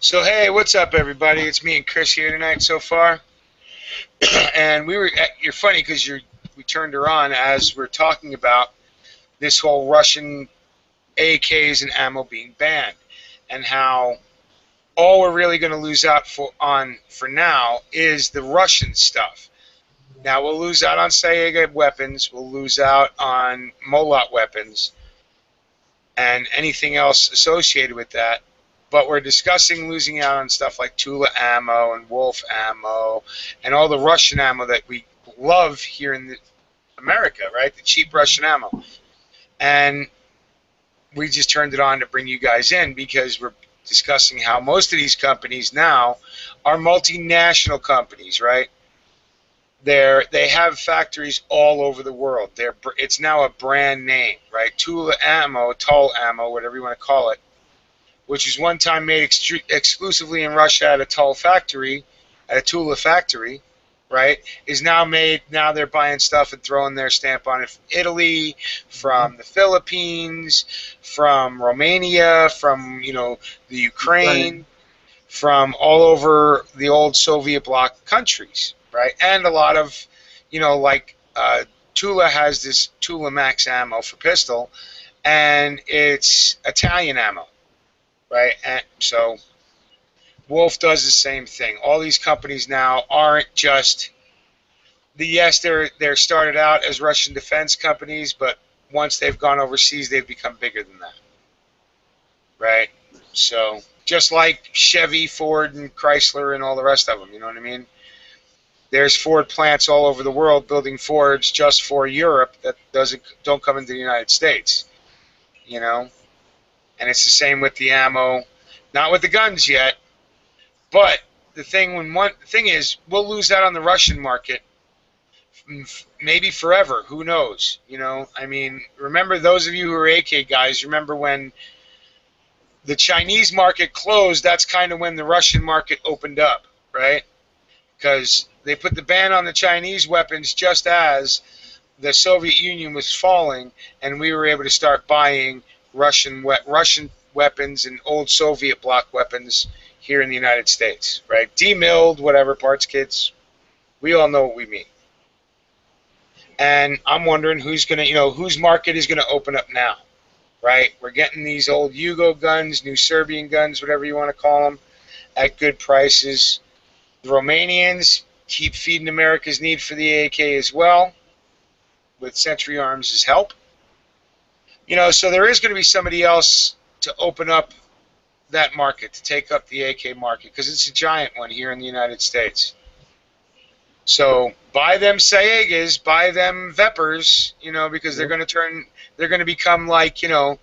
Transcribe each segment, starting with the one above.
So hey, what's up, everybody? It's me and Chris here tonight so far, and you're funny because we turned her on as we're talking about this whole Russian AKs and ammo being banned, and how all we're really going to lose out for now is the Russian stuff. Now we'll lose out on Saiga weapons, we'll lose out on Molot weapons, and anything else associated with that. But we're discussing losing out on stuff like Tula ammo and Wolf ammo and all the Russian ammo that we love here in America, right? The cheap Russian ammo. And we just turned it on to bring you guys in because we're discussing how most of these companies now are multinational companies, right? They have factories all over the world. It's now a brand name, right? Tula ammo, Tull ammo, whatever you want to call it, which was one time made exclusively in Russia at a Tull factory, at a Tula factory, right, is now made, now they're buying stuff and throwing their stamp on it from Italy, from the Philippines, from Romania, from, the Ukraine, from all over the old Soviet bloc countries, right? And a lot of, Tula has this Tula Max ammo for pistol, and it's Italian ammo, right? And so Wolf does the same thing. All these companies now aren't just yes, they're started out as Russian defense companies, but once they've gone overseas, they've become bigger than that, right? So just like Chevy, Ford, and Chrysler, and all the rest of them, you know what I mean? There's Ford plants all over the world building Fords just for Europe that don't come into the United States, And it's the same with the ammo, not with the guns yet. But the thing is, we'll lose out on the Russian market, maybe forever. Who knows? Remember, those of you who are AK guys, remember when the Chinese market closed? That's kind of when the Russian market opened up, right? Because they put the ban on the Chinese weapons just as the Soviet Union was falling, and we were able to start buying Russian weapons and old Soviet bloc weapons here in the United States, right? Demilled, whatever, parts kits. We all know what we mean. And I'm wondering whose market is gonna open up now, right? We're getting these old Yugo guns, new Serbian guns, whatever you want to call them, at good prices. The Romanians keep feeding America's need for the AK as well, with Century Arms' help. So there is going to be somebody else to open up that market, to take up the AK market, because it's a giant one here in the United States. So buy them Saegas, buy them Vepers, because they're going to become like, the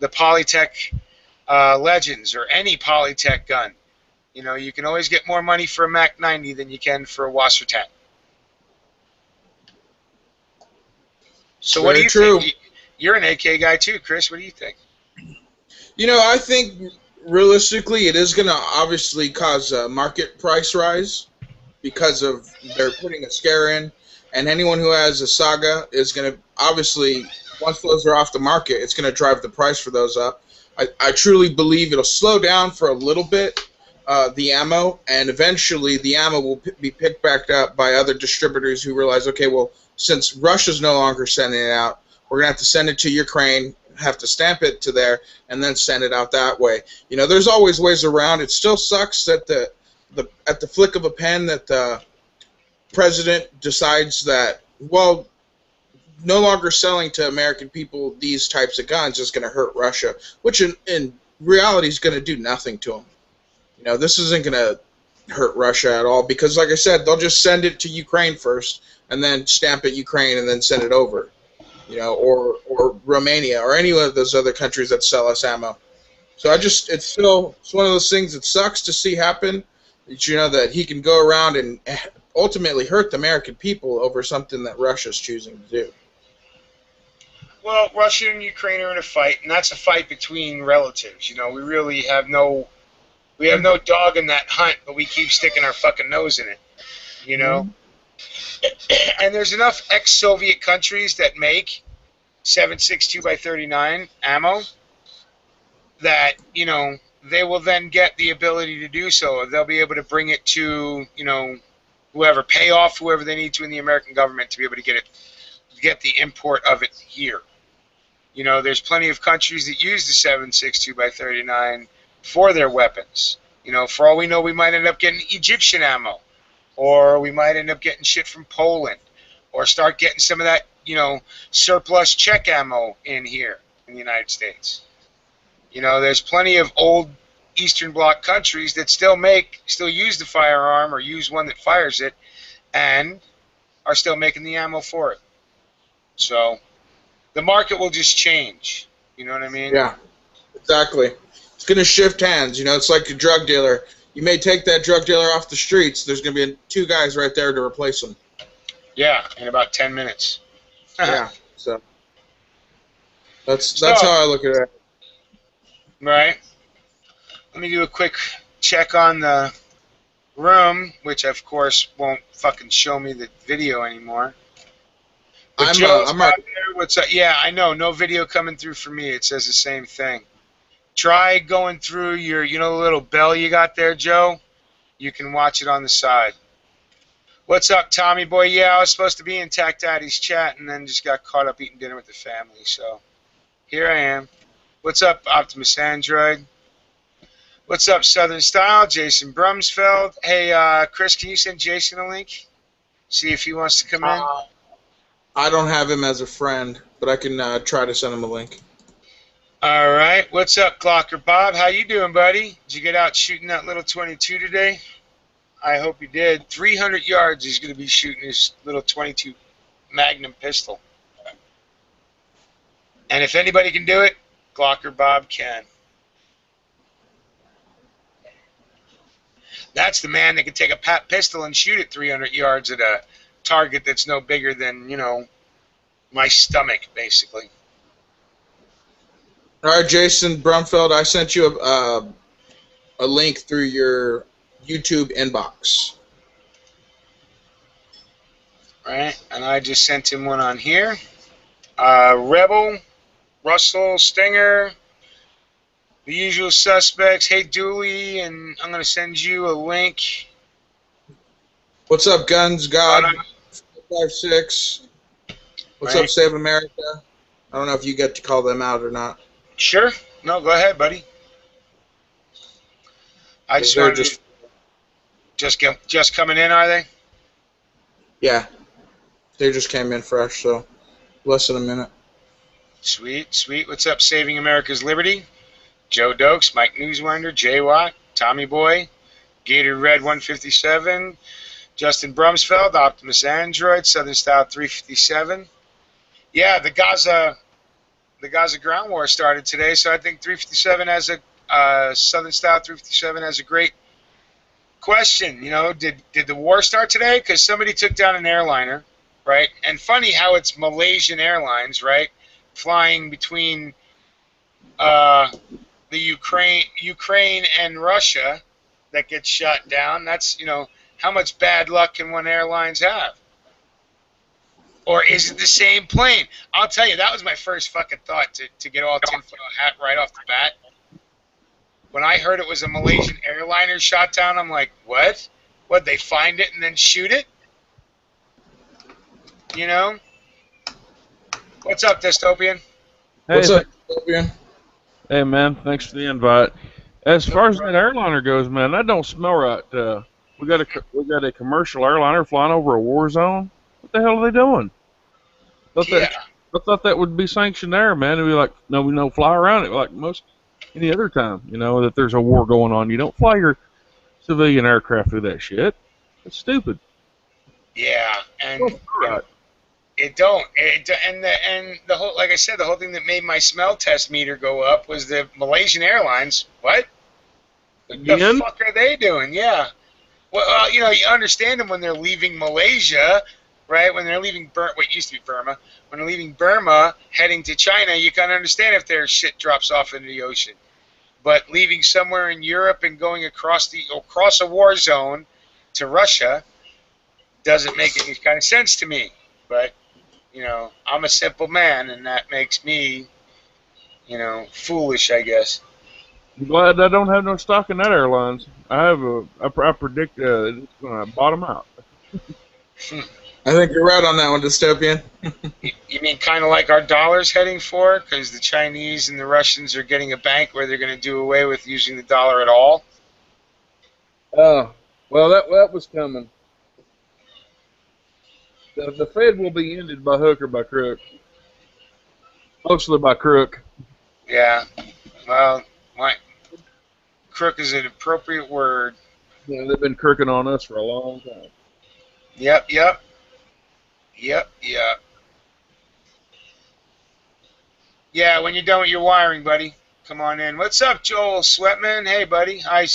Polytech Legends or any Polytech gun. You can always get more money for a Mac 90 than you can for a Wasser 10. So what do you think? You're an AK guy too, Chris. What do you think? I think realistically it is going to obviously cause a market price rise because of they're putting a scare in, and anyone who has a Saga is going to obviously, once those are off the market, it's going to drive the price for those up. I truly believe it'll slow down for a little bit, the ammo, and eventually the ammo will be picked back up by other distributors who realize, okay, well, since Russia's no longer sending it out, we're going to have to send it to Ukraine, have to stamp it to there, and then send it out that way. There's always ways around. It still sucks that at the flick of a pen that the president decides that, well, no longer selling to American people these types of guns is going to hurt Russia, which in reality is going to do nothing to them. This isn't going to hurt Russia at all because, like I said, they'll just send it to Ukraine first and then stamp it Ukraine and then send it over. Or Romania or any of those other countries that sell us ammo. So it's one of those things that sucks to see happen. That he can go around and ultimately hurt the American people over something that Russia's choosing to do. Well, Russia and Ukraine are in a fight, and that's a fight between relatives. We really have no dog in that hunt, but we keep sticking our fucking nose in it. Mm-hmm. And there's enough ex-Soviet countries that make 7.62 by 39 ammo that, they will then get the ability to do so. They'll be able to bring it to, whoever, pay off whoever they need to in the American government to be able to get the import of it here. There's plenty of countries that use the 7.62 by 39 for their weapons. For all we know, we might end up getting Egyptian ammo, or we might end up getting shit from Poland, or start getting some of that, surplus Czech ammo in here in the United States. There's plenty of old Eastern Bloc countries that still use the firearm or use one that fires it, and are still making the ammo for it. So the market will just change. You know what I mean? Yeah, exactly. It's going to shift hands. It's like a drug dealer. You may take that drug dealer off the streets. There's going to be 2 guys right there to replace him. Yeah, in about 10 minutes. Yeah, so that's how I look at it. Right. Let me do a quick check on the room, which of course won't fucking show me the video anymore. But I'm out there. What's up? Yeah, I know. No video coming through for me. It says the same thing. Try going through your, the little bell you got there, Joe. You can watch it on the side. What's up, Tommy boy? Yeah, I was supposed to be in Tac Daddy's chat and then just got caught up eating dinner with the family. So here I am. What's up, Optimus Android? What's up, Southern Style? Jason Brumsfeld. Hey, Chris, can you send Jason a link? See if he wants to come in. I don't have him as a friend, but I can try to send him a link. All right. What's up, Glocker Bob? How you doing, buddy? Did you get out shooting that little 22 today? I hope you did. 300 yards he's going to be shooting his little 22 Magnum pistol. And if anybody can do it, Glocker Bob can. That's the man that can take a pistol and shoot it 300 yards at a target that's no bigger than, my stomach, basically. All right, Jason Brumfeld, I sent you a link through your YouTube inbox. All right, and I just sent him one on here. Rebel, Russell, Stinger, the usual suspects. Hey, Dooley, and I'm going to send you a link. What's up, Guns God 56? What's up, Save America? I don't know if you get to call them out or not. Sure. No, go ahead, buddy. I just wanted just coming in, are they? Yeah. They just came in fresh, so less than a minute. Sweet, sweet. What's up, Saving America's Liberty? Joe Dokes, Mike Newswinder, Jay Watt, Tommy Boy, Gator Red 157, Justin Brumsfeld, Optimus Android, Southern Style 357. Yeah, the Gaza ground war started today, so I think 357 has a Southern Style 357 has a great question. Did the war start today? Because somebody took down an airliner, right? And funny how it's Malaysian Airlines, right, flying between the Ukraine and Russia that gets shot down. That's how much bad luck can one airlines have? Or is it the same plane? I'll tell you, that was my first fucking thought to get all tinfoil hat right off the bat. When I heard it was a Malaysian airliner shot down, I'm like, what? What, they find it and then shoot it? What's up, Dystopian? Hey, What's up, Dystopian? Hey, man, thanks for the invite. As far as that airliner goes, man, that don't smell right. We got a commercial airliner flying over a war zone. What the hell are they doing? I thought that would be sanctioned there, man. It'd be like, no, fly around it like most any other time. That there's a war going on. You don't fly your civilian aircraft through that shit. That's stupid. Yeah, and right. It don't. And the whole, like I said, the whole thing that made my smell test meter go up was the Malaysian Airlines. What? What the fuck are they doing? Yeah. Well, you understand them when they're leaving Malaysia, right? When they're leaving what used to be Burma. When they're leaving Burma, heading to China, you kind of understand if their shit drops off into the ocean. But leaving somewhere in Europe and going across a war zone to Russia doesn't make any kind of sense to me. But I'm a simple man, and that makes me, foolish, I guess. I'm glad I don't have no stock in that airlines. I predict it's going to bottom out. I think you're right on that one, Dystopian. You mean kind of like our dollar's heading for? Because the Chinese and the Russians are getting a bank where they're going to do away with using the dollar at all? Well, that was coming. The Fed will be ended by hook or by crook. Mostly by crook. Yeah. Well, crook is an appropriate word. Yeah, they've been crooking on us for a long time. Yep. Yeah, when you're done with your wiring, buddy, come on in. What's up, Joel Sweatman? Hey, buddy. Hi.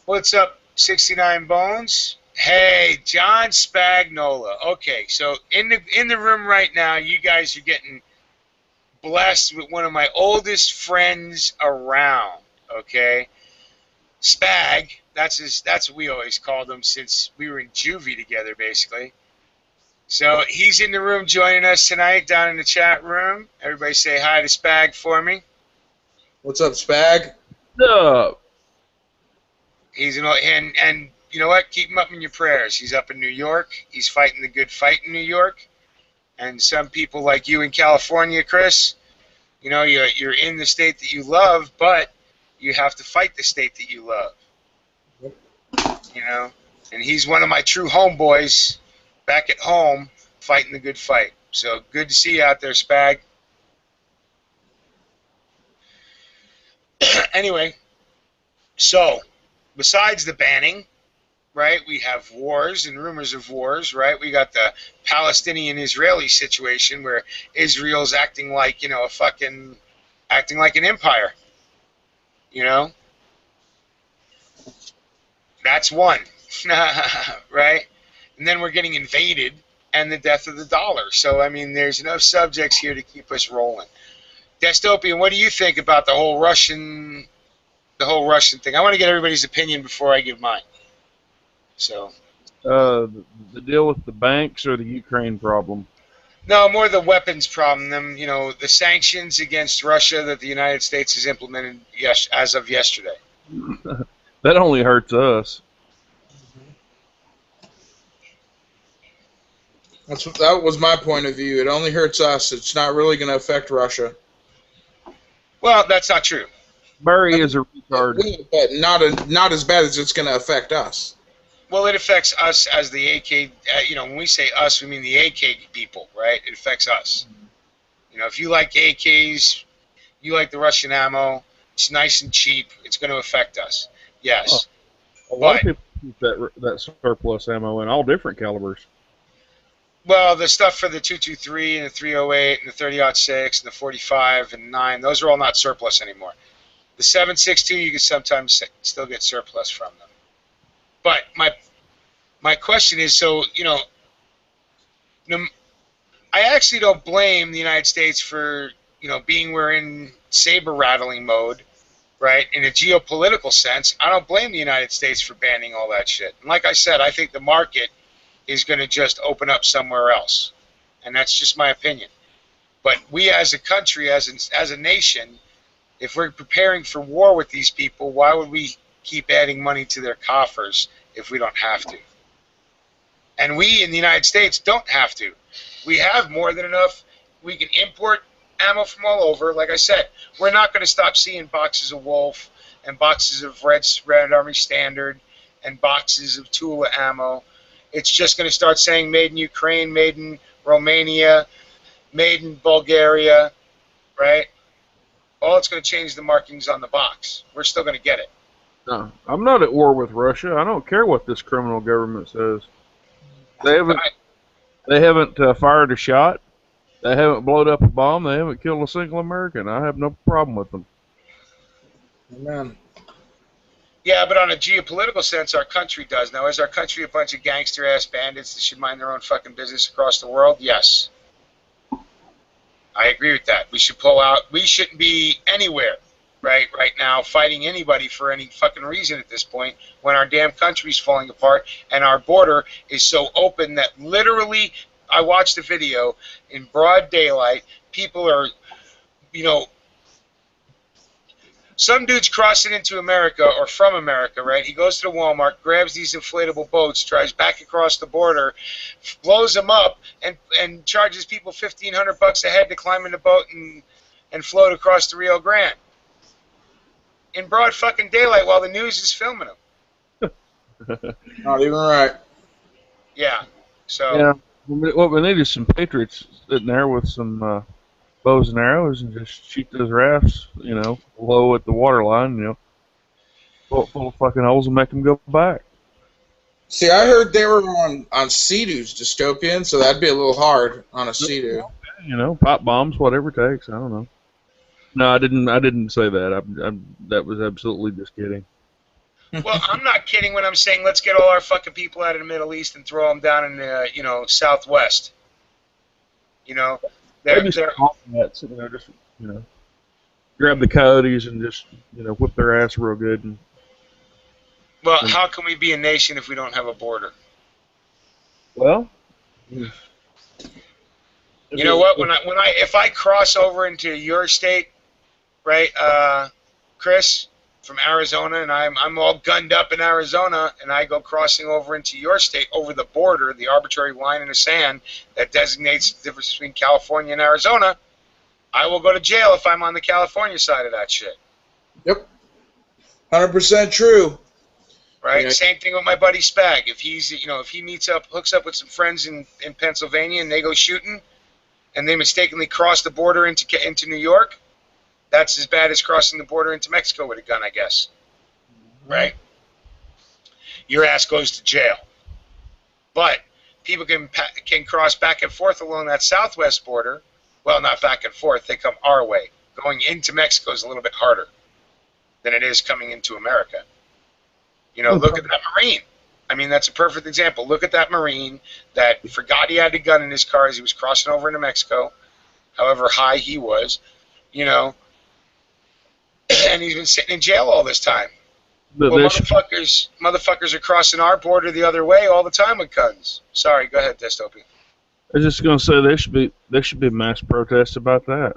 What's up, 69 Bones? Hey, John Spagnola. Okay, so in the room right now, you guys are getting blessed with one of my oldest friends around. Okay, Spag. That's what we always called him since we were in juvie together, basically. So he's in the room joining us tonight down in the chat room. Everybody say hi to Spag for me. What's up, Spag? What's up? He's and you know what? Keep him up in your prayers. He's up in New York. He's fighting the good fight in New York. And some people like you in California, Chris, you know, you're in the state that you love, but you have to fight the state that you love. You know, and he's one of my true homeboys back at home fighting the good fight. So good to see you out there, Spag. Anyway, so besides the banning, right, we have wars and rumors of wars, right? We got the Palestinian-Israeli situation where Israel's acting like, you know, acting like an empire, you know? That's one, right? And then we're getting invaded and the death of the dollar. So, I mean, there's enough subjects here to keep us rolling. Dystopian, what do you think about the whole Russian thing? I want to get everybody's opinion before I give mine. So, The deal with the banks or the Ukraine problem? no, more the weapons problem. Them, you know, the sanctions against Russia that the United States has implemented as of yesterday. That only hurts us. That was my point of view. It only hurts us. It's not really going to affect Russia. Well, that's not true. Barry is a retard. But not as bad as it's going to affect us. Well, it affects us as the AK. You know, when we say us, we mean the AK people, right? It affects us. You know, if you like AKs, you like the Russian ammo. It's nice and cheap. It's going to affect us. Yes. A lot of people keep that surplus ammo in all different calibers. Well, the stuff for the 223 and the 308 and the 30-06 and the 45 and 9, those are all not surplus anymore. The 7.62, you can sometimes still get surplus from them. But my question is, so, you know, I actually don't blame the United States for, you know, we're in saber-rattling mode, right? In a geopolitical sense, I don't blame the United States for banning all that shit. And like I said, I think the market is going to just open up somewhere else. And that's just my opinion. But we as a country, as a nation, if we're preparing for war with these people, why would we keep adding money to their coffers if we don't have to? And we in the United States don't have to. We have more than enough. We can import ammo from all over. Like I said, we're not going to stop seeing boxes of Wolf and boxes of Red Army Standard and boxes of Tula ammo. It's just going to start saying made in Ukraine, made in Romania, made in Bulgaria, right? All it's going to change the markings on the box. We're still going to get it. No, I'm not at war with Russia. I don't care what this criminal government says. They haven't fired a shot. They haven't blown up a bomb. They haven't killed a single American. I have no problem with them. Amen. Yeah, but on a geopolitical sense, our country does. Now, is our country a bunch of gangster-ass bandits that should mind their own fucking business across the world? Yes. I agree with that. We should pull out. We shouldn't be anywhere right now fighting anybody for any fucking reason at this point when our damn country's falling apart and our border is so open that literally, I watched the video in broad daylight, people are, you know, Some dude's crossing into America or from America, right? He goes to the Walmart, grabs these inflatable boats, drives back across the border, blows them up, and charges people $1,500 a head to climb in the boat and float across the Rio Grande in broad fucking daylight while the news is filming them. Not even right. Yeah. So. Yeah. What we need is some patriots sitting there with some bows and arrows and just shoot those rafts, low at the water line, full of fucking holes and make them go back. See, I heard they were on Sea-Doo's dystopian, so that'd be a little hard on a Sea-Doo. Pop bombs, whatever it takes. I don't know. No, I didn't say that. That was absolutely just kidding. Well, I'm not kidding when I'm saying let's get all our fucking people out of the Middle East and throw them down in the, Southwest. They're just grab the coyotes and just whip their ass real good. And how can we be a nation if we don't have a border? Well, you know what? If I cross over into your state, right, Chris, from Arizona, and I'm all gunned up in Arizona, and I go crossing over into your state over the border, the arbitrary line in the sand that designates the difference between California and Arizona, I will go to jail if I'm on the California side of that shit. Yep. 100% true. Right? Yeah. Same thing with my buddy Spag. If he's, if he hooks up with some friends in Pennsylvania and they go shooting, and they mistakenly cross the border into New York, that's as bad as crossing the border into Mexico with a gun, I guess. Right? Your ass goes to jail. But people can cross back and forth along that southwest border. Well, not back and forth. They come our way. Going into Mexico is a little bit harder than it is coming into America. Look at that Marine. I mean, that's a perfect example. Look at that Marine that forgot he had a gun in his car as he was crossing over into Mexico, however high he was, and he's been sitting in jail all this time. Well, motherfuckers are crossing our border the other way all the time with guns. Sorry, go ahead, Dystopia. I was just gonna say there should be mass protests about that,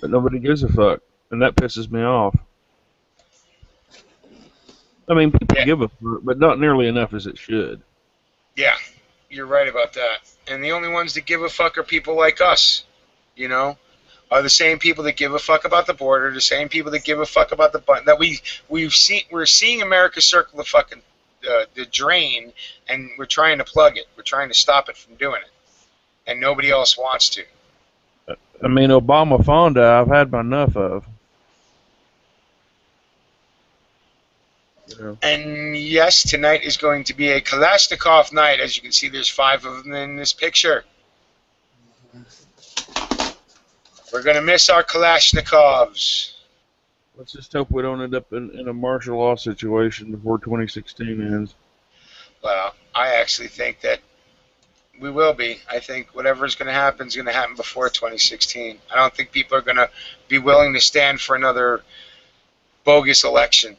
but nobody gives a fuck, and that pisses me off. I mean, people give a fuck, but not nearly enough as it should. Yeah, you're right about that. And the only ones that give a fuck are people like us, are the same people that give a fuck about the border, the same people that give a fuck about the button that we're seeing America circle the fucking the drain, and we're trying to plug it. We're trying to stop it from doing it, and nobody else wants to. I mean, Obama Fonda, I've had enough of. And yes, tonight is going to be a Kalashnikov night. As you can see, there's 5 of them in this picture. We're going to miss our Kalashnikovs. Let's just hope we don't end up in a martial law situation before 2016 ends. Well, I actually think that we will be. I think whatever is going to happen is going to happen before 2016. I don't think people are going to be willing to stand for another bogus election.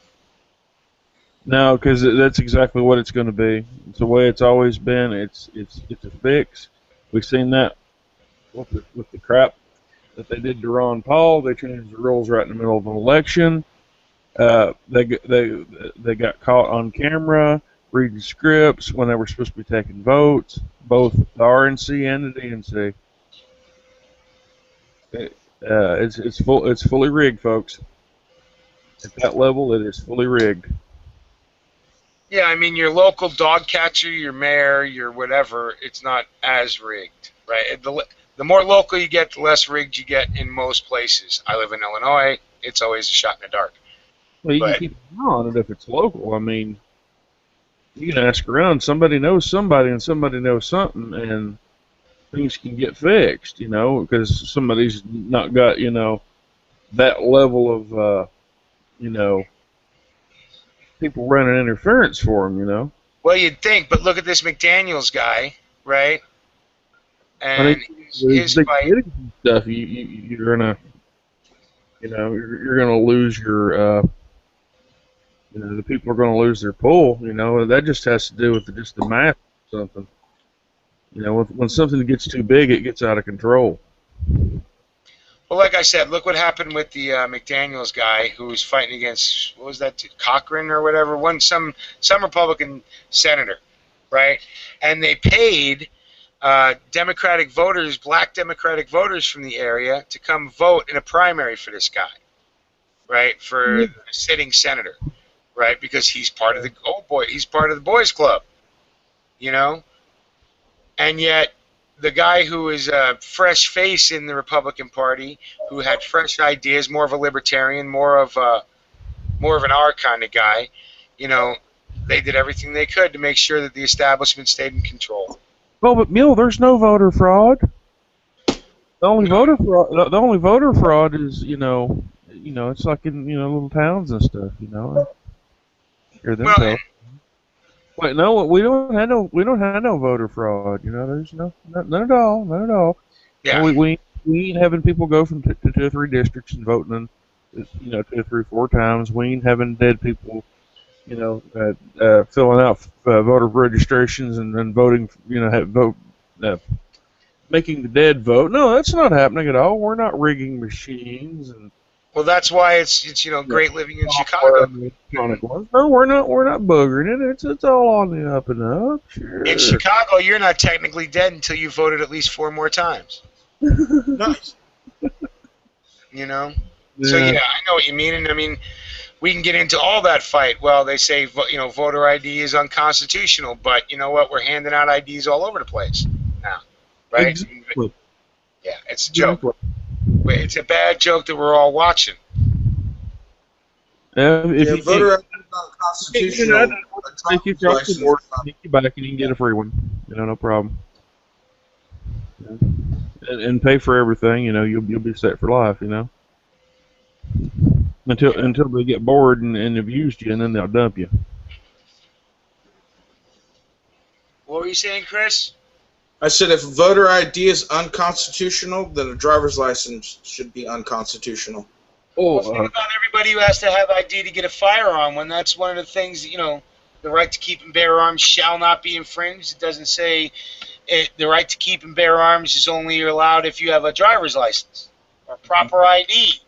No, because that's exactly what it's going to be. It's the way it's always been. It's a fix. We've seen that with the crap that they did to Ron Paul. They changed the rules right in the middle of an election. They got caught on camera reading scripts when they were supposed to be taking votes, both the RNC and the DNC. It's fully rigged, folks. At that level, it is fully rigged. Yeah, I mean, your local dog catcher, your mayor, your whatever, it's not as rigged, right? The more local you get, the less rigged you get in most places. I live in Illinois. It's always a shot in the dark. Well, you can keep an eye on it if it's local. I mean, you can ask around. Somebody knows somebody, and somebody knows something, and things can get fixed, because somebody's not got, that level of, people running interference for them, Well, you'd think, but look at this McDaniels guy, right? And his fight. Stuff, you're gonna, you're gonna lose your, the people are gonna lose their pull. That just has to do with just the math or something. When something gets too big, it gets out of control. Well, like I said, look what happened with the McDaniels guy who was fighting against, what was that, Cochran or whatever, some Republican senator, right? And they paid Democratic voters, black Democratic voters from the area, to come vote in a primary for this guy, right? For the sitting senator, right? Because he's part of the he's part of the boys club, you know? And yet the guy who is a fresh face in the Republican Party, who had fresh ideas, more of a libertarian, more of an R kind of guy, you know, they did everything they could to make sure that the establishment stayed in control. Well, but Mule, there's no voter fraud. The only voter fraud is, it's like in, little towns and stuff, Hear them tell. Wait, no, we don't have no voter fraud. There's none at all. Yeah. We ain't having people go from 2 or 3 districts and voting, 2 or 3, 4 times. We ain't having dead people, filling out voter registrations and then voting, making the dead vote. No, that's not happening at all. We're not rigging machines and. Well, that's why it's great living in Chicago. No, we're not boogering it. It's all on the up and up. Sure. In Chicago, you're not technically dead until you voted at least 4 more times. Nice. So yeah, I know what you mean, and I mean, we can get into all that fight. Well, they say voter ID is unconstitutional, but you know what? We're handing out IDs all over the place now, right? Exactly. Yeah, it's a joke. It's a bad joke that we're all watching. If voter ID is unconstitutional, take you back and you can get a free one. No problem. And pay for everything. You'll be set for life. Until they get bored and have used you, and then they'll dump you. What were you saying, Chris? I said if voter ID is unconstitutional, then a driver's license should be unconstitutional. Well, think about everybody who has to have ID to get a firearm, when that's one of the things, the right to keep and bear arms shall not be infringed. It doesn't say the right to keep and bear arms is only allowed if you have a driver's license or proper ID.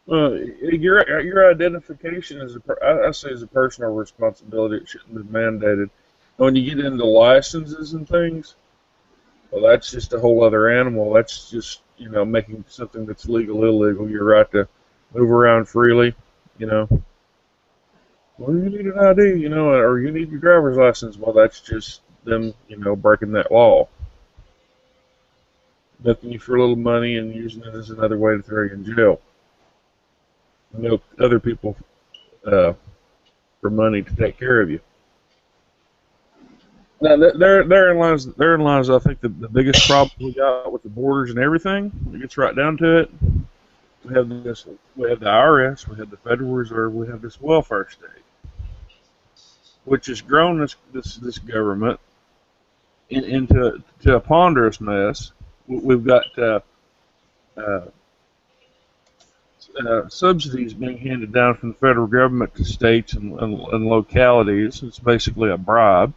Your identification is I say is a personal responsibility. It shouldn't be mandated. When you get into licenses and things, well, that's just a whole other animal. That's just, making something that's legal illegal. Your right to move around freely, Well, you need an ID, or you need your driver's license. Well, that's just them, breaking that law. Milking you for a little money and using it as another way to throw you in jail. Milk other people for money to take care of you. Now, therein lies, I think, the biggest problem we got with the borders and everything. When it gets right down to it, we have the IRS, we have the Federal Reserve, we have this welfare state, which has grown this government into a ponderous mess. We've got subsidies being handed down from the federal government to states and localities. It's basically a bribe.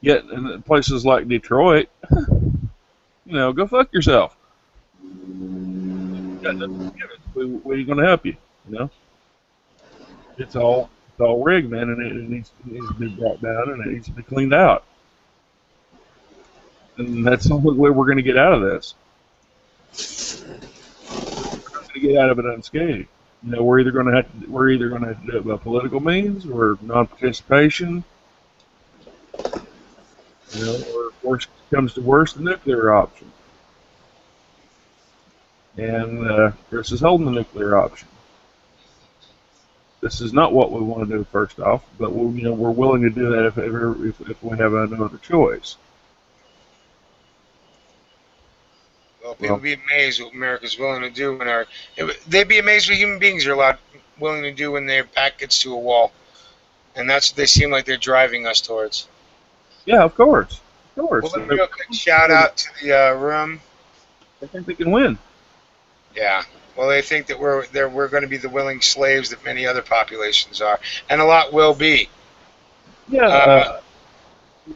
Yet in places like Detroit, go fuck yourself. Got nothing to give it. What are you going to help you? It's all rigged, man, and it needs to be brought down and it needs to be cleaned out. And that's the only way we're going to get out of this. We're not going to get out of it unscathed. We're either going to have to do it by political means or non-participation. Or worst comes to worst, the nuclear option. And Chris is holding the nuclear option. This is not what we want to do first off, but we're willing to do that if we have no other choice. Well, people would be amazed what America's willing to do they'd be amazed what human beings are willing to do when their back gets to a wall, and that's what they seem like they're driving us towards. Yeah, of course. Well, let me do a quick shout out to the room. I think they can win. Yeah. Well, they think that we're going to be the willing slaves that many other populations are, and a lot will be. Yeah.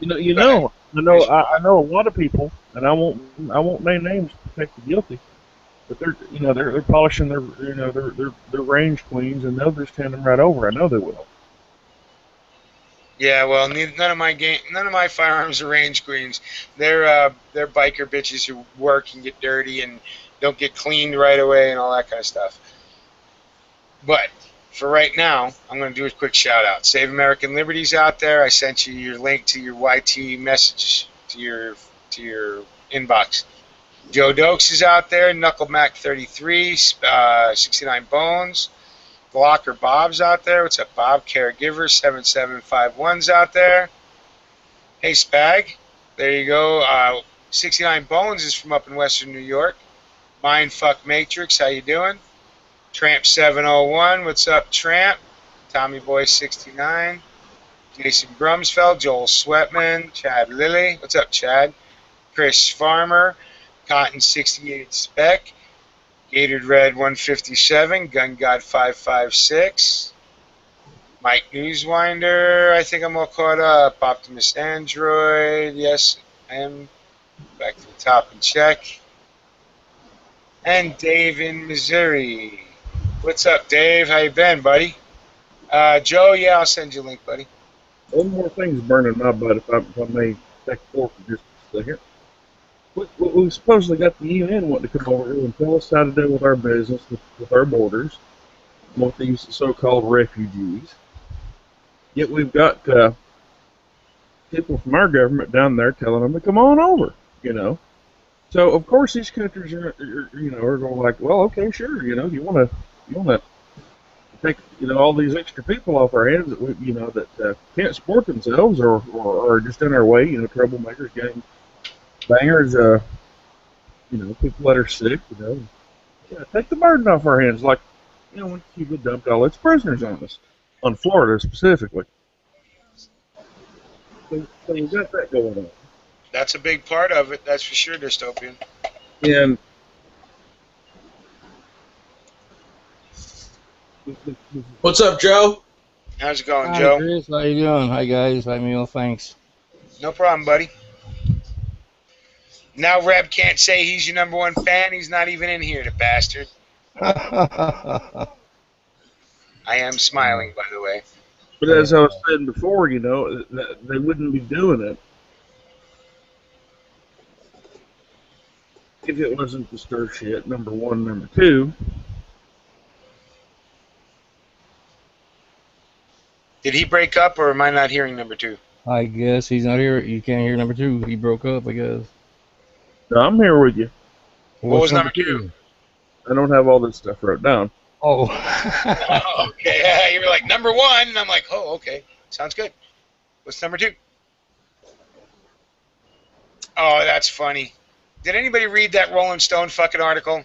I know a lot of people and I won't name names to protect the guilty, but they're polishing their range queens, and they'll just hand them right over. I know they will. Yeah, well, none of my firearms are range queens. They're biker bitches who work and get dirty and don't get cleaned right away and all that kind of stuff. But for right now, I'm going to do a quick shout out. Save American Liberties out there. I sent you your link to your YT message to your inbox. Joe Dokes is out there. Knuckle Mac 33, 69 Bones. Blocker Bob's out there. What's up, Bob? Caregiver 7751's out there. Hey, Spag. There you go. 69 Bones is from up in Western New York. Mindfuck Matrix, how you doing? Tramp 701, what's up, Tramp? Tommy Boy 69. Jason Brumsfeld, Joel Sweatman, Chad Lilly, what's up, Chad? Chris Farmer, Cotton 68 Spec. Gated Red 157, Gun God 556, Mike Newswinder, I think I'm all caught up, Optimus Android, yes, I am, back to the top and check, and Dave in Missouri. What's up, Dave? How you been, buddy? Joe, yeah, I'll send you a link, buddy. One more thing's burning my butt, if I may take forward for just a second. We supposedly got the UN wanting to come over here and tell us how to deal with our business, with our borders, with these so-called refugees. Yet we've got people from our government down there telling them to come on over, So of course these countries are going like, well, okay, sure, you want to take all these extra people off our hands that can't support themselves or are just in our way, troublemakers, gang bangers, people that are sick, take the burden off our hands, like, when Cuba dumped all its prisoners on us, on Florida specifically. So you got that going on. That's a big part of it, that's for sure, Dystopian. And what's up, Joe? How's it going, Hi, Joe? Chris. How you doing? Hi, guys. Hi, Emil. Thanks. No problem, buddy. Now Reb can't say he's your number one fan. He's not even in here, the bastard. I am smiling, by the way. But as I was saying before, that they wouldn't be doing it if it wasn't to stir shit, number one. Number two, did he break up, or am I not hearing number two? I guess he's not here. You can't hear number two. He broke up, I guess. no, I'm here with you. What was number two? I don't have all this stuff wrote down. Oh. Oh, okay. Yeah, you were like, number one, and I'm like, oh, okay. Sounds good. What's number two? Oh, that's funny. Did anybody read that Rolling Stone fucking article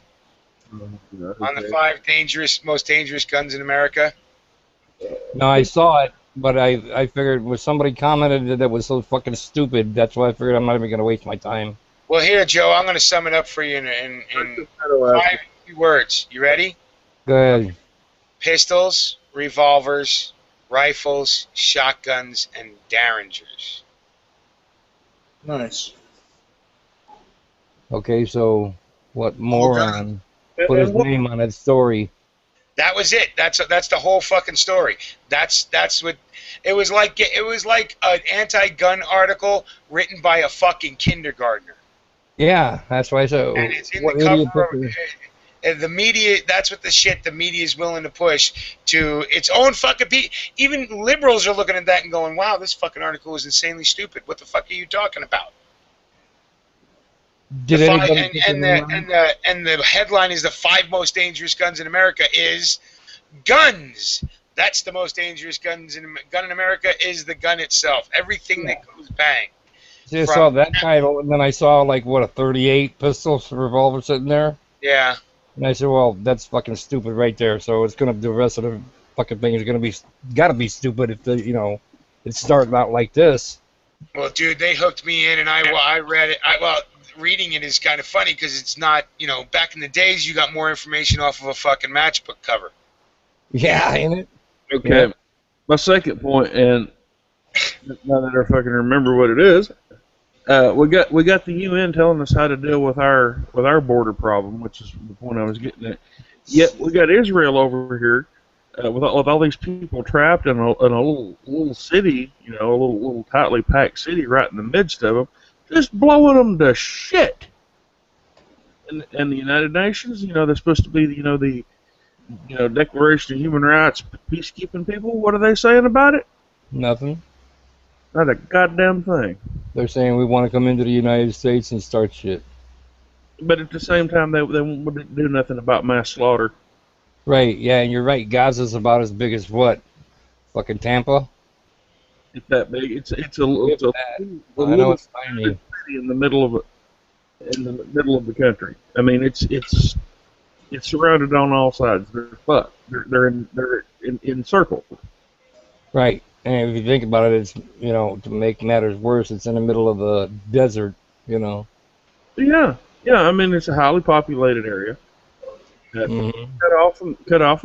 on the 5 most dangerous guns in America? No, I saw it, but I figured when somebody commented that was so fucking stupid, that's why I figured I'm not even going to waste my time. Well, here, Joe, I'm going to sum it up for you in 5 words. You ready? Go ahead. Pistols, revolvers, rifles, shotguns, and derringers. Nice. Okay, so what moron put his name on that story? That was it. That's the whole fucking story. That's what it was like. It was like an anti-gun article written by a fucking kindergartner. Yeah, that's why I said. And it's in the cover. The media, that's what the media is willing to push to its own fucking people. Even liberals are looking at that and going, wow, this fucking article is insanely stupid. What the fuck are you talking about? Did anybody and the headline is the 5 most dangerous guns in America is guns. That's the most dangerous gun in America is the gun itself. Everything that goes bang. See, I saw that title, and then I saw, like, what, a 38 pistol revolver sitting there? Yeah. And I said, well, that's fucking stupid right there. So it's gonna, the rest of the fucking thing is gonna be, gotta be stupid if it's starting out like this. Well, dude, they hooked me in, and I read it. Reading it is kind of funny because it's not, back in the days you got more information off of a fucking matchbook cover. Yeah, ain't it? Okay. Yeah. My second point, and now that I fucking remember what it is, we got the UN telling us how to deal with our border problem, which is the point I was getting at. Yet we got Israel over here with all these people trapped in a little city, you know, a little tightly packed city right in the midst of them, just blowing them to shit. And the United Nations, you know, they're supposed to be, the Declaration of Human Rights, peacekeeping people. What are they saying about it? Nothing. Not a goddamn thing. They're saying we want to come into the United States and start shit. But at the same time, they wouldn't do nothing about mass slaughter. Right, yeah, and you're right. Gaza's about as big as what? Fucking Tampa? It's that big. It's a I know little it's tiny. city in the middle of the country. I mean, it's surrounded on all sides. They're fucked. They're in circles. Right, and if you think about it, it's, to make matters worse, it's in the middle of a desert, Yeah. I mean, it's a highly populated area. Cut off from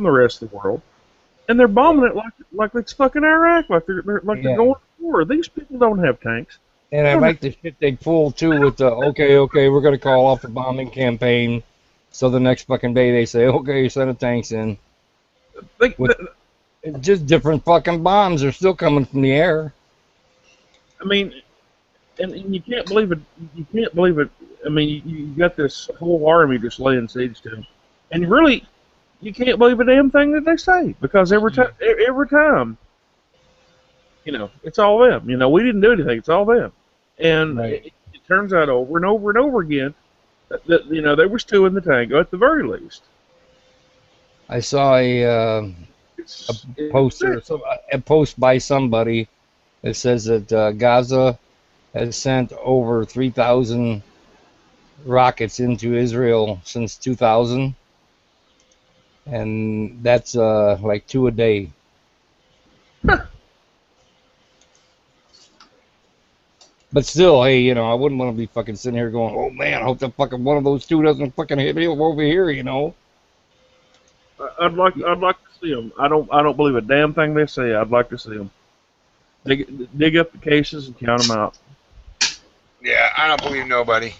the rest of the world, and they're bombing it like it's fucking Iraq, like they're going to war. These people don't have tanks. And I like the shit they pull too with the okay, we're gonna call off the bombing campaign, so the next fucking day they say okay, send the tanks in. It's just different fucking bombs. They're still coming from the air. I mean, and you can't believe it. You can't believe it. I mean, you got this whole army just laying siege to them. And really, you can't believe a damn thing that they say, because every time, it's all them. We didn't do anything. It's all them. And right. it turns out over and over and over again that they were still in the tango at the very least. I saw a post by somebody that says that Gaza has sent over 3,000 rockets into Israel since 2000. And that's like 2 a day. But still, hey, I wouldn't want to be fucking sitting here going, oh man, I hope that fucking one of those two doesn't fucking hit me over here, I'd like to see them. I don't believe a damn thing they say. I'd like to see them. Dig up the cases and count them out. Yeah, I don't believe nobody.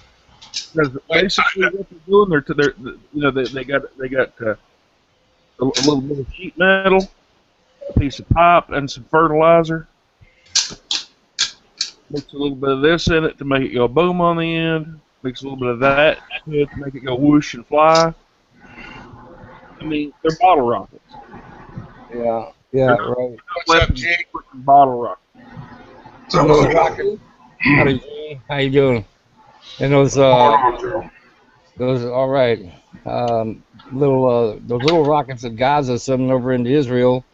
Because basically what they're doing, they got a little bit of sheet metal, a piece of pipe, and some fertilizer. Mix a little bit of this in it to make it go boom on the end. Mix a little bit of that to make it go whoosh and fly. I mean, they're bottle rockets. Yeah, right. What's up, Jake? Bottle rockets. How you doing? And those all right. Those little rockets that Gaza sending over into Israel,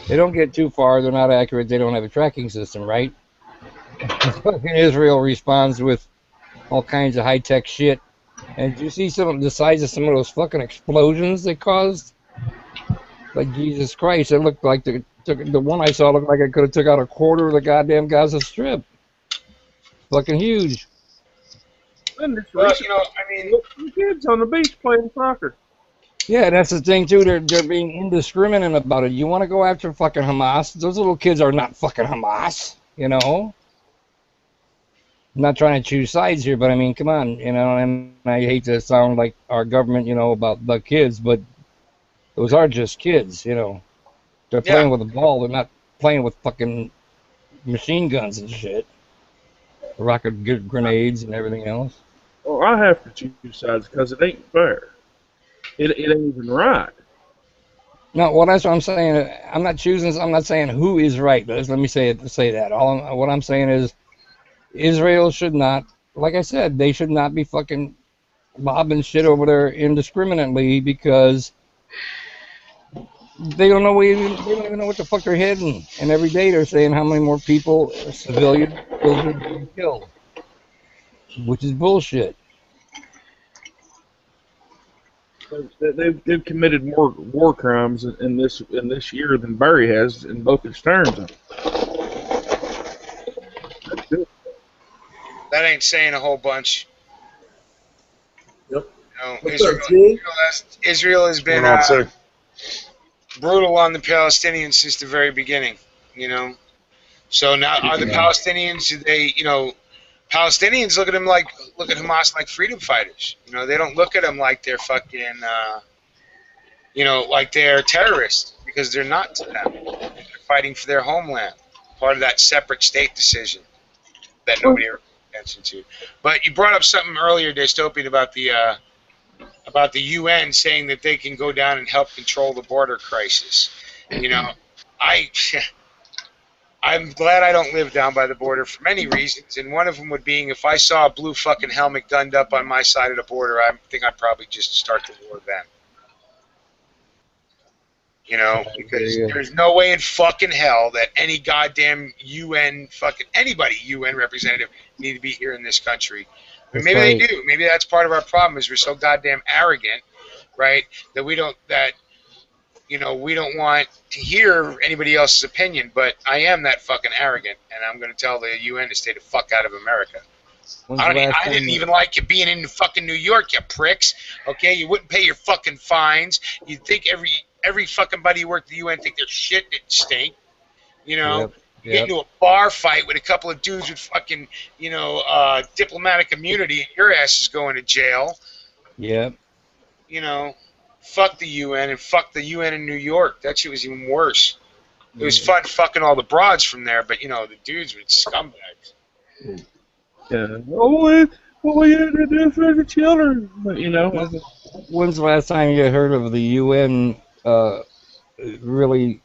they don't get too far. They're not accurate. They don't have a tracking system, right? Israel responds with all kinds of high-tech shit. And do you see the size of some of those fucking explosions they caused? Like, Jesus Christ, it looked like the one I saw looked like it could have took out a quarter of the goddamn Gaza Strip. Fucking huge. Well, I mean, kids on the beach playing soccer. Yeah, that's the thing too. They're being indiscriminate about it. You want to go after fucking Hamas? Those little kids are not fucking Hamas. I'm not trying to choose sides here, but I mean, come on, and I hate to sound like our government, about the kids, but those are just kids, They're playing with a ball. They're not playing with fucking machine guns and shit. Rocket grenades and everything else. Well, I have to choose sides because it ain't fair. It ain't even right. No, well, that's what I'm saying. I'm not choosing. I'm not saying who is right. But let me say that. What I'm saying is, Israel should not, like I said, they should not be fucking lobbing shit over there indiscriminately, because they don't even know what the fuck they're hitting. And every day they're saying how many more people, civilians, are being killed, which is bullshit. They've committed more war crimes in this year than Barry has in both his terms. That ain't saying a whole bunch. Yep. Israel has been brutal on the Palestinians since the very beginning. So now are the Palestinians? Do they Palestinians look at Hamas like freedom fighters. You know, they don't look at them like they're fucking, like they're terrorists, because they're not to them. They're fighting for their homeland, part of that separate state decision that nobody ever paid attention to. But you brought up something earlier, Dystopian, about the UN saying that they can go down and help control the border crisis. You know, I'm glad I don't live down by the border for many reasons, and one of them would being if I saw a blue fucking helmet gunned up on my side of the border, I think I'd probably just start the war then. You know, because there's no way in fucking hell that any goddamn UN representative need to be here in this country. I mean, maybe they do. Maybe that's part of our problem is we're so goddamn arrogant, right? That we don't want to hear anybody else's opinion. But I am that fucking arrogant, and I'm going to tell the UN to stay the fuck out of America. I didn't even like you being in fucking New York, you pricks. Okay, you wouldn't pay your fucking fines. You'd think every fucking buddy who worked at the UN think their shit didn't stink. You know, get into a bar fight with a couple of dudes with fucking, diplomatic immunity, and your ass is going to jail. Yep. You know, fuck the UN and fuck the UN in New York. That shit was even worse. It was fun fucking all the broads from there, but the dudes were scumbags. Yeah. What we had to do for the children? But, When's the last time you heard of the UN really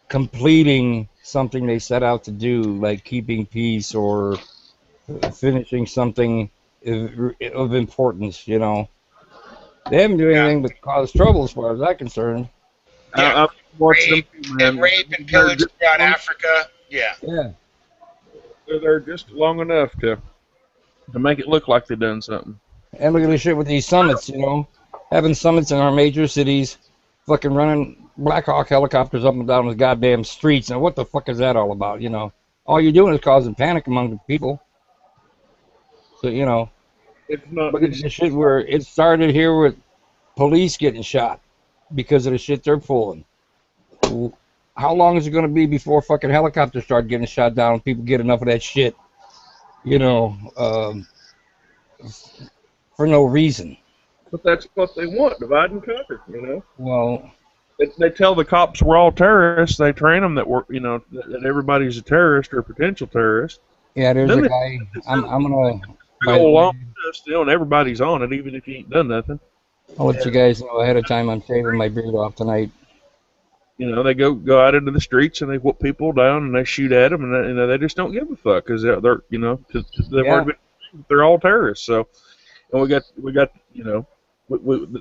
completing something they set out to do, like keeping peace or finishing something of importance? They haven't done anything but cause trouble, as far as I'm concerned. Yeah, rape and pillage throughout Africa. Yeah. Yeah. They're there just long enough to make it look like they've done something. And look at this shit with these summits, having summits in our major cities, fucking running Black Hawk helicopters up and down the goddamn streets. And what the fuck is that all about? All you're doing is causing panic among the people. So It's not. look at this shit where it started here with police getting shot because of the shit they're pulling. How long is it going to be before fucking helicopters start getting shot down and people get enough of that shit, for no reason? But that's what they want, divide and conquer, Well, They tell the cops we're all terrorists. They train them that that everybody's a terrorist or a potential terrorist. yeah, there's a guy. I'm gonna. Go along with us, and everybody's on it, even if you ain't done nothing. I'll let you guys know ahead of time. I'm shaving my beard off tonight. They go out into the streets and they whoop people down and they shoot at them, and they just don't give a fuck because they're they're all terrorists. So, and we got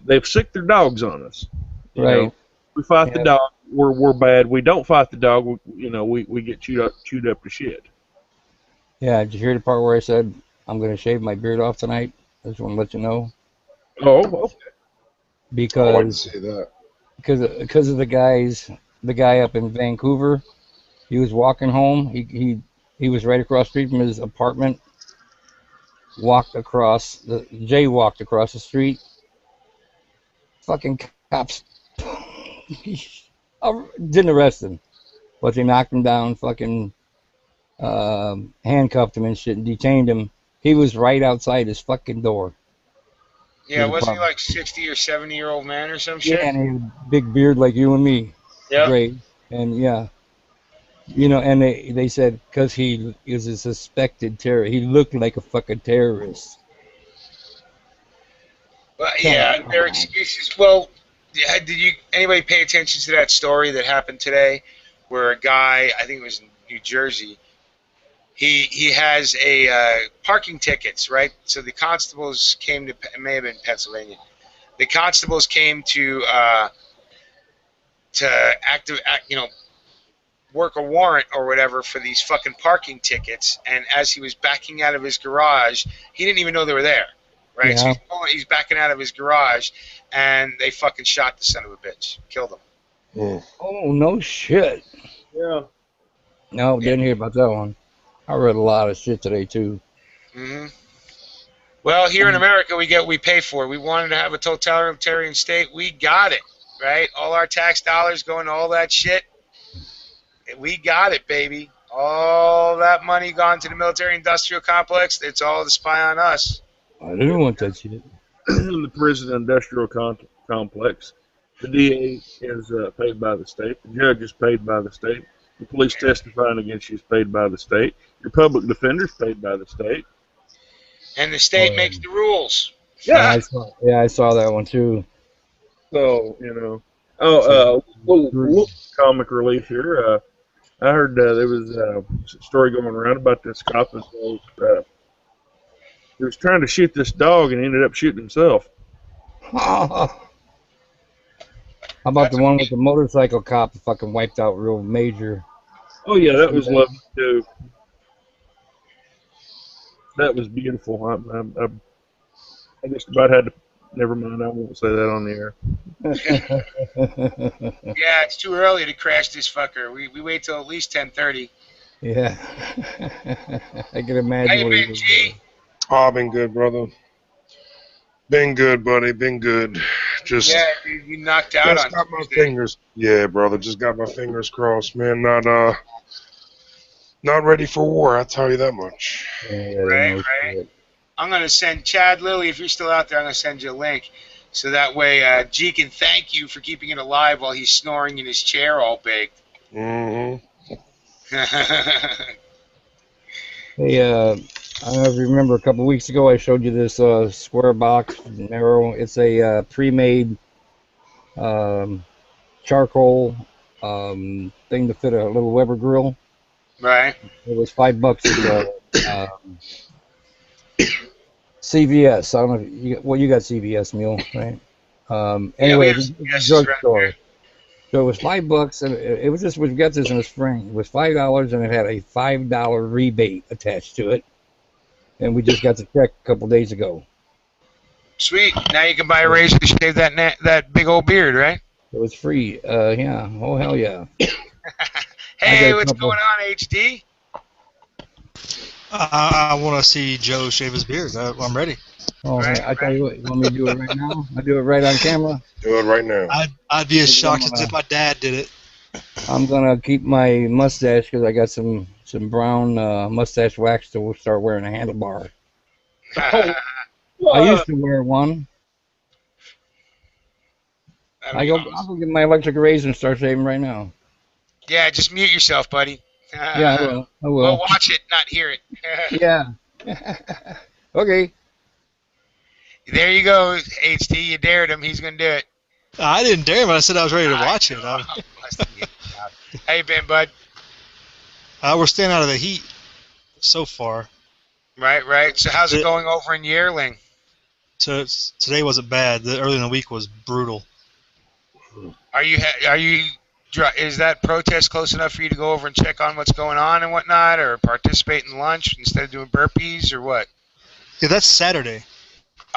they've sicked their dogs on us. Right. We fight the dog, we're bad. We don't fight the dog, we get chewed up to shit. Yeah, did you hear the part where I said I'm going to shave my beard off tonight? I just want to let you know. Oh, okay. Because I wouldn't say that. Because of the guy up in Vancouver, he was walking home. He was right across the street from his apartment. Jaywalked across the street. Fucking cops didn't arrest him, but they knocked him down. Fucking handcuffed him and shit and detained him. He was right outside his fucking door. Yeah, wasn't he like 60 or 70-year-old man or some shit? Yeah, and he had a big beard like you and me. Yeah. Great. And yeah. And they said because he is a suspected terrorist. He looked like a fucking terrorist. Well, yeah, their excuses. Well, did anybody pay attention to that story that happened today where a guy, I think it was in New Jersey, he has a parking tickets, right? So the constables came to, it may have been Pennsylvania. The constables came to work a warrant or whatever for these fucking parking tickets. And as he was backing out of his garage, he didn't even know they were there, right? Yeah. So he's backing out of his garage, and they fucking shot the son of a bitch, killed him. Mm. Oh, no shit. Yeah. No, didn't hear about that one. I read a lot of shit today too. Hmm. Well, here in America, we pay for it. We wanted to have a totalitarian state. We got it, right? All our tax dollars going to all that shit. We got it, baby. All that money gone to the military-industrial complex, it's all to spy on us. I didn't want that shit. The prison industrial complex. The DA is paid by the state. The judge is paid by the state. The police testifying against you is paid by the state. Your public defender is paid by the state. And the state Oh, makes the rules. I saw that one too. So, you know. Oh, little comic relief here. I heard there was a story going around about this cop that he was trying to shoot this dog and he ended up shooting himself. How about the one with the motorcycle cop that fucking wiped out real major? Oh, yeah, that was lovely, too. That was beautiful. I just about had to. Never mind, I won't say that on the air. Yeah, it's too early to crash this fucker. We wait till at least 10:30. Yeah. I can imagine. How you what he been, was G? doing. Oh, I've been good, brother. Been good, buddy. Been good. Just Yeah, dude, you knocked out just on got my Tuesday. fingers. Yeah, brother. Just got my fingers crossed, man. Not ready for war. I'll tell you that much. Yeah, Right, no right. shit. I'm going to send Chad Lilly, if you're still out there, I'm going to send you a link. So that way G can thank you for keeping it alive while he's snoring in his chair all baked. Mm-hmm. Hey, I don't know if you remember a couple of weeks ago I showed you this square box narrow. It's a pre-made charcoal thing to fit a little Weber grill. Right? It was $5 at CVS. I don't know if you got CVS, Mule, right? Anyway, we have it's a CVS drugstore. around So it was $5, and it was just, we got this in the spring. It was $5, and it had a $5 rebate attached to it. And we just got the check a couple days ago. Sweet. Now you can buy a razor to shave that big old beard, right? It was free. Yeah. Oh, hell yeah. Hey, got a what's couple. going on, HD? I want to see Joe shave his beard. I'm ready. Oh, Right, man, I tell you what, you want me to do it right now? I do it right on camera. Do it right now. I'd be as shocked as if my dad did it. I'm gonna keep my mustache because I got some brown mustache wax to start wearing a handlebar. I used to wear one. I'll go get my electric razor and start shaving right now. Yeah, just mute yourself, buddy. Yeah, I will. I We'll will. watch it, not hear it. Yeah. Okay. There you go, HD. You dared him. He's going to do it. I didn't dare him. I said I was ready to watch it. How you been, bud? We're staying out of the heat so far. Right. So how's it going over in Yearling? So today wasn't bad. The early in the week was brutal. Is that protest close enough for you to go over and check on what's going on and whatnot, or participate in lunch instead of doing burpees, or what? Yeah, that's Saturday.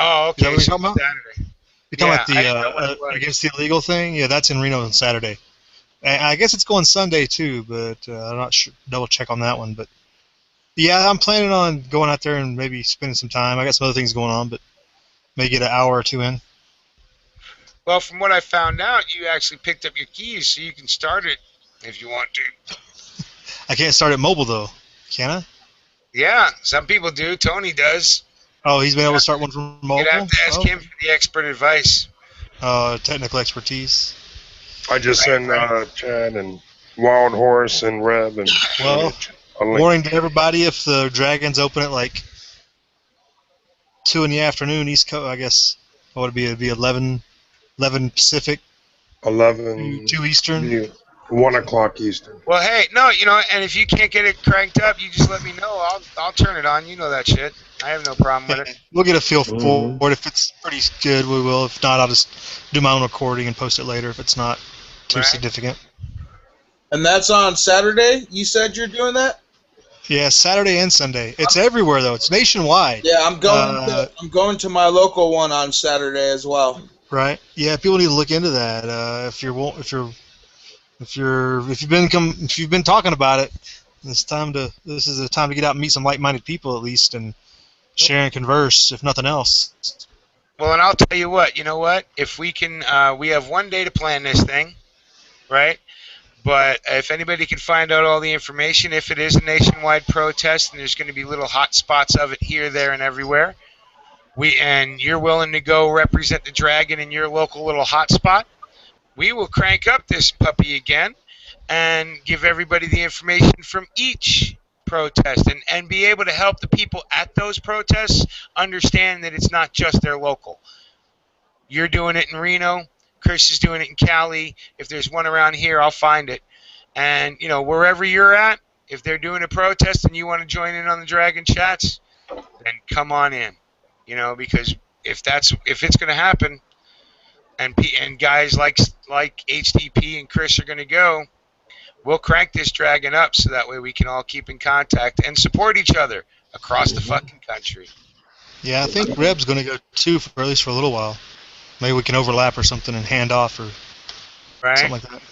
Oh, Is that okay. what you're So talking about? Saturday. You're talking Yeah, I didn't know what it about was. the against the illegal thing? Yeah, that's in Reno on Saturday. I guess it's going Sunday too, but I'm not sure. Double check on that one. But yeah, I'm planning on going out there and maybe spending some time. I got some other things going on, but maybe get an hour or two in. Well, from what I found out, you actually picked up your keys, so you can start it if you want to. I can't start it mobile though, can I? Yeah, some people do. Tony does. Oh, he's been able to start one from mobile. You'd have to ask him for the expert advice. Technical expertise. I just sent Chad and Wild Horse and Reb and Well, a link. warning to everybody: if the Dragons open at like 2 in the afternoon East Coast, I guess what would it be? It'd be 11 Pacific, 11. 2 Eastern. Yeah, 1 o'clock Eastern. Well, hey, no, and if you can't get it cranked up, you just let me know. I'll turn it on. You know that shit. I have no problem with it. We'll get a feel for it. If it's pretty good, we will. If not, I'll just do my own recording and post it later if it's not too Right. significant. And that's on Saturday? You said you're doing that? Yeah, Saturday and Sunday. It's everywhere though. It's nationwide. Yeah, I'm going to my local one on Saturday as well. Right. Yeah, people need to look into that. If you've been talking about it, this is the time to get out and meet some like-minded people at least and share and converse, if nothing else. Well, and I'll tell you what. You know what? If we can, we have one day to plan this thing, right? But if anybody can find out all the information, if it is a nationwide protest and there's going to be little hot spots of it here, there, and everywhere, and you're willing to go represent the Dragon in your local little hot spot, we will crank up this puppy again and give everybody the information from each protest and be able to help the people at those protests understand that it's not just their local. You're doing it in Reno. Chris is doing it in Cali. If there's one around here, I'll find it. And, wherever you're at, if they're doing a protest and you want to join in on the Dragon chats, then come on in. Because if it's going to happen, and guys like HDP and Chris are going to go, we'll crank this Dragon up so that way we can all keep in contact and support each other across the fucking country. Yeah, I think Reb's going to go too, at least for a little while. Maybe we can overlap or something and hand off or something like that.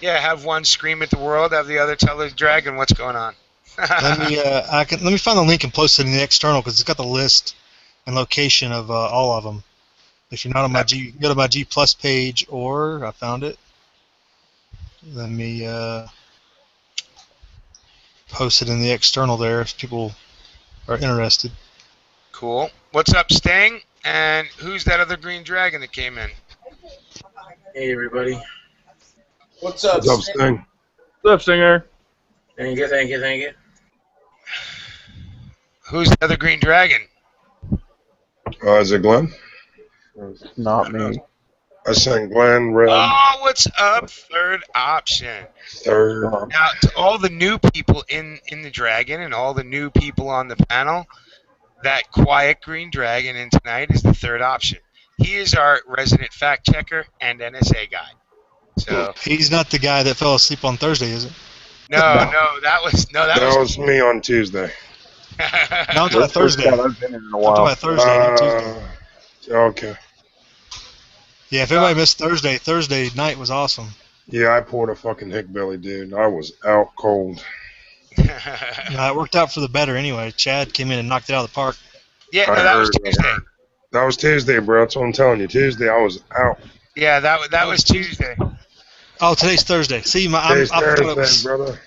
Yeah, have one scream at the world, have the other tell the Dragon what's going on. Let me find the link and post it in the external because it's got the list and location of all of them. If you're not on my G, you can go to my G Plus page, or I found it. Let me post it in the external there if people are interested. Cool. What's up, Sting? And who's that other green dragon that came in? Hey, everybody. What's up, Sting? What's up, Stinger? Thank you. Who's the other green dragon? Is it Glenn? Not me. I sang Glenn, Red. Oh, what's up, third option? Third. Now, to all the new people in the Dragon and all the new people on the panel, that quiet green dragon in tonight is the third option. He is our resident fact checker and NSA guy. So he's not the guy that fell asleep on Thursday, is it? No, that was me on Tuesday. No, I'm talking about Thursday. I've been in a I'm while. talking about Thursday, not Tuesday. Okay. Yeah, if everybody missed Thursday night was awesome. Yeah, I poured a fucking hickbilly, dude. I was out cold. It worked out for the better anyway. Chad came in and knocked it out of the park. Yeah, no, that was Tuesday. That was Tuesday, bro. That's what I'm telling you. Tuesday, I was out. Yeah, that was Tuesday. Oh, today's Thursday. See, Today's Thursday, brother.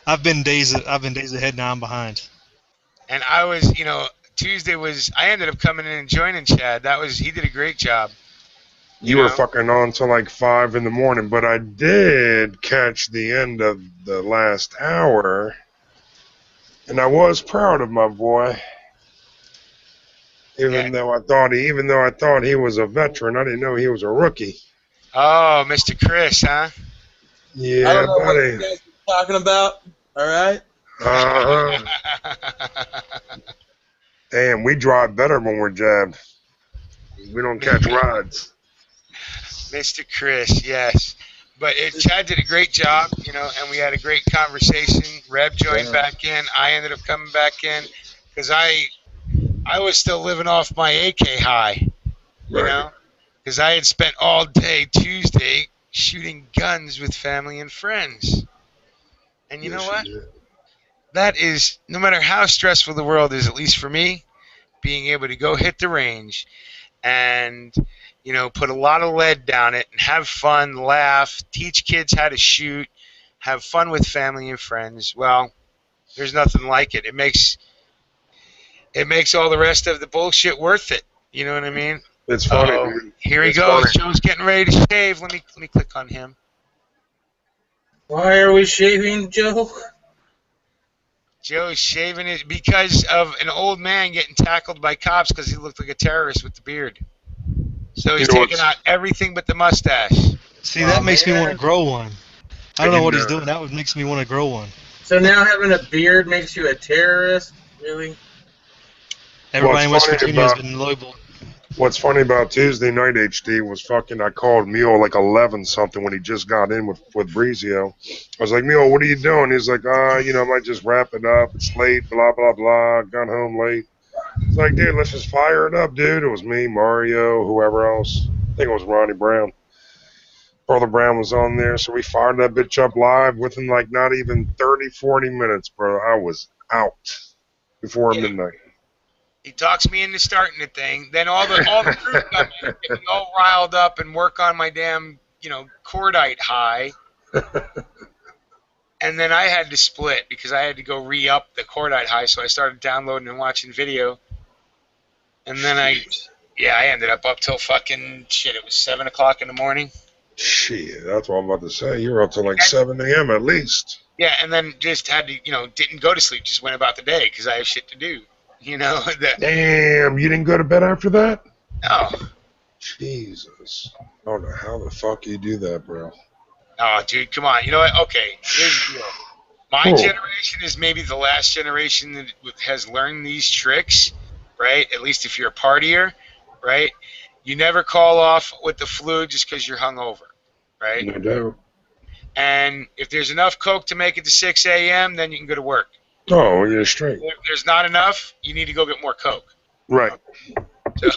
I've been days ahead. Now I'm behind. And I was, Tuesday was. I ended up coming in and joining Chad. He did a great job. You were fucking on till like 5 in the morning, but I did catch the end of the last hour, and I was proud of my boy. Even though I thought he was a veteran, I didn't know he was a rookie. Oh, Mr. Chris, huh? Yeah, I don't know buddy. what you guys are talking about. All right. Damn, we drive better when we're jabbed. We don't catch rides. Mr. Chris, yes. But Chad did a great job, and we had a great conversation. Reb joined back in. I ended up coming back in because I was still living off my AK high, because I had spent all day Tuesday shooting guns with family and friends. And you know what? That is, no matter how stressful the world is, at least for me, being able to go hit the range and put a lot of lead down it and have fun, laugh, teach kids how to shoot, have fun with family and friends. Well, there's nothing like it. It makes all the rest of the bullshit worth it. You know what I mean? It's funny. Here he goes. Joe's getting ready to shave. Let me click on him. Why are we shaving, Joe? Joe's shaving it because of an old man getting tackled by cops because he looked like a terrorist with the beard. So he's taking out everything but the mustache. See, that makes me want to grow one. I don't know what he's doing. That makes me want to grow one. So now having a beard makes you a terrorist? Really? Everybody in West Virginia has been labeled. What's funny about Tuesday night, HD, was I called Mule like 11-something when he just got in with Breezio. I was like, Mule, what are you doing? He's like, I might just wrap it up. It's late, blah, blah, blah. Got home late. It's like, dude, let's just fire it up, dude. It was me, Mario, whoever else. I think it was Ronnie Brown. Brother Brown was on there, so we fired that bitch up live within like not even 30, 40 minutes, bro. I was out before midnight. He talks me into starting the thing. Then all the crew come in, get me all riled up and work on my damn, cordite high. And then I had to split because I had to go re-up the Cordite High, so I started downloading and watching video. And then I ended up till fucking shit. It was 7 o'clock in the morning. Shit, that's what I'm about to say. You're up till like 7 a.m. at least. Yeah, and then just had to, didn't go to sleep. Just went about the day because I have shit to do. Damn, you didn't go to bed after that? No. Jesus. I don't know how the fuck you do that, bro. Oh, dude, come on. You know what? Okay, here's the deal. My Cool. generation is maybe the last generation that has learned these tricks, right? At least if you're a partier, right? You never call off with the flu just because you're hungover, right? No doubt. And if there's enough coke to make it to 6 a.m., then you can go to work. Oh, you're straight. If there's not enough, you need to go get more coke. Right. So,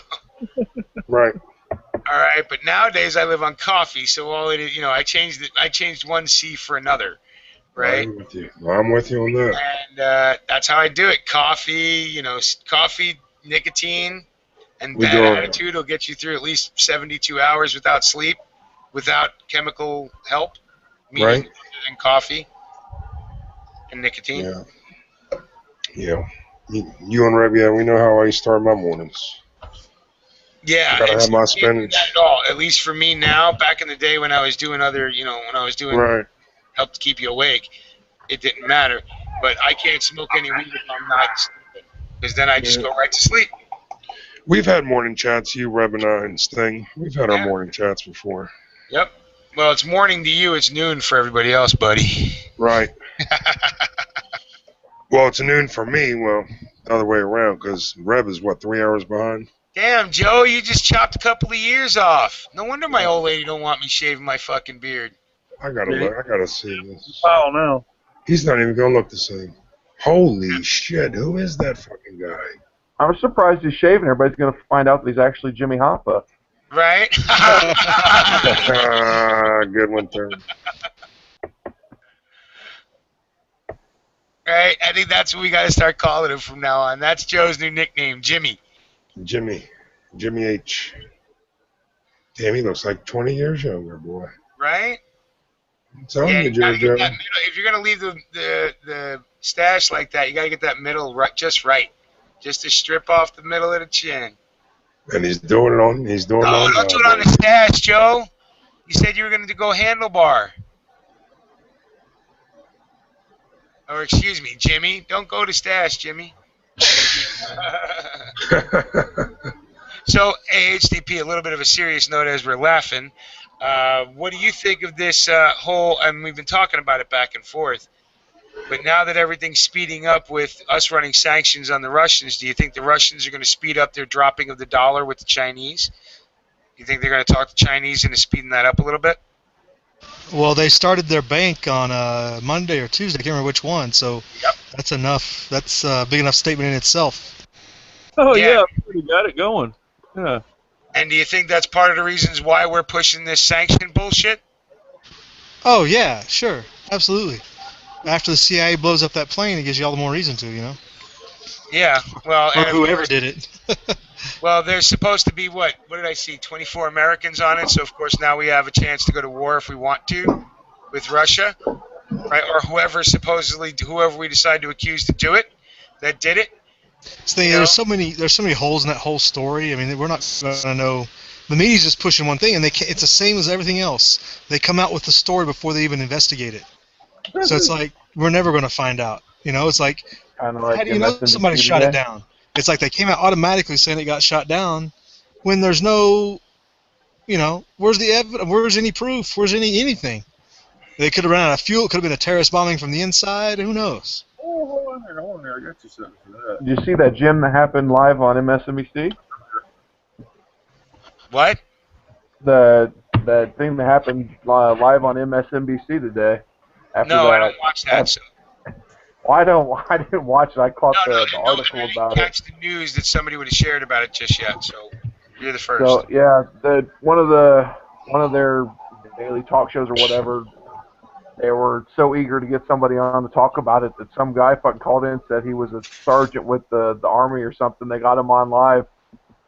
Right. all right, but nowadays I live on coffee, so all it is, I changed one C for another, right? I'm with you. I'm with you on that. And that's how I do it. Coffee, coffee, nicotine, and We bad go- attitude will get you through at least 72 hours without sleep, without chemical help, meaning Right. other than coffee and nicotine. Yeah. Yeah. You and Reb, yeah, we know how I start my mornings. Yeah, Gotta it's have my not spinach. at all. At least for me now. Back in the day when I was doing other, when I was doing Right. help to keep you awake, it didn't matter. But I can't smoke any weed if I'm not sleeping, because then I just go right to sleep. We've had morning chats, you, Reb, and I, and Sting. We've had our Yeah. morning chats before. Yep. Well, it's morning to you. It's noon for everybody else, buddy. Right. Well, it's noon for me. Well, the other way around, because Reb is, 3 hours behind? Damn, Joe, you just chopped a couple of years off. No wonder my old lady don't want me shaving my fucking beard. I gotta see this. Oh no. He's not even gonna look the same. Holy shit, who is that fucking guy? I'm surprised he's shaving. Everybody's going to find out that he's actually Jimmy Hoffa. Right? Good one, third. Right? I think that's what we got to start calling him from now on. That's Joe's new nickname, Jimmy. Jimmy H. Damn, he looks like 20 years younger, boy. Right? I'm telling Yeah, you, you gotta get Jojo. that middle. If you're gonna leave the stash like that, you gotta get that middle just right, just to strip off the middle of the chin. And he's doing it on. No, don't do it on the stash, Joe. You said you were gonna go handlebar. Or excuse me, Jimmy. Don't go to stash, Jimmy. So, HDP, a little bit of a serious note as we're laughing. What do you think of this whole, and we've been talking about it back and forth, but now that everything's speeding up with us running sanctions on the Russians, do you think the Russians are going to speed up their dropping of the dollar with the Chinese? Do you think they're going to talk to Chinese into speeding that up a little bit? Well, they started their bank on Monday or Tuesday. I can't remember which one. So that's enough. That's a big enough statement in itself. Oh Yeah. yeah, we got it going. Yeah. And do you think that's part of the reasons why we're pushing this sanction bullshit? Oh yeah, sure, absolutely. After the CIA blows up that plane, it gives you all the more reason to, Yeah, well, Or and whoever did it. well, there's supposed to be what did I see? 24 Americans on it. So of course now we have a chance to go to war if we want to with Russia, right? Or whoever we decide to accuse to do it, that did it. So there's so many holes in that whole story. I mean, we're not gonna know. The media's just pushing one thing, and it's the same as everything else. They come out with the story before they even investigate it. So it's like we're never gonna find out. It's like, Kind of like how do you know MSNBC somebody shot it today. down? It's like they came out automatically saying it got shot down, when there's no, where's the evidence? Where's any proof? Where's anything? They could have run out of fuel. It could have been a terrorist bombing from the inside. Who knows? Oh, hold on there. I got you something for that. Did you see that gym that happened live on MSNBC? What? That thing that happened live on MSNBC today. After No, that, I don't watch that. So. Well, I didn't watch it. I caught the article I didn't about it. catch the news that somebody would have shared about it just yet. So you're the first. So yeah, one of their daily talk shows or whatever, they were so eager to get somebody on to talk about it that some guy fucking called in and said he was a sergeant with the army or something. They got him on live,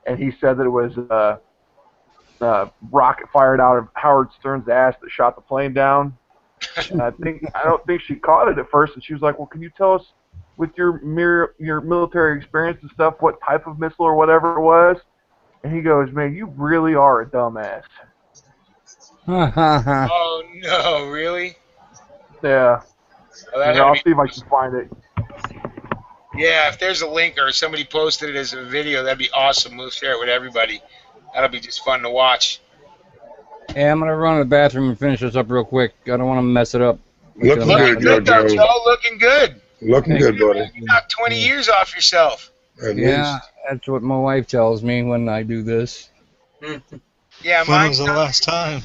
and he said that it was rocket fired out of Howard Stern's ass that shot the plane down. And I don't think she caught it at first, and she was like, "Well, can you tell us, with your military experience and stuff, what type of missile or whatever it was?" And he goes, "Man, you really are a dumbass." Oh no, really? Yeah. Oh, that had to I'll be see if I can find it. Yeah, if there's a link or somebody posted it as a video, that'd be awesome. We'll share it with everybody. That'll be just fun to watch. Hey, I'm gonna run to the bathroom and finish this up real quick. I don't want to mess it up. Looking Looking good, good, though, Joe. Joe. Looking good. Looking good, buddy. You knocked 20 years off yourself. At Yeah, least. that's what my wife tells me when I do this. Yeah, When mine. was the last time?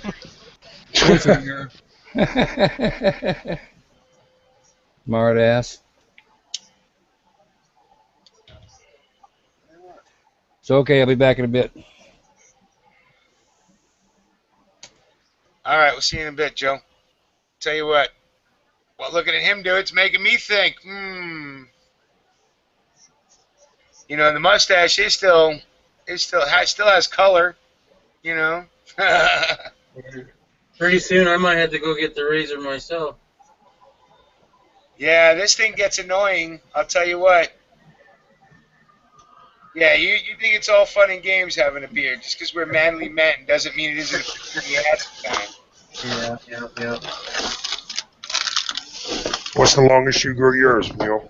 Smart ass. So okay, I'll be back in a bit. All right, we'll see you in a bit, Joe. Tell you what. Well, looking at him do it's making me think. You know, the mustache is still has color. You know. Pretty soon I might have to go get the razor myself. Yeah, this thing gets annoying. I'll tell you what. Yeah, you think it's all fun and games having a beard. Just because we're manly men doesn't mean it isn't a pain in the ass time. Yeah. What's the longest you grew yours, Neil?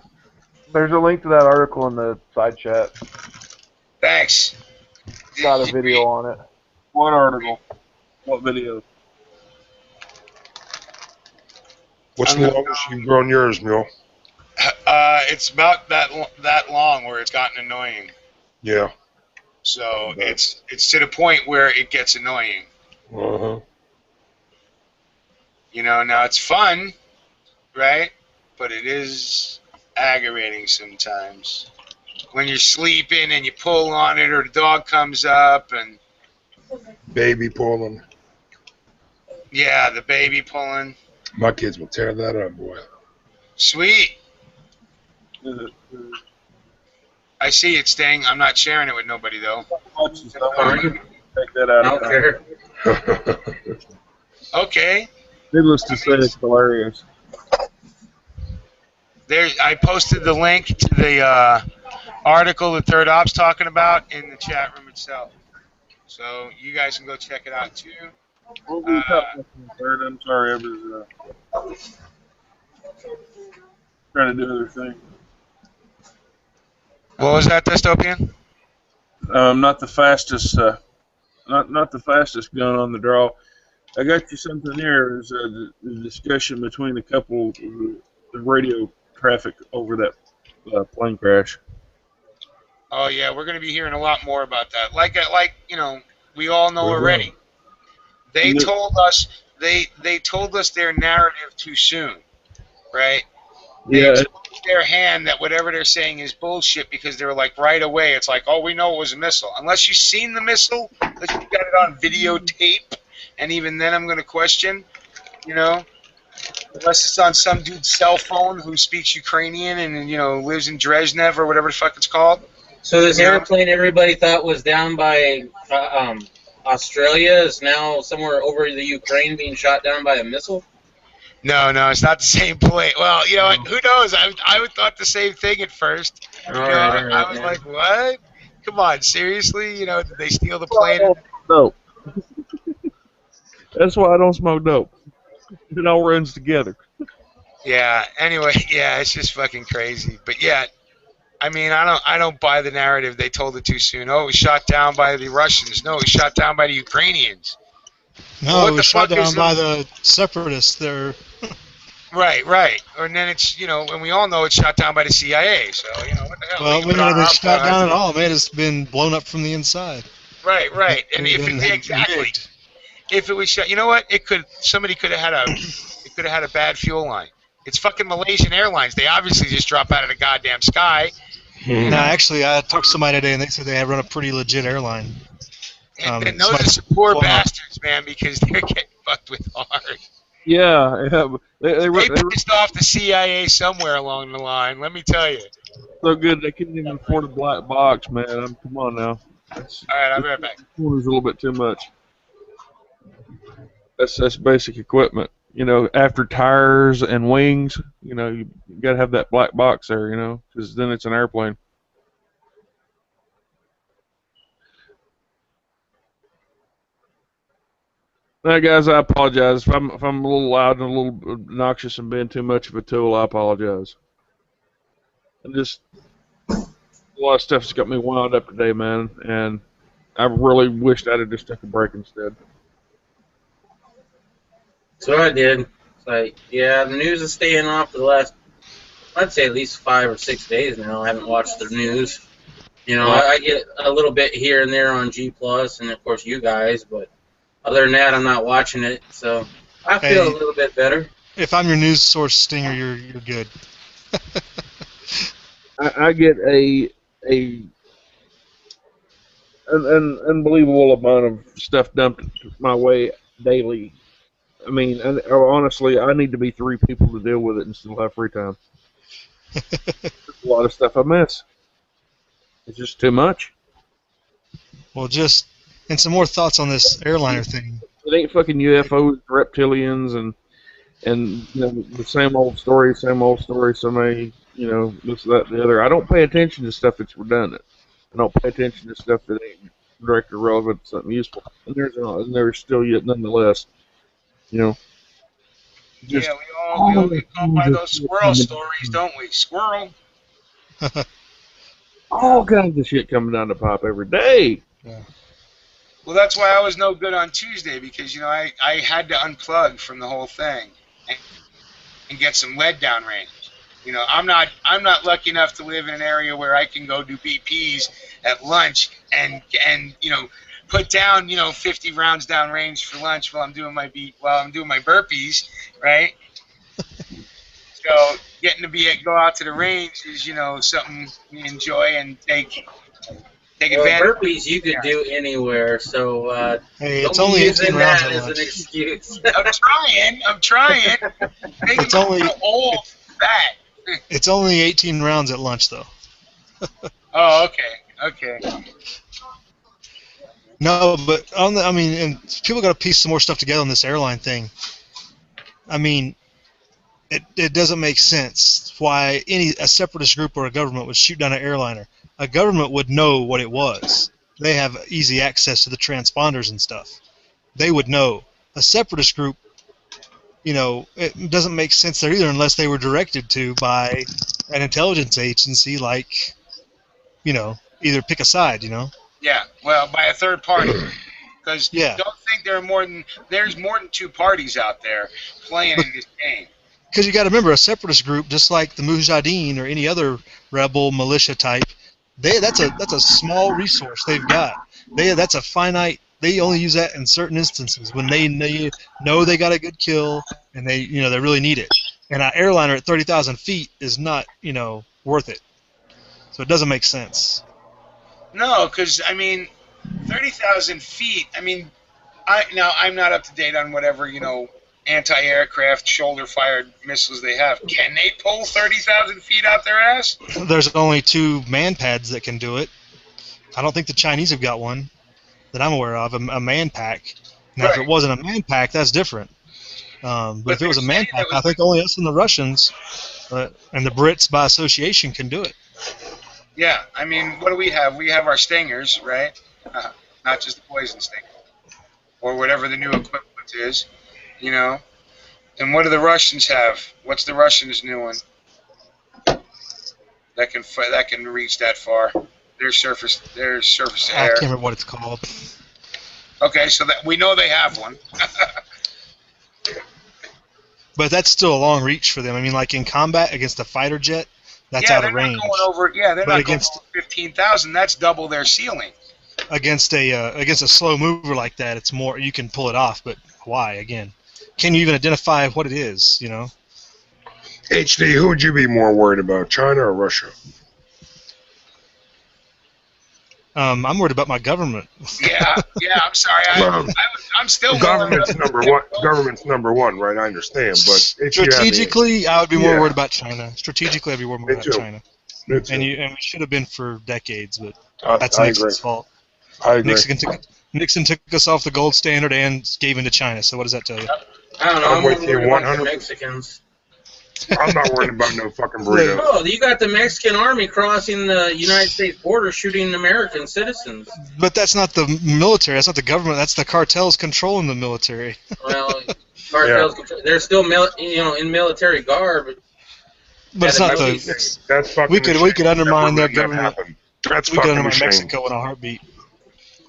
There's a link to that article in the side chat. Thanks. Got a video on it. What article? What video? What's the longest you've grown yours, Neil? It's about that long where it's gotten annoying. Yeah. So it's to the point where it gets annoying. Uh-huh. You know, now it's fun, right? But it is aggravating sometimes. When you're sleeping and you pull on it or the dog comes up and... Baby pulling. Yeah, the baby pulling. My kids will tear that up, boy. Sweet. I see it, Sting. I'm not sharing it with nobody, though. Take that out. I don't care. Okay. Needless to say, it's hilarious. I posted the link to the article that Third Op's talking about in the chat room itself. So you guys can go check it out, too. What was that, Third? I'm sorry, I was trying to do other things. What was that, Dystopian? Not the fastest, not the fastest gun on the draw. I got you something here. There's a discussion between a couple of the radio traffic over that plane crash. Oh yeah, we're going to be hearing a lot more about that. Like you know, we all know already. They told us they told us their narrative too soon, right? They Yeah. exposed their hand that whatever they're saying is bullshit because they were like right away. It's like, oh, we know it was a missile. Unless you've seen the missile, unless you got it on videotape, and even then I'm going to question, you know, unless it's on some dude's cell phone who speaks Ukrainian and, you know, lives in Brezhnev or whatever the fuck it's called. So this Yeah. airplane everybody thought was down by Australia is now somewhere over the Ukraine being shot down by a missile? No, it's not the same plane. Well, you know, who knows? I would thought the same thing at first. You know, I was man. like, what? Come on, seriously? You know, did they steal the plane? Dope. That's why I don't smoke dope. It all runs together. Yeah. Anyway, yeah, it's just fucking crazy. But yeah, I mean, I don't buy the narrative. They told it too soon. Oh, it was shot down by the Russians. No, it was shot down by the Ukrainians. No, What it the was shot fuck is down by the separatists. They're Right. And then it's, you know, and we all know it's shot down by the CIA. So, you know, what the hell? well, we know they shot down at all, man. It's been blown up from the inside. Right. And if it, exactly, if it was shot, you know what? Somebody could have had a bad fuel line. It's fucking Malaysian Airlines. They obviously just drop out of the goddamn sky. No, actually, I talked to somebody today, and they said they run a pretty legit airline. And those are some poor bastards, man, because they're getting fucked with hard. Yeah. They pissed off the CIA somewhere along the line. Let me tell you. so good they couldn't even afford a black box, man. Come on now. All right, I'll be right back. This one is a little bit too much. That's basic equipment. after tires and wings, you got to have that black box there, because then it's an airplane. Now, guys, I apologize if I'm a little loud and a little obnoxious and being too much of a tool. I apologize. And just a lot of stuff's got me wound up today, man, and I really wished I'd have just took a break instead. So I did. It's like, yeah, the news is staying off for the last, I'd say at least 5 or 6 days now. I haven't watched the news. I get a little bit here and there on G Plus, and of course you guys, but other than that, I'm not watching it. So I feel a little bit better. If I'm your news source, Stinger, you're good. I get an unbelievable amount of stuff dumped my way daily. I mean, honestly, I need to be 3 people to deal with it and still have free time. There's a lot of stuff I miss. It's just too much. Well, and some more thoughts on this airliner thing. It ain't fucking UFOs, reptilians, and the same old story. Somebody, this, that, the other. I don't pay attention to stuff that's redundant. I don't pay attention to stuff that ain't directly relevant to something useful. And there's still yet nonetheless. Yeah, we all get caught by those squirrel stories, don't we? Squirrel. All kinds of shit coming down the pipe every day. Yeah. Well, that's why I was no good on Tuesday, because I had to unplug from the whole thing and get some lead down range. I'm not lucky enough to live in an area where I can go do BPs at lunch and put down 50 rounds down range for lunch while I'm doing my burpees, right? So getting to go out to the range is something we enjoy and take advantage. Burpees you could do anywhere, so hey, it's only 18 rounds that as an excuse. I'm trying. It's only old fat. It's only 18 rounds at lunch, though. Oh, okay. No, but and people got to piece some more stuff together on this airline thing. I mean, it doesn't make sense why a separatist group or a government would shoot down an airliner. A government would know what it was. They have easy access to the transponders and stuff. They would know. A separatist group, it doesn't make sense there either unless they were directed to by an intelligence agency like, either pick a side, Yeah, well, by a third party. Because don't think there's more than 2 parties out there playing in this game. Because you got to remember, a separatist group, just like the Mujahideen or any other rebel militia type, that's a small resource they've got. That's a finite. They only use that in certain instances when they know they got a good kill and they really need it. And an airliner at 30,000 feet is not worth it. So it doesn't make sense. No, because 30,000 feet. I'm not up to date on whatever anti-aircraft shoulder-fired missiles they have. Can they pull 30,000 feet out their ass? There's only 2 man pads that can do it. I don't think the Chinese have got one that I'm aware of, a man pack. Now, if it wasn't a man pack, that's different. But if it was a man pack, I think only us and the Russians and the Brits by association can do it. Yeah, what do we have? We have our Stingers, right? Not just the poison stinger. Or whatever the new equipment is, And what do the Russians have? What's the Russians' new one? That can reach that far. Their surface air. I can't remember what it's called. Okay, so that we know they have one. But that's still a long reach for them. Like in combat against a fighter jet, that's out of range. They're not going over 15,000. That's double their ceiling. Against a slow mover like that, it's more. You can pull it off, but why? Again, can you even identify what it is? HD, who would you be more worried about, China or Russia? I'm worried about my government. Yeah. I'm sorry. I'm still government's number one. Government's number one, right? I understand, but strategically, I would be more worried about China. Strategically, I'd be more worried about China. Me too. And we should have been for decades, but that's I Nixon's agree. fault. I agree. Nixon took us off the gold standard and gave in to China. So what does that tell you? I don't know. I'm I'm with you worried about the 100%. Mexicans. I'm not worried about no fucking burritos. Oh, you got the Mexican army crossing the United States border, shooting American citizens. But that's not the military. That's not the government. That's the cartels controlling the military. Well, cartels, they're still in military garb. But it's not That's fucking. we could undermine their Never government. happened. That's We could fucking undermine machine. Mexico in a heartbeat.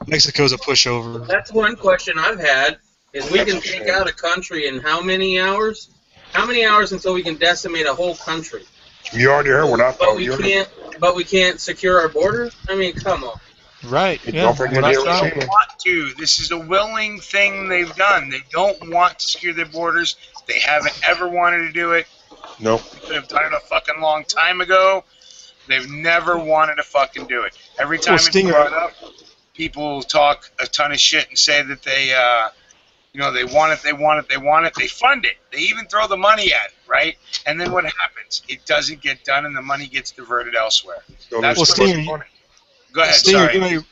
Mexico's a pushover. That's one question I've had, is we That's can a take shame. out a country in how many hours? How many hours until we can decimate a whole country? You already heard what I But thought. we can't secure our border? I mean, come on. Right. Yeah. Don't forget Well, that's Hiroshima. not- Want to. This is a willing thing they've done. They don't want to secure their borders. They haven't ever wanted to do it. Nope. They could have done it a fucking long time ago. They've never wanted to fucking do it. Every time it's Stinger- brought up, people talk a ton of shit and say that they, they want it, they want it, they want it. They fund it. They even throw the money at it, right? And then what happens? It doesn't get done, and the money gets diverted elsewhere. So That's this what's is Stinger- funny. Go ahead. Stinger, Sorry.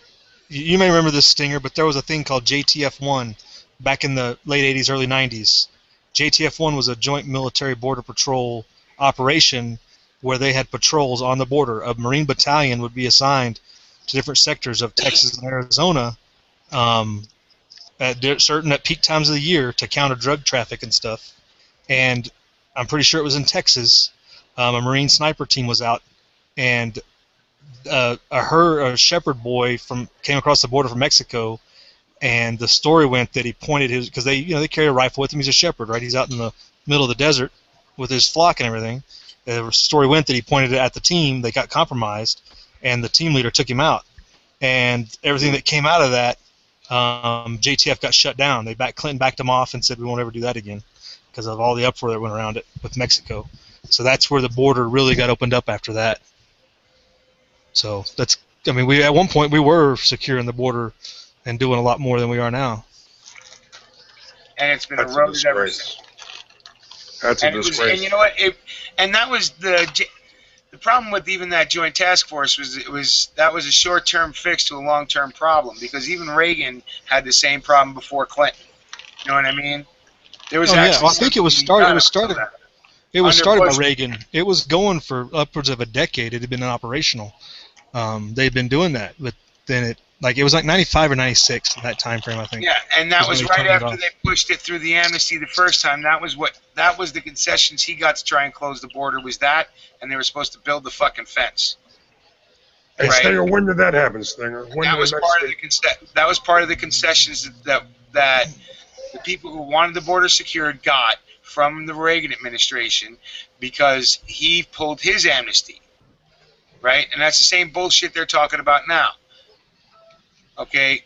you may remember this, Stinger, but there was a thing called JTF-1 back in the late 80s, early 90s. JTF-1 was a joint military border patrol operation where they had patrols on the border. A Marine battalion would be assigned to different sectors of Texas and Arizona at peak times of the year to counter drug traffic and stuff. And I'm pretty sure it was in Texas. A Marine sniper team was out, and a shepherd boy came across the border from Mexico, and the story went that he pointed his, because they carry a rifle with him. He's a shepherd, right? He's out in the middle of the desert with his flock and everything. The story went that he pointed it at the team. They got compromised, and the team leader took him out. And everything that came out of that, JTF got shut down. Clinton backed him off and said we won't ever do that again because of all the uproar that went around it with Mexico. So that's where the border really got opened up after that. So we at one point we were securing the border and doing a lot more than we are now. And it's been That's a eroded ever disgrace. since. That's a And disgrace. and you know what? And that was the problem with even that joint task force that was a short-term fix to a long-term problem, because even Reagan had the same problem before Clinton. You know what I mean? There was I think it was started. It was Under started by Bush. Reagan. It was going for upwards of a decade. It had been operational. They'd been doing that, but then it was like 95 or 96 in that time frame, I think. Yeah, and that Is was when he right turned it after off. they pushed it through the amnesty the first time. That was the concessions he got to try and close the border, was that, and they were supposed to build the fucking fence. Hey, Right. Stinger, when did that happen, Stinger? When That did was the part of Mexican- that was part of the concessions that the people who wanted the border secured got from the Reagan administration, because he pulled his amnesty, right? And that's the same bullshit they're talking about now. Okay,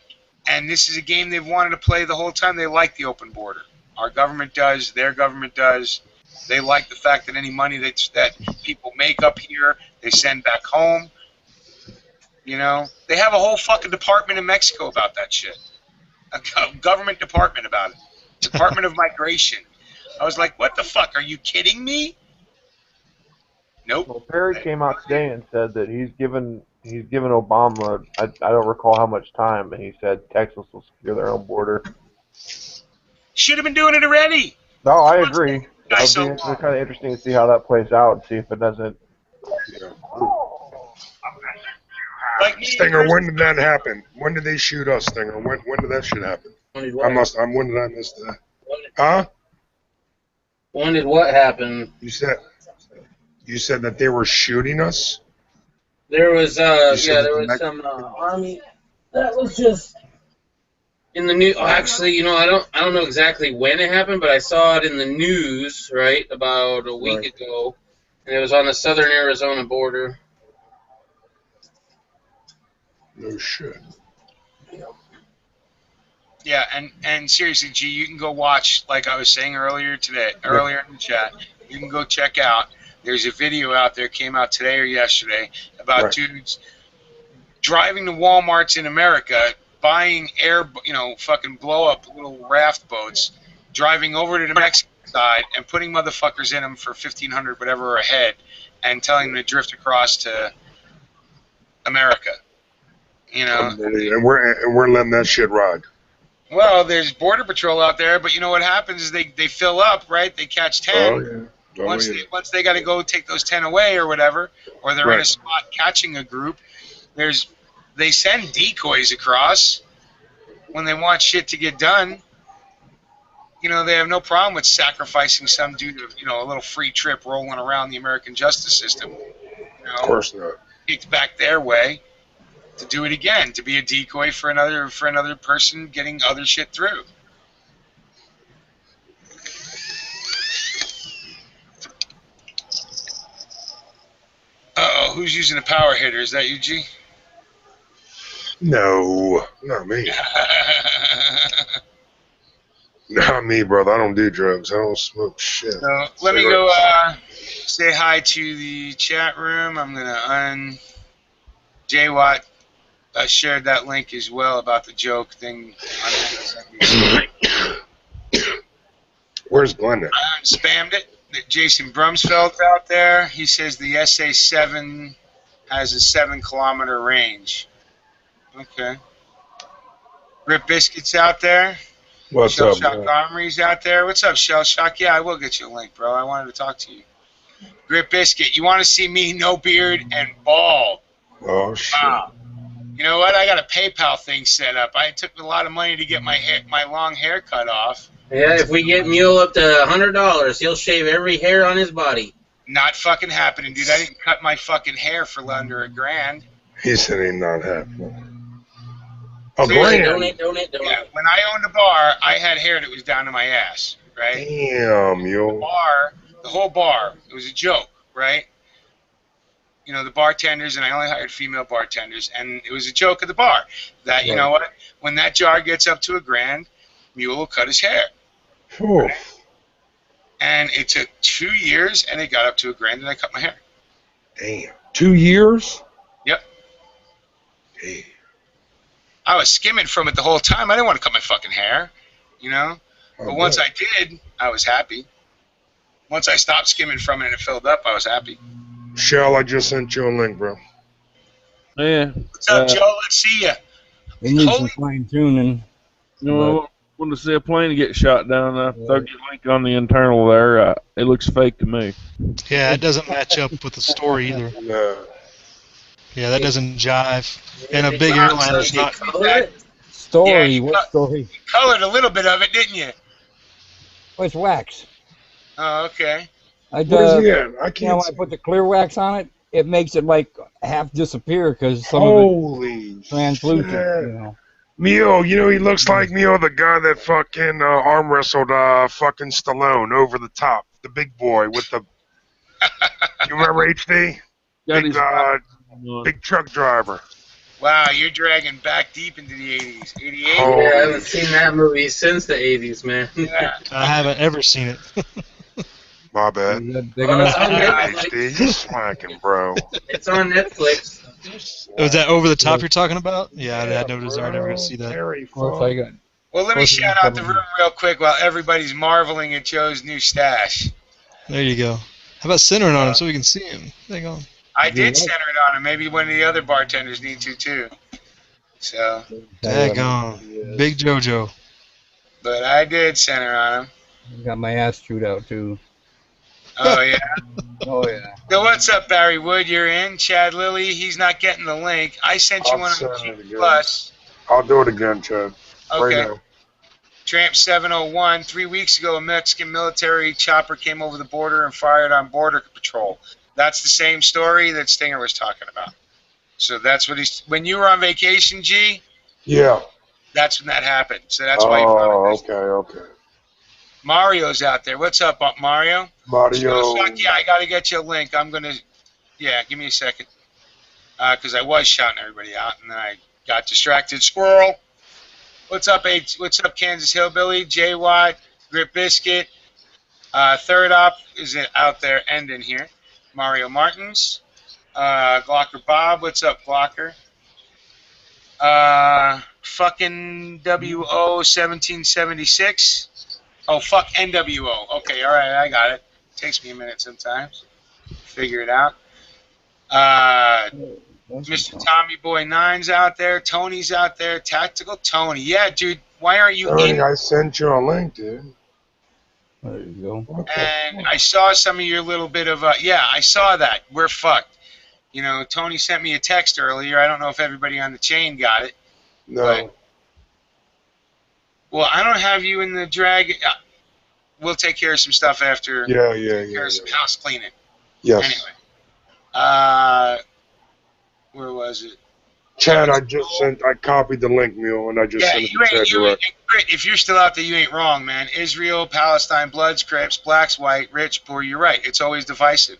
and this is a game they've wanted to play the whole time. They like the open border. Our government does. Their government does. They like the fact that any money that people make up here, they send back home. You know, they have a whole fucking department in Mexico about that shit. A government department about it. Department of Migration. I was like, what the fuck? Are you kidding me? Nope. Well, Perry came out today and said that he's given Obama, I don't recall how much time, and he said Texas will secure their own border. Should have been doing it already. No, I agree. Guys, It'll be so kind of interesting to see how that plays out and see if it doesn't. like me, Stinger, when did that happen? When did they shoot us, Stinger? When did that shit happen? When did When what, did I miss that? Huh? when did what happen? You said that they were shooting us? There was You said there the was Mex- some army that was just in the news. Actually, I don't know exactly when it happened, but I saw it in the news right about a week ago, and it was on the southern Arizona border. No shit. Yeah, and seriously, G, you can go watch, like I was saying earlier in the chat, you can go check out, there's a video out there, came out today or yesterday, about Right. dudes driving to Walmarts in America, buying fucking blow-up little raft boats, driving over to the Mexican side and putting motherfuckers in them for $1,500 whatever a head, and telling them to drift across to America. And we're letting that shit ride. Well, there's Border Patrol out there, but you know what happens is they fill up, right? They catch 10. Oh yeah. Oh, Once they got to go take those 10 away or whatever, or they're in a Right. spot catching a group, they send decoys across when they want shit to get done. You know, they have no problem with sacrificing some dude to, you know, a little free trip rolling around the American justice system. You know, Of course not. kicked back their way to do it again, to be a decoy for another person getting other shit through. Uh-oh, who's using a power hitter? Is that you, G? No, not me. Not me, brother. I don't do drugs. I don't smoke shit. So let me go say hi to the chat room. I'm gonna J Watt shared that link as well about the joke thing. Where's Glenda? I spammed it. Jason Brumsfeld's out there. He says the SA-7 has a 7-kilometer range. Okay. Rip Biscuit's out there. What's Shell up, Shock man? Armory's out there. What's up, Shell Shock? Yeah, I will get you a link, bro. I wanted to talk to you. Grip Biscuit, you want to see me no beard and bald? Oh shit. Wow. You know what? I got a PayPal thing set up. I took a lot of money to get my long hair cut off. Yeah, if we get Mule up to $100, he'll shave every hair on his body. Not fucking happening, dude. I didn't cut my fucking hair for under $1,000. He said ain't not happening. Oh, So, Grand. Donate. Yeah, when I owned a bar, I had hair that was down to my ass, right? Damn, yo. The whole bar, it was a joke, right? You know, the bartenders, and I only hired female bartenders, and it was a joke at the bar that, you know what, when that jar gets up to $1,000, Mule will cut his hair. Oof. And it took 2 years, and it got up to $1,000, and I cut my hair. Damn. 2 years? Yep. Hey. I was skimming from it the whole time. I didn't want to cut my fucking hair, you know? But once I did, I was happy. Once I stopped skimming from it and it filled up, I was happy. Shell, I just sent you a link, bro. Yeah. What's up, Joe? Let's see ya. It needs some Holy- fine tuning. You know, when to see a plane get shot down, I thug your link on the internal there. It looks fake to me. Yeah, it doesn't match up with the story either. No. Yeah, that doesn't jive. And a big airliner's not. Color it? Story, Yeah, what story? Colored a little bit of it, didn't you? Oh, it's wax. Oh, okay. I What is he at? I You know, can't when see. I put the clear wax on it, it makes it like half disappear because some of Holy it's translucent. shit. You know. Mio, you know he looks like Mio, the guy that fucking arm wrestled fucking Stallone over the top, the big boy with the. You remember HD? Got Big, his back on. big truck driver. Wow, you're dragging back deep into the 80s. 88? Oh. Yeah, I haven't seen that movie since the 80s, man. Yeah. I haven't ever seen it. My bad. They're gonna, It's on HD, you slacking, bro. It's on Netflix. Was that Over the Top you're talking about? Yeah, I had no desire never to see that. Very of course, fun. I got. Well, let me Close shout to out the room real quick while everybody's marveling at Joe's new stash. There you go. How about centering on him so we can see him? Hang on. I did center it on him. Maybe one of the other bartenders need to, too. So, Daggone. Big JoJo. but I did center on him. Got my ass chewed out too. Oh, yeah. Oh yeah. So what's up, Barry Wood? You're in. Chad Lilly, he's not getting the link. I sent you I'll one on send the it G again. Plus. I'll do it again, Chad. Okay. Right now. Tramp 701. 3 weeks ago, a Mexican military chopper came over the border and fired on Border Patrol. That's the same story that Stinger was talking about. So that's what he's. When you were on vacation, G, Yeah. that's when that happened. So that's why you Oh, probably missed it. okay. Mario's out there. What's up, Mario? Mario. Yeah, I got to get you a link. I'm going to. Yeah, give me a second. Because I was shouting everybody out, and then I got distracted. Squirrel. What's up, What's up, Kansas Hillbilly? J Watt, Grip Biscuit. Third up is it out there ending here. Mario Martins. Glocker Bob. What's up, Glocker? Fucking WO 1776. Oh, fuck NWO. Okay, all right, I got it. Takes me a minute sometimes. Figure it out. Mr. Tommy Boy 9's out there. Tony's out there. Tactical Tony. Yeah, dude, Why aren't you Ernie, in? I sent you a link, dude. There you go. What the And fuck? I saw some of your little bit of yeah, I saw that. We're fucked. You know, Tony sent me a text earlier. I don't know if everybody on the chain got it. No. Well, I don't have you in the drag. We'll take care of some stuff after. Yeah. Take care of some house cleaning. Yes. Anyway, where was it? Chad, I copied the link, Mule, and I just sent it to Chad direct. If you're still out there, you ain't wrong, man. Israel, Palestine, Bloods, Crips, Blacks, White, Rich, Poor, you're right. It's always divisive.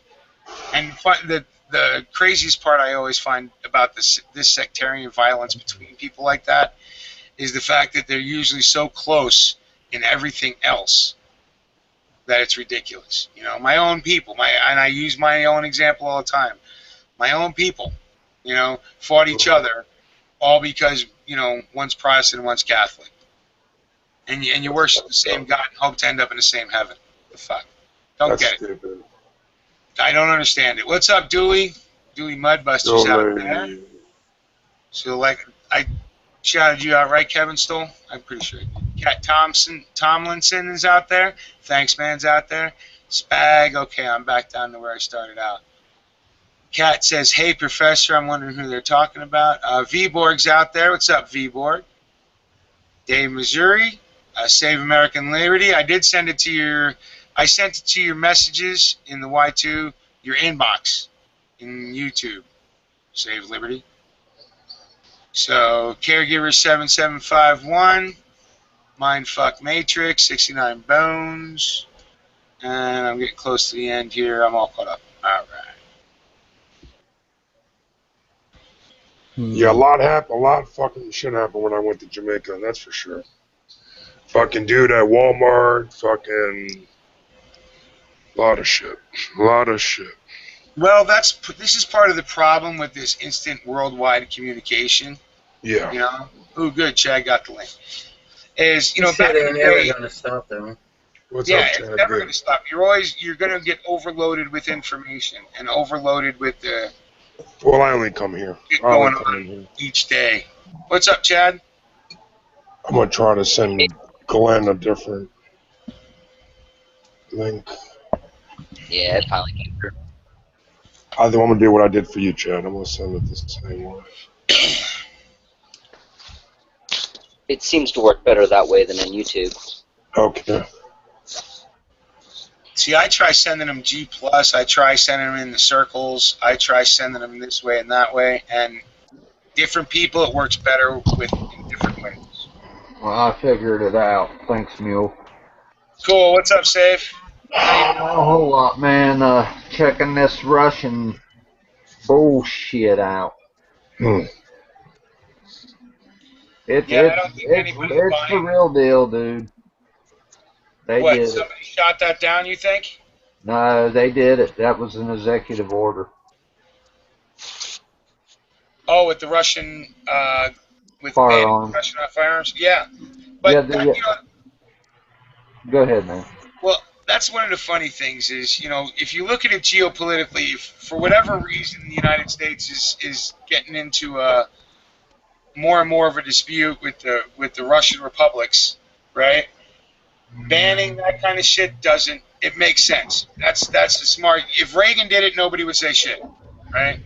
And the craziest part I always find about this sectarian violence between people like that is the fact that they're usually so close in everything else that it's ridiculous. You know, my own people, and I use my own example all the time. My own people, you know, fought each other all because, you know, one's Protestant and one's Catholic. And you worship the same God and hope to end up in the same heaven. The fuck? Don't get it. Stupid. I don't understand it. What's up, Dooley? Dooley Mudbusters out there. So, like, I shouted you out, right, Kevin Stoll? I'm pretty sure. Cat Tomlinson is out there. Thanks, man's out there. Spag, okay, I'm back down to where I started out. Cat says, hey, Professor, I'm wondering who they're talking about. V-Borg's out there. What's up, V-Borg? Dave, Missouri. Save American Liberty. I did send it to your... I sent it to your messages in the Y2, your inbox in YouTube. Save Liberty. So, Caregiver 7751, Mindfuck Matrix, 69 Bones, and I'm getting close to the end here. I'm all caught up. All right. Yeah, a lot fucking shit happened when I went to Jamaica, that's for sure. Fucking dude at Walmart, fucking... A lot of shit. Well, this is part of the problem with this instant worldwide communication. Yeah. You know? Ooh, good. Chad got the link. Is, you know, back they're in the never day, going to stop, though. What's yeah, up, it's Chad? never going to stop. You're going to get overloaded with information and overloaded with the Well, I only come here. shit I only going come in on here. each day. What's up, Chad? I'm gonna try to send Glenn a different link. Yeah, it finally came through. I think I'm gonna do what I did for you, Chad. I'm gonna send it the same way. It seems to work better that way than in YouTube. Okay. See, I try sending them G+, I try sending them in the circles, I try sending them this way and that way, and different people, it works better with in different ways. Well, I figured it out. Thanks, Mule. Cool, what's up, Safe? Not a whole lot, man. Checking this Russian bullshit out. It's Yeah, I don't think anybody's the buying. real deal, dude. They What, did it. somebody shot that down, you think? No, they did it. That was an executive order. Oh, with the Russian, with Firearms. banning Russian firearms? Yeah. But, Yeah, you know, Go ahead, man. well, that's one of the funny things is, you know, if you look at it geopolitically, if for whatever reason the United States is getting into more and more of a dispute with the Russian republics, right? Banning that kind of shit doesn't. It makes sense. That's the smart. If Reagan did it, nobody would say shit, right?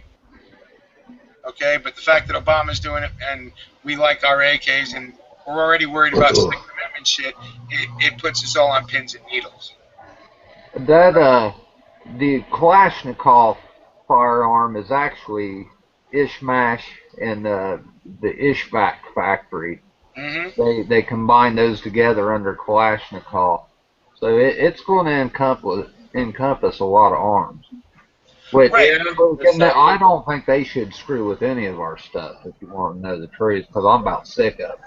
Okay, but the fact that Obama's doing it and we like our AKs and we're already worried about Second Amendment shit, it puts us all on pins and needles. That the Kalashnikov firearm is actually Ishmash and the Ishvac factory. Mm-hmm. They combine those together under Kalashnikov, so it's going to encompass a lot of arms. Which Right. I don't think they should screw with any of our stuff. If you want to know the truth, because I'm about sick of it.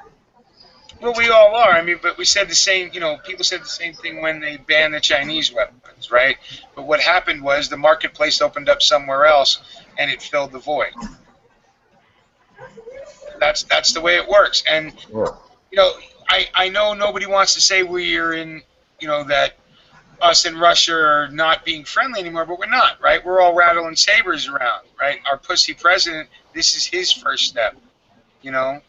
Well, we all are. I mean, but we said the same, you know, people said the same thing when they banned the Chinese weapons, right? But what happened was the marketplace opened up somewhere else and it filled the void. That's the way it works. And, Yeah. you know, I know nobody wants to say we're in, you know, that us and Russia are not being friendly anymore, but we're not, right? We're all rattling sabers around, right? Our pussy president, this is his first step, you know?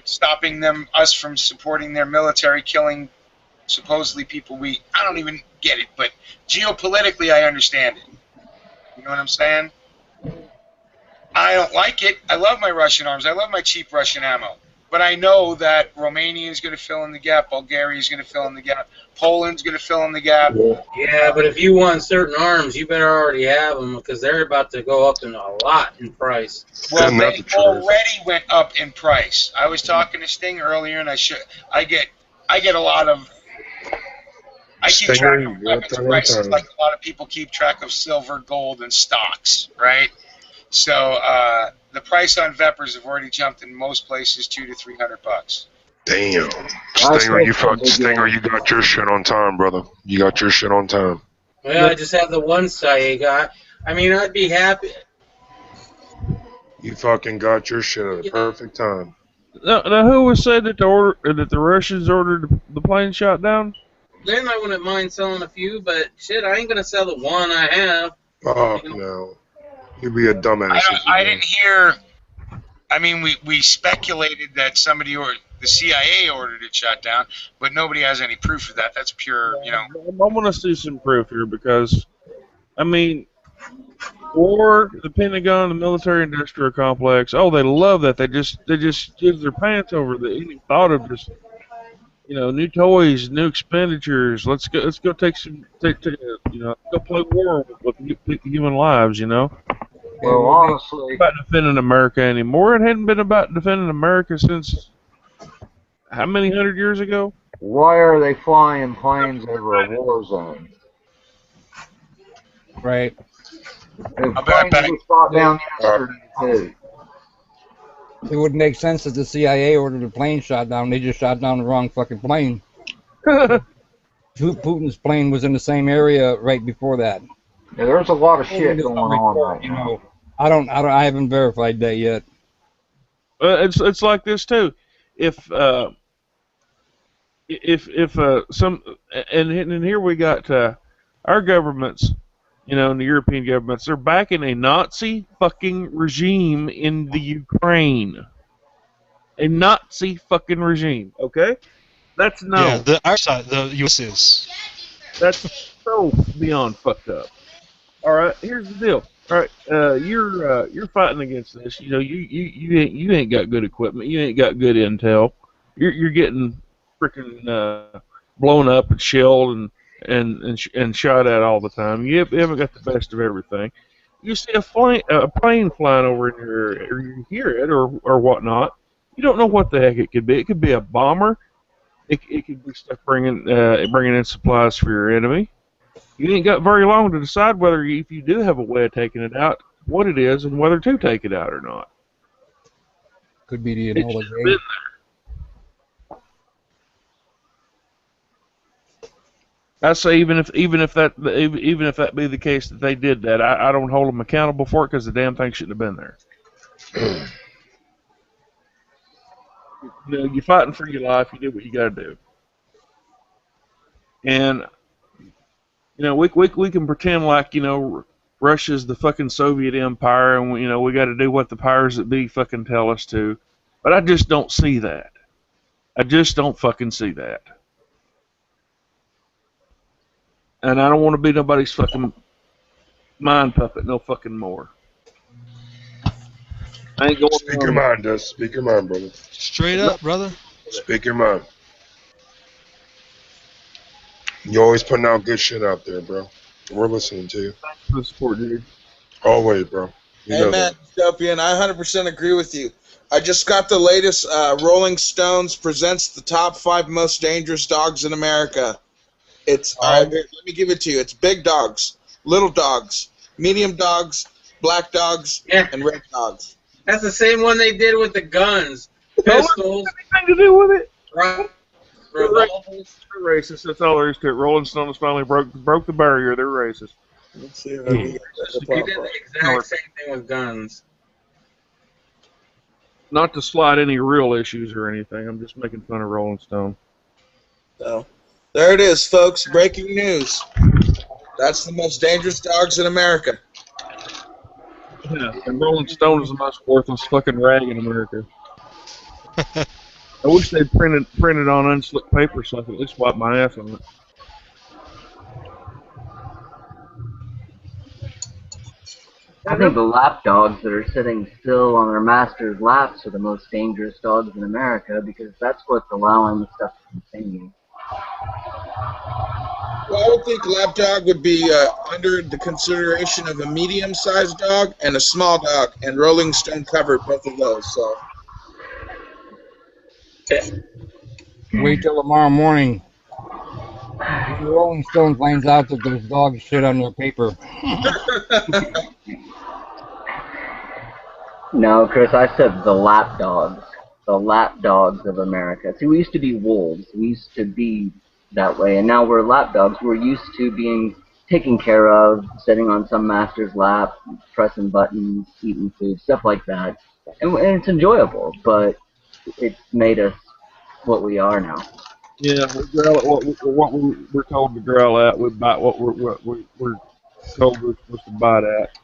stopping us from supporting their military, killing supposedly people I don't even get it, but geopolitically I understand it. You know what I'm saying? I don't like it. I love my Russian arms. I love my cheap Russian ammo. But I know that Romania is going to fill in the gap. Bulgaria is going to fill in the gap. Poland's going to fill in the gap. Yeah, but if you want certain arms, you better already have them because they're about to go up a lot in price. Well, they already went up in price. I was talking to Sting earlier, and I get a lot of. I keep track of weapons prices like a lot of people keep track of silver, gold, and stocks, right? So the price on Vepers have already jumped in most places $200 to $300. Damn. Stinger, you got your shit on time, brother. You got your shit on time. Well, I just have the one sight got. I mean, I'd be happy. You fucking got your shit at the perfect time. Now who was said that the Russians ordered the plane shot down? Then I wouldn't mind selling a few, but shit, I ain't gonna sell the one I have. Fuck no. You'd be a dumbass. I didn't hear. I mean, we speculated that somebody or the CIA ordered it shot down, but nobody has any proof of that. That's pure, you know. I want to see some proof here because, I mean, or the Pentagon, the military-industrial complex. Oh, they love that. They just give their pants over any thought of just, new toys, new expenditures. Let's go go play war with human lives. Well, honestly, about defending America anymore. It hadn't been about defending America since how many 100 years ago? Why are they flying planes over a war zone? Right. Planes were shot down yesterday too. It wouldn't make sense if the CIA ordered a plane shot down. They just shot down the wrong fucking plane. Putin's plane was in the same area right before that. Yeah, there's a lot of shit going on right now. I haven't verified that yet. It's like this too. If some and here we got our governments, and the European governments, they're backing a Nazi fucking regime in the Ukraine. A Nazi fucking regime, okay? That's known. Yeah, our side, the U.S. is. That's so beyond fucked up. All right, here's the deal. All right, you're fighting against this. You ain't got good equipment. You ain't got good intel. You're getting freaking blown up and shelled and shot at all the time. You haven't got the best of everything. You see a plane flying over in your area, or you hear it, or whatnot. You don't know what the heck it could be. It could be a bomber. It could be stuff bringing in supplies for your enemy. You ain't got very long to decide whether, if you do have a way of taking it out, what it is, and whether to take it out or not. Could be the Enola Gay. I say even if that be the case that they did that, I don't hold them accountable for it because the damn thing shouldn't have been there. You're fighting for your life. You do what you got to do, and we can pretend like Russia's the fucking Soviet Empire, and we got to do what the powers that be fucking tell us to, but I just don't see that. I just don't fucking see that. And I don't want to be nobody's fucking mind puppet no fucking more. I ain't going. Speak your mind, Dust. Speak your mind, brother. Straight up, brother. Speak your mind. You're always putting out good shit out there, bro. We're listening to you. Thanks for the support, dude. Always, bro. Hey, man, Dystopian, I 100% agree with you. I just got the latest Rolling Stones presents the top 5 most dangerous dogs in America. It's let me give it to you. It's big dogs, little dogs, medium dogs, black dogs, and red dogs. That's the same one they did with the guns, pistols. Anything to do with it? Right. They're racist. That's all there is to it. Rolling Stones finally broke the barrier. They're racist. Let's see. They did the exact same thing with guns. Not to slide any real issues or anything. I'm just making fun of Rolling Stone. So, there it is, folks. Breaking news. That's the most dangerous dogs in America. Yeah, and Rolling Stone is the most worthless fucking rag in America. I wish they'd printed on unslipped paper so I could at least wipe my ass on it. I think the lap dogs that are sitting still on their master's laps are the most dangerous dogs in America because that's what's allowing the stuff to continue. Well, I would think lapdog would be under the consideration of a medium-sized dog and a small dog, and Rolling Stone covered both of those. So. Wait till tomorrow morning. The Rolling Stone finds out that those dogs shit on their paper. No, Chris, I said the lap dogs. The lap dogs of America. See, we used to be wolves. We used to be that way, and now we're lap dogs. We're used to being taken care of, sitting on some master's lap, pressing buttons, eating food, stuff like that. And it's enjoyable, but it's made us what we are now. Yeah, we growl at what we're told to growl at. We bite what we're told we're supposed to bite at.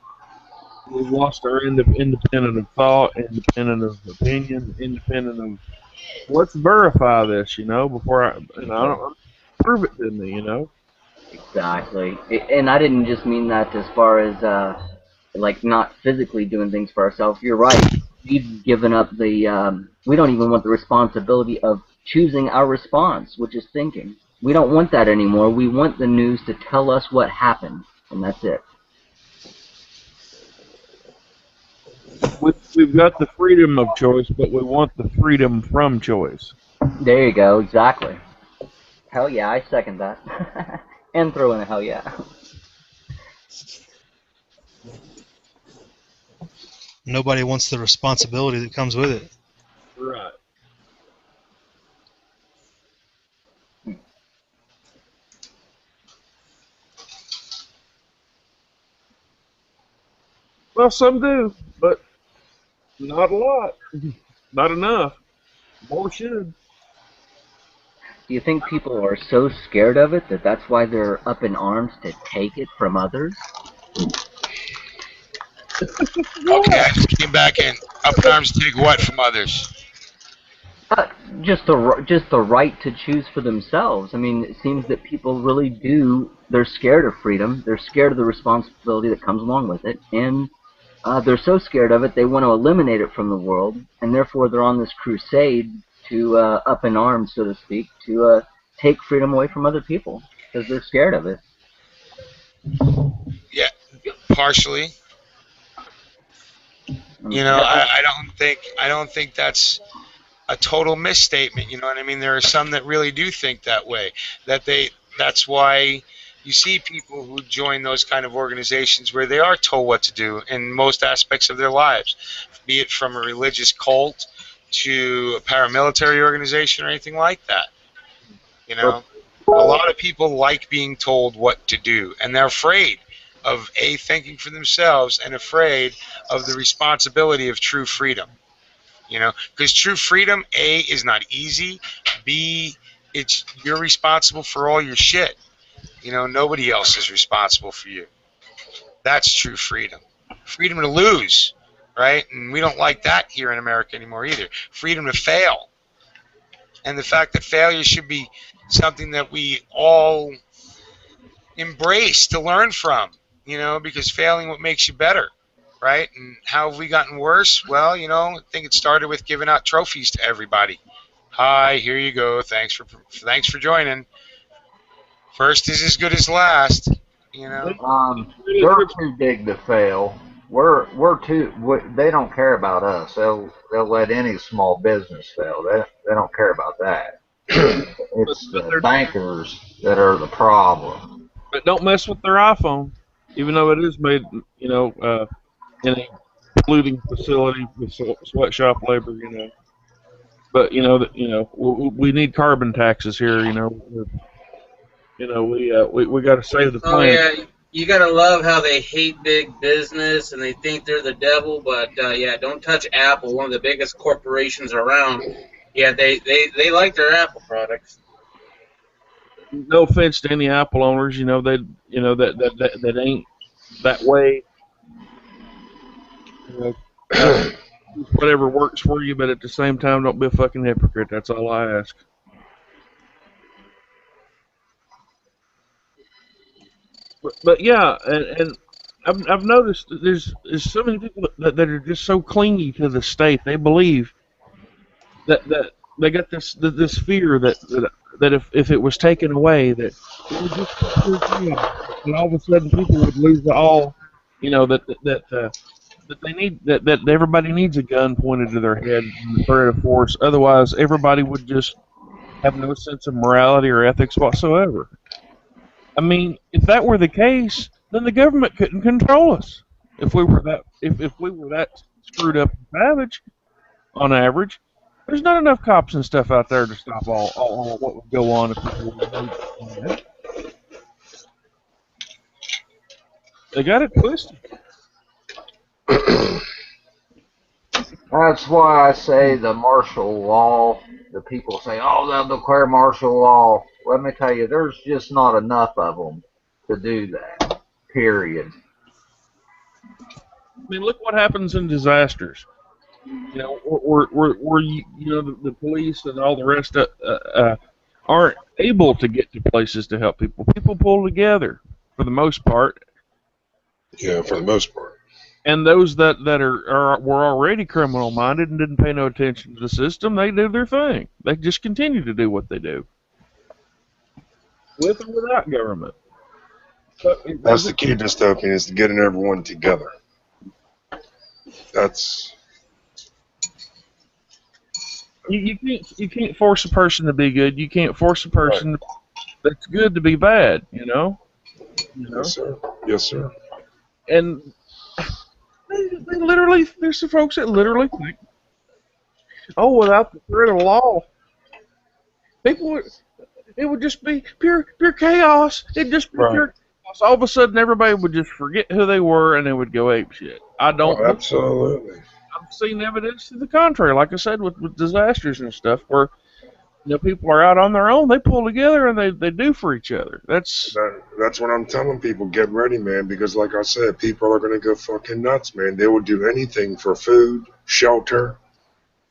We've lost our independent of thought, independent of opinion, independent of. Let's verify this, before I don't prove it to me, Exactly. And I didn't just mean that as far as like not physically doing things for ourselves. You're right. We've given up the. We don't even want the responsibility of choosing our response, which is thinking. We don't want that anymore. We want the news to tell us what happened, and that's it. We've got the freedom of choice, but we want the freedom from choice. There you go, exactly. Hell yeah, I second that. And throw in a hell yeah. Nobody wants the responsibility that comes with it. Right. Well, some do, but not a lot. Not enough. More should. Do you think people are so scared of it that that's why they're up in arms to take it from others? Okay, I just came back in. Up in arms to take what from others? Just the right to choose for themselves. I mean, it seems that people really do. They're scared of freedom. They're scared of the responsibility that comes along with it, and they're so scared of it they want to eliminate it from the world, and therefore they're on this crusade to up in arms, so to speak, to take freedom away from other people because they're scared of it. Yeah, partially. I don't think that's a total misstatement. You know what I mean? There are some that really do think that way. That's why you see people who join those kind of organizations where they are told what to do in most aspects of their lives, be it from a religious cult to a paramilitary organization or anything like that. A lot of people like being told what to do, and they're afraid of thinking for themselves and afraid of the responsibility of true freedom. Because true freedom, A, is not easy. B, you're responsible for all your shit. Nobody else is responsible for you. That's true freedom. Freedom to lose, right? And we don't like that here in America anymore either. Freedom to fail. And the fact that failure should be something that we all embrace to learn from, because failing what makes you better, right? And how have we gotten worse? Well, I think it started with giving out trophies to everybody. Hi, here you go. Thanks for joining. First is as good as last, They're too big to fail. They don't care about us. They'll let any small business fail. They don't care about that. It's the bankers that are the problem. But don't mess with their iPhone, even though it is made, in a polluting facility with sweatshop labor, But we need carbon taxes here, we got to save the planet. Oh yeah, you gotta love how they hate big business and they think they're the devil. But don't touch Apple, one of the biggest corporations around. Yeah, they like their Apple products. No offense to any Apple owners, that ain't that way. whatever works for you, but at the same time, don't be a fucking hypocrite. That's all I ask. But yeah, and I've noticed that there's so many people that are just so clingy to the state. They believe that they got this fear that if it was taken away, that it would just and all of a sudden people would lose all, that they need that everybody needs a gun pointed to their head and the threat of force. Otherwise, everybody would just have no sense of morality or ethics whatsoever. I mean, if that were the case, then the government couldn't control us. If we were that screwed up and savage, on average, there's not enough cops and stuff out there to stop all what would go on if people were. They got it twisted. That's why I say the martial law. The people say, "Oh, they'll declare martial law." Let me tell you, there's just not enough of them to do that. Period. I mean, look what happens in disasters. Where the police and all the rest aren't able to get to places to help people. People pull together for the most part. Yeah, for the most part. And those that were already criminal minded and didn't pay no attention to the system, they do their thing. They just continue to do what they do, with or without government. That's the key to dystopian, is to getting everyone together. That's you can't force a person to be good. You can't force a person that's good to be bad. Yes, sir. Yes, sir. And they literally, there's some folks that literally think, oh, without the threat of law, it would just be pure chaos. It'd just be pure chaos. All of a sudden, everybody would just forget who they were and they would go ape shit. I don't. Oh, absolutely. I've seen evidence to the contrary. Like I said, with disasters and stuff, where people are out on their own, they pull together and they do for each other. That's what I'm telling people. Get ready, man, because like I said, people are gonna go fucking nuts, man. They will do anything for food, shelter.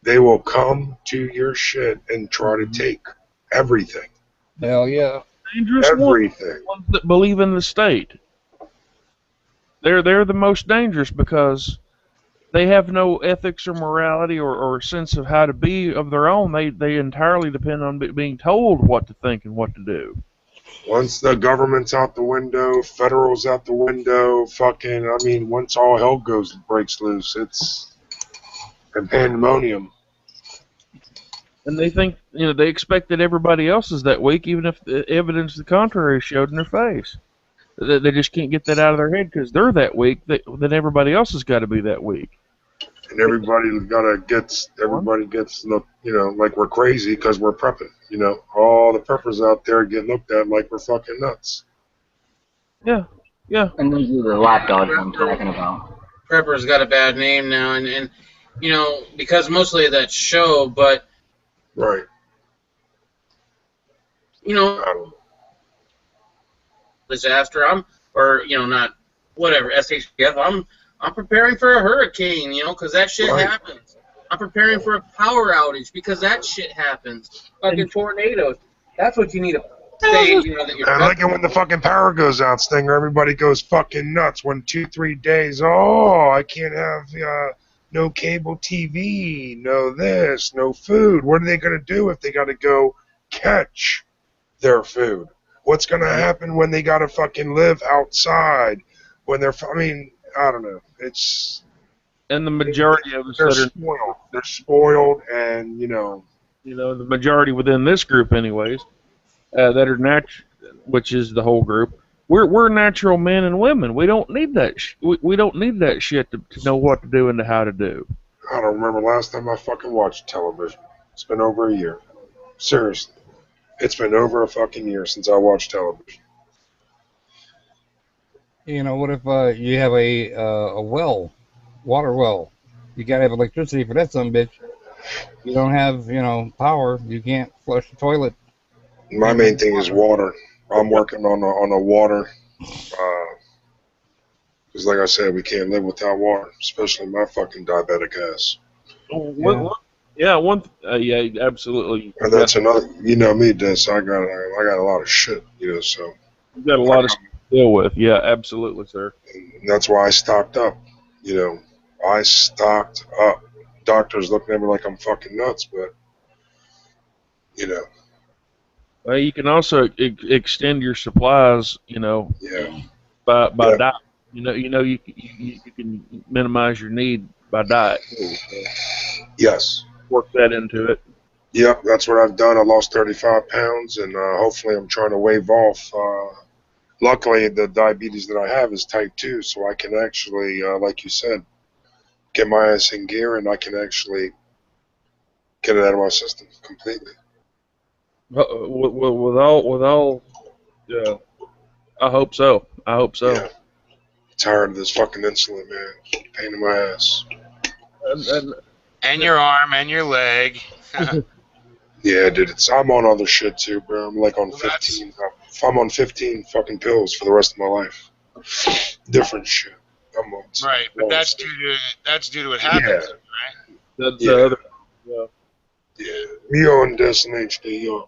They will come to your shit and try to take everything. Hell yeah. Dangerous everything. Ones that believe in the state. They're the most dangerous because they have no ethics or morality or sense of how to be of their own. They entirely depend on being told what to think and what to do. Once the government's out the window, federal's out the window, once all hell breaks loose, it's pandemonium. And they think, they expect that everybody else is that weak, even if the evidence to the contrary is showed in their face. They just can't get that out of their head because they're that weak. Then everybody else has got to be that weak. And everybody gets like we're crazy because we're prepping. All the preppers out there get looked at like we're fucking nuts. Yeah. And those are the lapdogs I'm talking about. Preppers got a bad name now, and because mostly of that show, but right. Disaster. Not whatever. SHF. I'm preparing for a hurricane, because that shit happens. I'm preparing for a power outage because that shit happens. Fucking tornadoes. That's what you need to say. That you're. I like it when the fucking power goes out, Stinger. Everybody goes fucking nuts. When 2-3 days, I can't have no cable TV, no this, no food. What are they gonna do if they gotta go catch their food? What's gonna happen when they gotta fucking live outside? When they're, I don't know. And the majority of us they're spoiled. They're spoiled, and the majority within this group, anyways, that are which is the whole group. We're natural men and women. We don't need that. We don't need that shit to know what to do and how to do. I don't remember last time I fucking watched television. It's been over a year. Seriously, it's been over a fucking year since I watched television. What if you have a well, water well? You gotta have electricity for that son bitch. You don't have, power. You can't flush the toilet. My main thing is water. I'm working on a water. Because like I said, we can't live without water, especially my fucking diabetic ass. Yeah, absolutely. And that's another. You know me, Des. I got a lot of shit. So You've got a lot of stuff to deal with. Yeah, absolutely, sir. and that's why I stocked up. I stocked up. Doctors looking at me like I'm fucking nuts, but Well, you can also extend your supplies, yeah, by yeah, diet. You can minimize your need by diet too. So yes. work that into it. Yep, that's what I've done. I lost 35 pounds, and hopefully I'm trying to wave off. Luckily, the diabetes that I have is type 2, so I can actually, like you said, get my ass in gear, and I can actually get it out of my system completely. With all, yeah, I hope so. Yeah. Tired of this fucking insulin, man. Pain in my ass. And your arm and your leg. Yeah, dude, I'm on other shit too, bro. I'm like on 15. I'm on 15 fucking pills for the rest of my life. Different shit. Right, but that's due to what happens, right? Yeah. Mio and Destiny HD,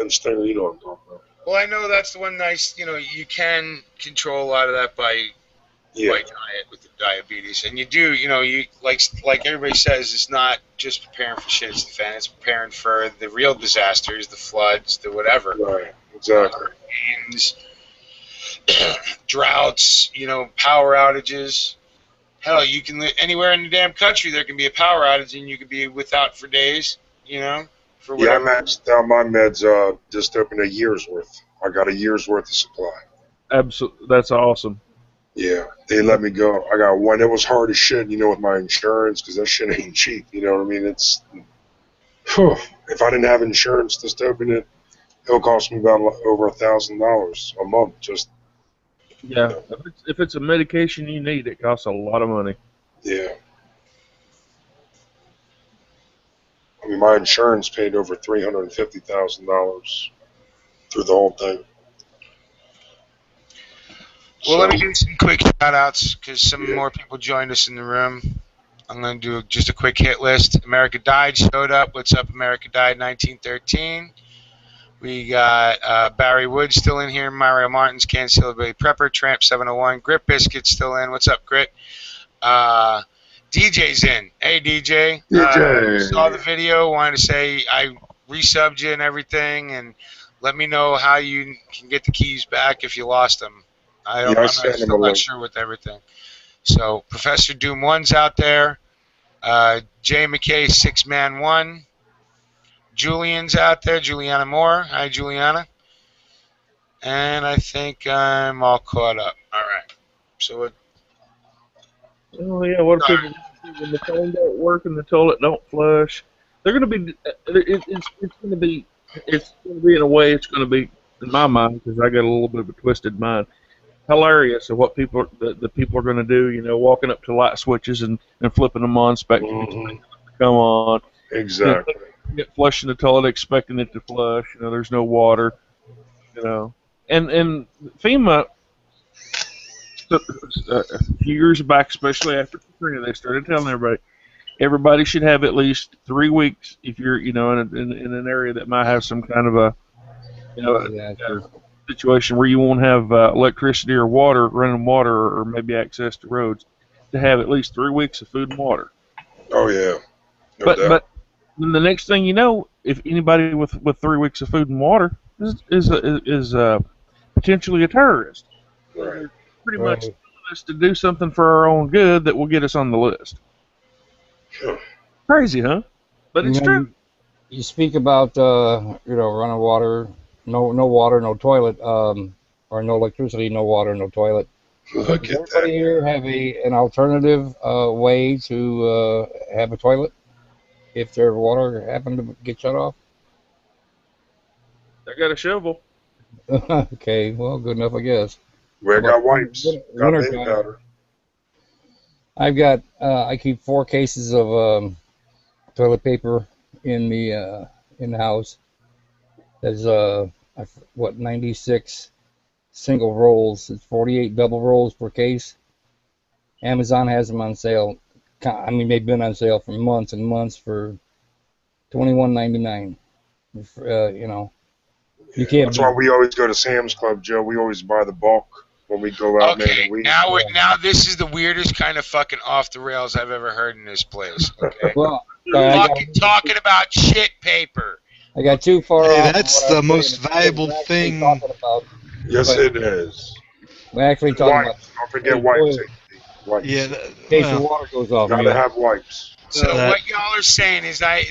and Stinger, you know what I'm talking about. Well, I know that's the one nice, you can control a lot of that by diet with the diabetes. And you do, you like everybody says, it's not just preparing for shit, it's the fan. It's preparing for the real disasters, the floods, the whatever. Right, exactly. Rains, droughts, power outages. Hell, you can live anywhere in the damn country. There can be a power outage, and you could be without for days. For whatever. Yeah, I maxed out my meds. Just opened a year's worth. I got a year's worth of supply. Absolutely, that's awesome. Yeah, they let me go. I got one. It was hard as shit, with my insurance, because that shit ain't cheap. You know what I mean? It's if I didn't have insurance to open it, it'll cost me about over $1,000 a month just. Yeah, if it's a medication you need, it costs a lot of money. Yeah. I mean, my insurance paid over $350,000 through the whole thing. Well, let me do some quick shout-outs because some more people joined us in the room. I'm going to do just a quick hit list. America Died showed up. What's up, America Died 1913. We got Barry Wood still in here. Mario Martins, Kansas City Billy Prepper, Tramp 701. Grit Biscuit's still in. What's up, Grit? DJ's in. Hey, DJ. Saw the video. Wanted to say I resubbed you and everything, and let me know how you can get the keys back if you lost them. I'm still not sure with everything. So Professor Doom 1's out there. Jay McKay 6-Man 1. Julian's out there. Juliana Moore. Hi, Juliana. And I think I'm all caught up. All right. So what? Oh yeah, what if people when the phone don't work and the toilet don't flush? They're going to be. It's going to be in a way. It's going to be in my mind because I got a little bit of a twisted mind. Hilarious of what the people are going to do. Walking up to light switches and flipping them on, expecting it to come on. Exactly. Get flushing the toilet, expecting it to flush. There's no water. And FEMA. A few years back, especially after Katrina, they started telling everybody should have at least 3 weeks if you're, in an area that might have some kind of a, situation where you won't have electricity or running water, or maybe access to roads, to have at least 3 weeks of food and water. Oh yeah. But then the next thing you know, if anybody with 3 weeks of food and water is potentially a terrorist. Right. Pretty much telling us to do something for our own good that will get us on the list. Sure. Crazy, huh? But it's true. You speak about running water, no water, no toilet, or no electricity, no water, no toilet. Does everybody here have an alternative way to have a toilet if their water happened to get shut off? I got a shovel. Okay, well, good enough, I guess. We got wipes. Got baby powder. I keep 4 cases of toilet paper in the house. There's 96 single rolls. It's 48 double rolls per case. Amazon has them on sale. I mean, they've been on sale for months and months for $21.99. You know, you can't. That's why we always go to Sam's Club, Joe. We always buy the bulk when we go out. Okay, Man, now this is the weirdest kind of fucking off the rails I've ever heard in this place. Okay, Well, fucking talking about shit paper. I got too far Hey, off. that's from what I the was most saying. valuable We're actually thing. talking about- yes, but it is. We're actually talking about Wipes. Don't forget wipes. Wipes. Yeah, in case well, your water goes off. Gotta man. have wipes. So that- what y'all are saying is I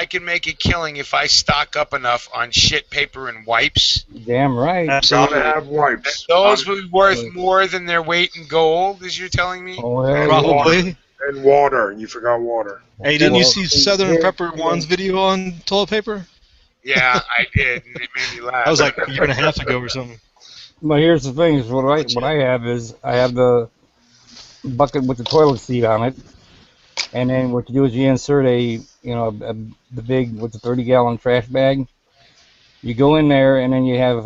can make a killing if I stock up enough on shit paper and wipes. Damn right. absolutely. Gotta have wipes. Those would be worth more than their weight in gold, as you're telling me. Oh, hell yeah. Probably. And water. You forgot water. Hey, didn't you Well, see Southern here- Pepper One's video on toilet paper? Yeah, I did, and it made me laugh. That was like a year and a half ago or something. But here's the thing: is what I have is I have the bucket with the toilet seat on it, and then what you do is you insert the big with the 30-gallon trash bag. You go in there, and then you have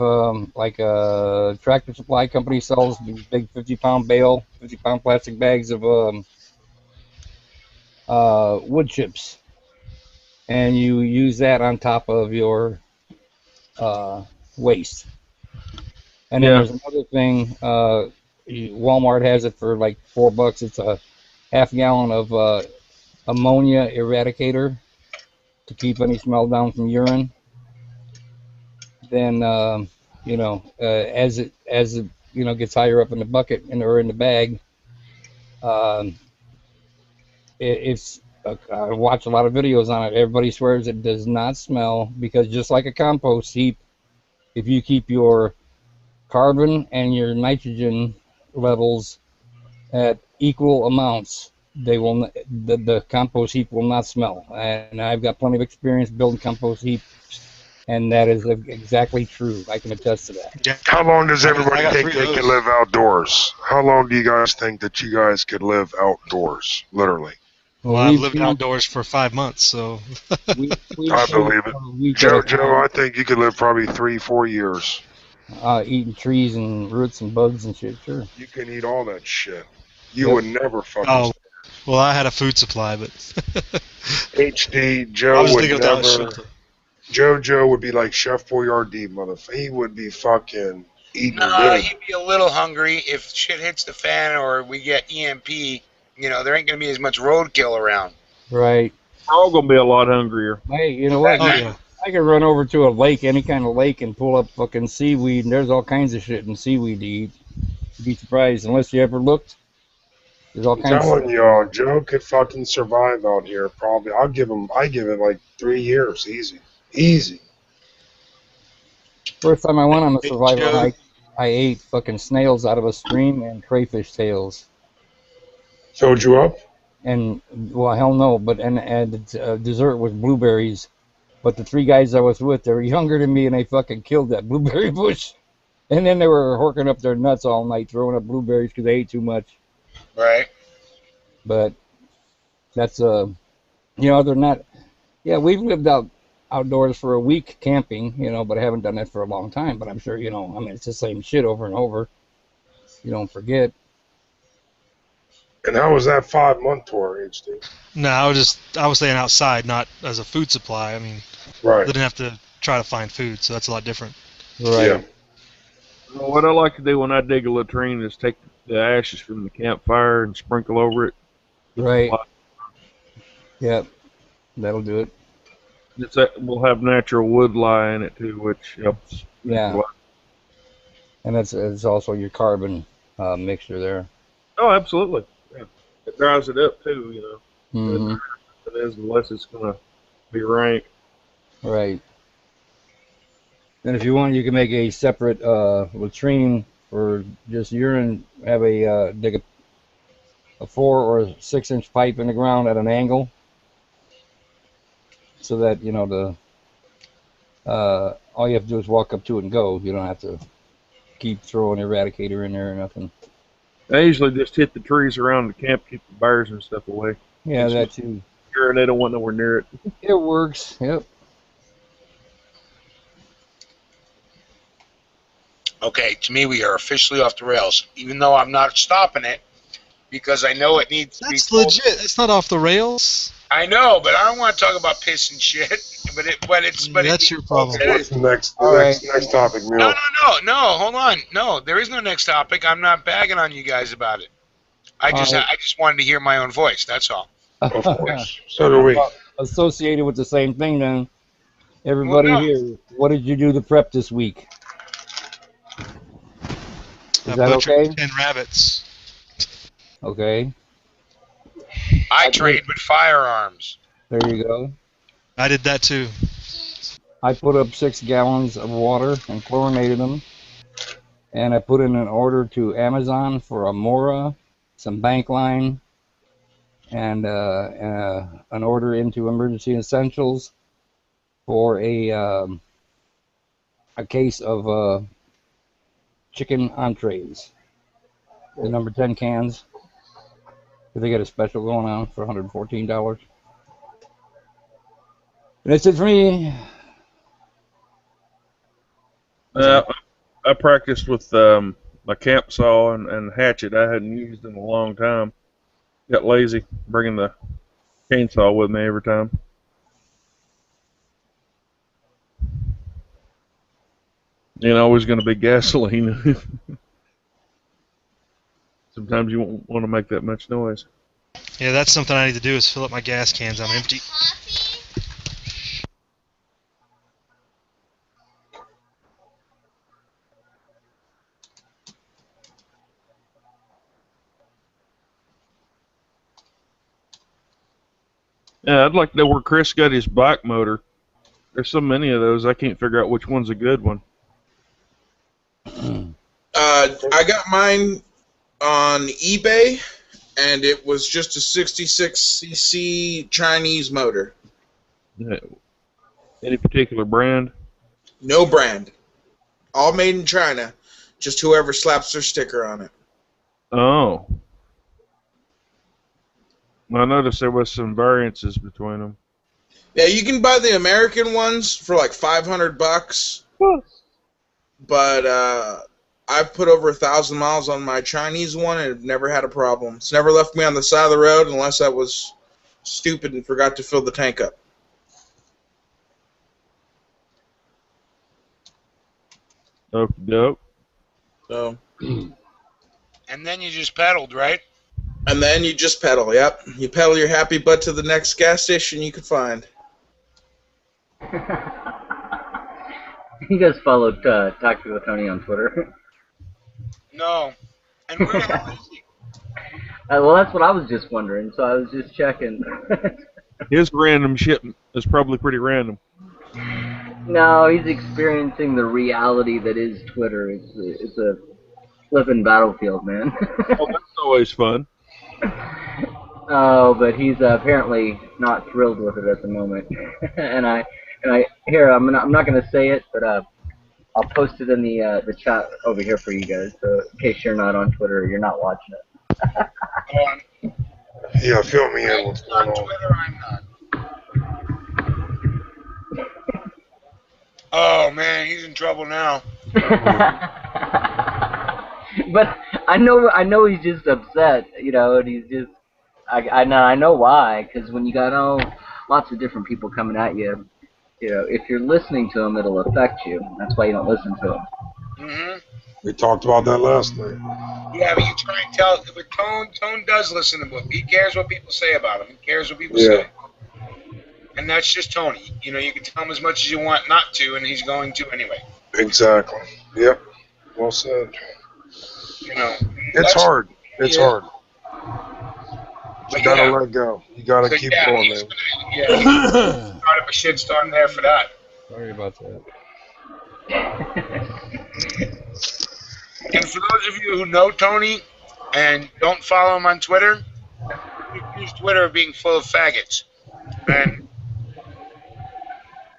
like a Tractor Supply company sells these big 50-pound bale, 50-pound plastic bags of wood chips, and you use that on top of your waste. And then Yeah. there's another thing. Walmart has it for like $4. It's a half gallon of ammonia eradicator to keep any smell down from urine. Then as it gets higher up in the bucket or in the bag, I watch a lot of videos on it. Everybody swears it does not smell because just like a compost heap, if you keep your carbon and your nitrogen levels at equal amounts, the compost heap will not smell. And I've got plenty of experience building compost heaps, and that is exactly true. I can attest to that. How long does everybody I got think 3 of they can those. live outdoors? How long do you guys think that you guys could live outdoors? Literally. Well, I've lived outdoors for 5 months, so. I believe it. Joe, I think you could live probably 3-4 years. Eating trees and roots and bugs and shit, sure. You can eat all that shit. You Yep. would never fucking. Oh, well, I had a food supply, but. HD I Joe was would thinking of that never. shit. Joe would be like Chef Boyardee, motherfucker. He would be fucking eating No, good. he'd be a little hungry if shit hits the fan or we get EMP. There ain't gonna be as much roadkill around. Right. We're all gonna be a lot hungrier. Hey, you know what? Oh, yeah. I could run over to a lake, any kind of lake, and pull up fucking seaweed, and there's all kinds of shit in seaweed to eat. You'd be surprised, unless you ever looked. There's all I'm kinds of telling y'all, Joe could fucking survive out here. Probably, I give it like 3 years, easy. First time I went on a Hey, survival Joe. hike, I ate fucking snails out of a stream and crayfish tails. Filled you up? And well, hell no. But dessert was blueberries. But the 3 guys I was with, they were younger than me, and they fucking killed that blueberry bush. And then they were horking up their nuts all night, throwing up blueberries because they ate too much. Right. But that's they're not. Yeah, we've lived outdoors for a week camping, but I haven't done that for a long time. But I'm sure, it's the same shit over and over. You don't forget. And how was that 5-month tour, HD? No, I was staying outside, not as a food supply. I mean, I Right. didn't have to try to find food, so that's a lot different. Right. Yeah. Well, what I like to do when I dig a latrine is take the ashes from the campfire and sprinkle over it. Right. Yep. That'll do it. We'll have natural wood lye in it too, which helps. Yeah. And it's also your carbon mixture there. Oh, absolutely. Yeah. It dries it up too, Hmm. It is, unless it's gonna be rank. Right. And if you want, you can make a separate latrine for just urine. Have dig a 4 or 6 inch pipe in the ground at an angle, so that all you have to do is walk up to it and go. You don't have to keep throwing eradicator in there or nothing. I usually just hit the trees around the camp, keep the bears and stuff away. Yeah, that too. Sure, they don't want nowhere near it. It works. Yep. Okay, to me, we are officially off the rails. Even though I'm not stopping it, because I know it needs to be That's told. legit. That's not off the rails. I know, but I don't want to talk about piss and shit. But That's your problem. What's the next topic, Mule? No. Hold on. No, there is no next topic. I'm not bagging on you guys about it. I just wanted to hear my own voice. That's all. Of course. So do we. Associated with the same thing, then. Everybody here, what did you do to prep this week? Is that okay? 10 rabbits. Okay. I trained with firearms. There you go. I did that too. I put up 6 gallons of water and chlorinated them. And I put in an order to Amazon for a Mora, some bank line, and an order into Emergency Essentials for a case of chicken entrees. The number 10 cans. They got a special going on for $114. And that's it for me. I practiced with my camp saw and hatchet I hadn't used in a long time. Got lazy bringing the chainsaw with me every time. You know, always going to be gasoline. Sometimes you won't want to make that much noise. Yeah, that's something I need to do is fill up my gas cans. I'm empty. Yeah, I'd like to know where Chris got his bike motor. There's so many of those, I can't figure out which one's a good one. I got mine on eBay, and it was just a 66cc Chinese motor. Yeah. Any particular brand? No brand. All made in China. Just whoever slaps their sticker on it. Oh. I noticed there was some variances between them. Yeah, you can buy the American ones for like $500. But I've put over 1,000 miles on my Chinese one and have never had a problem. It's never left me on the side of the road unless I was stupid and forgot to fill the tank up. Okie doke. So. And then you just pedaled, right? And then you just pedal, yep. You pedal your happy butt to the next gas station you can find. You guys followed Talking with Tony on Twitter. No. And where the hell is he? Well, that's what I was just wondering, so I was just checking. His random shit is probably pretty random. No, he's experiencing the reality that is Twitter. It's a flipping battlefield, man. Oh, that's always fun. Oh, but he's apparently not thrilled with it at the moment. and I here I'm not gonna say it, but I'll post it in the chat over here for you guys, so in case you're not on Twitter or you're not watching it. Yeah, fill me in. What's going on? Twitter, I'm not. Oh man, he's in trouble now. But I know he's just upset, you know, and he's just I know why, because when you got lots of different people coming at you, you know, if you're listening to them, it'll affect you. That's why you don't listen to them. Mhm. We talked about that last night. Yeah, but you try and tell. But Tone does listen to what he cares what people say about him. He cares what people say. And that's just Tony. You know, you can tell him as much as you want not to, and he's going to anyway. Exactly. Yep. Well said. You know, it's hard. It's hard. You gotta yeah. let go. You gotta keep going, man. Start up a shit starting there for that. Sorry about that. And for those of you who know Tony and don't follow him on Twitter, he accused Twitter of being full of faggots. And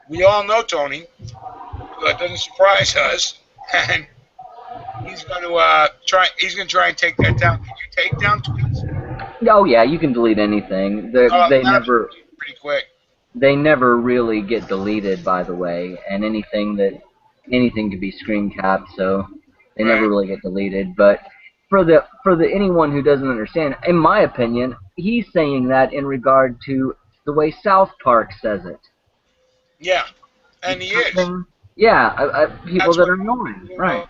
we all know Tony, so that doesn't surprise us. And he's going to try. He's going to try and take that down. Can you take down tweets? Oh yeah, you can delete anything. They never pretty quick. They never really get deleted, by the way, and anything can be screen capped, so they never really get deleted. But for the anyone who doesn't understand, in my opinion, he's saying that in regard to the way South Park says it. Yeah, and he is. Yeah, people that are annoying, right?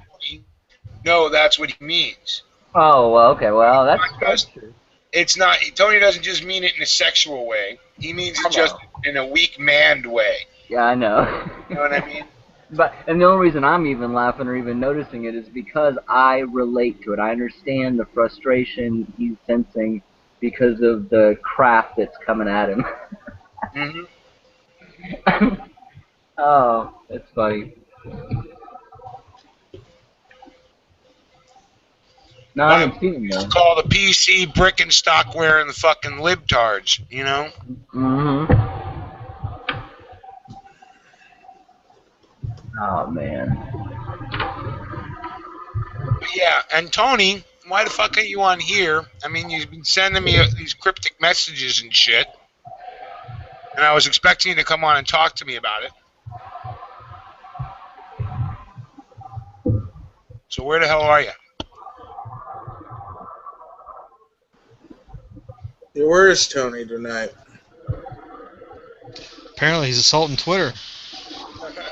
No, that's what he means. Oh, well, okay, well, that's true. It's not. Tony doesn't just mean it in a sexual way. He means it just in a weak-manned way. Yeah, I know. You know what I mean? And the only reason I'm even laughing or even noticing it is because I relate to it. I understand the frustration he's sensing because of the crap that's coming at him. Mm-hmm. Oh, that's funny. No, I haven't seen him though. It's called the PC brick and stock wearing the fucking libtards, you know? Mm-hmm. Oh, man. But yeah, and Tony, why the fuck are you on here? I mean, you've been sending me these cryptic messages and shit. And I was expecting you to come on and talk to me about it. So where the hell are you? Where is Tony tonight? Apparently he's assaulting Twitter.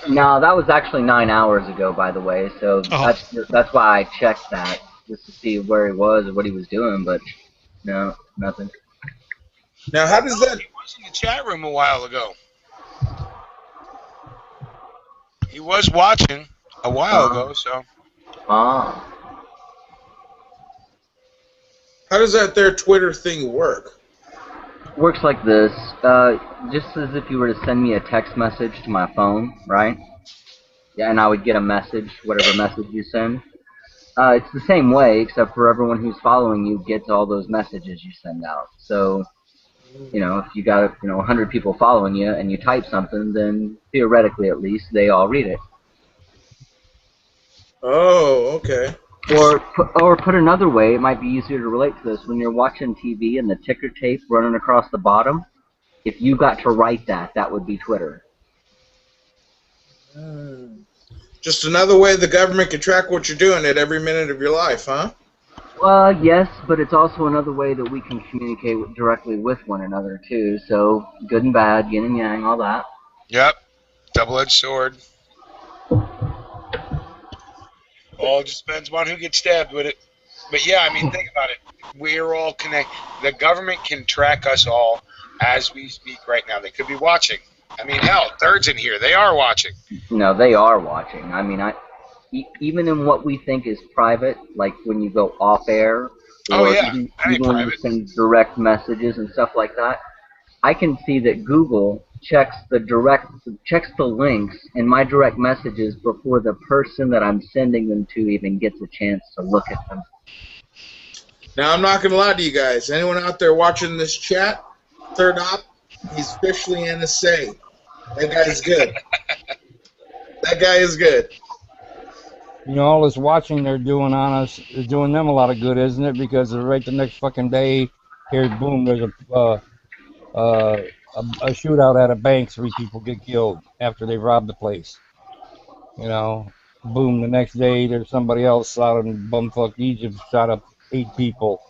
No, that was actually 9 hours ago, by the way. So that's why I checked that, just to see where he was or what he was doing. But no, nothing. Now, how does that? He was in the chat room a while ago. He was watching a while ago, so. Ah. How does that their Twitter thing work? Works like this. Just as if you were to send me a text message to my phone, right? Yeah, and I would get a message, whatever message you send. It's the same way, except for everyone who's following you gets all those messages you send out. So, you know, if you got 100 people following you and you type something, then theoretically, at least, they all read it. Oh, okay. Or put another way, it might be easier to relate to this. When you're watching TV and the ticker tape running across the bottom, if you got to write that, that would be Twitter. Just another way the government can track what you're doing at every minute of your life, huh? Yes, but it's also another way that we can communicate directly with one another, too. So, good and bad, yin and yang, all that. Yep. Double-edged sword. All just depends on who gets stabbed with it. But yeah, I mean, think about it. We're all connected. The government can track us all as we speak right now. They could be watching. I mean, hell, Third's in here. They are watching. No, they are watching. I mean, even in what we think is private, like when you go off air, or even when you send direct messages and stuff like that, I can see that Google checks the links in my direct messages before the person that I'm sending them to even gets a chance to look at them. Now, I'm not going to lie to you guys. Anyone out there watching this chat, Third Op, he's officially NSA. That guy is good. That guy is good. You know, all this watching they're doing on us is doing them a lot of good, isn't it? Because right the next fucking day, here, boom, there's a shootout at a bank, 3 people get killed after they've robbed the place. You know, boom, the next day there's somebody else out in bumfuck Egypt shot up 8 people.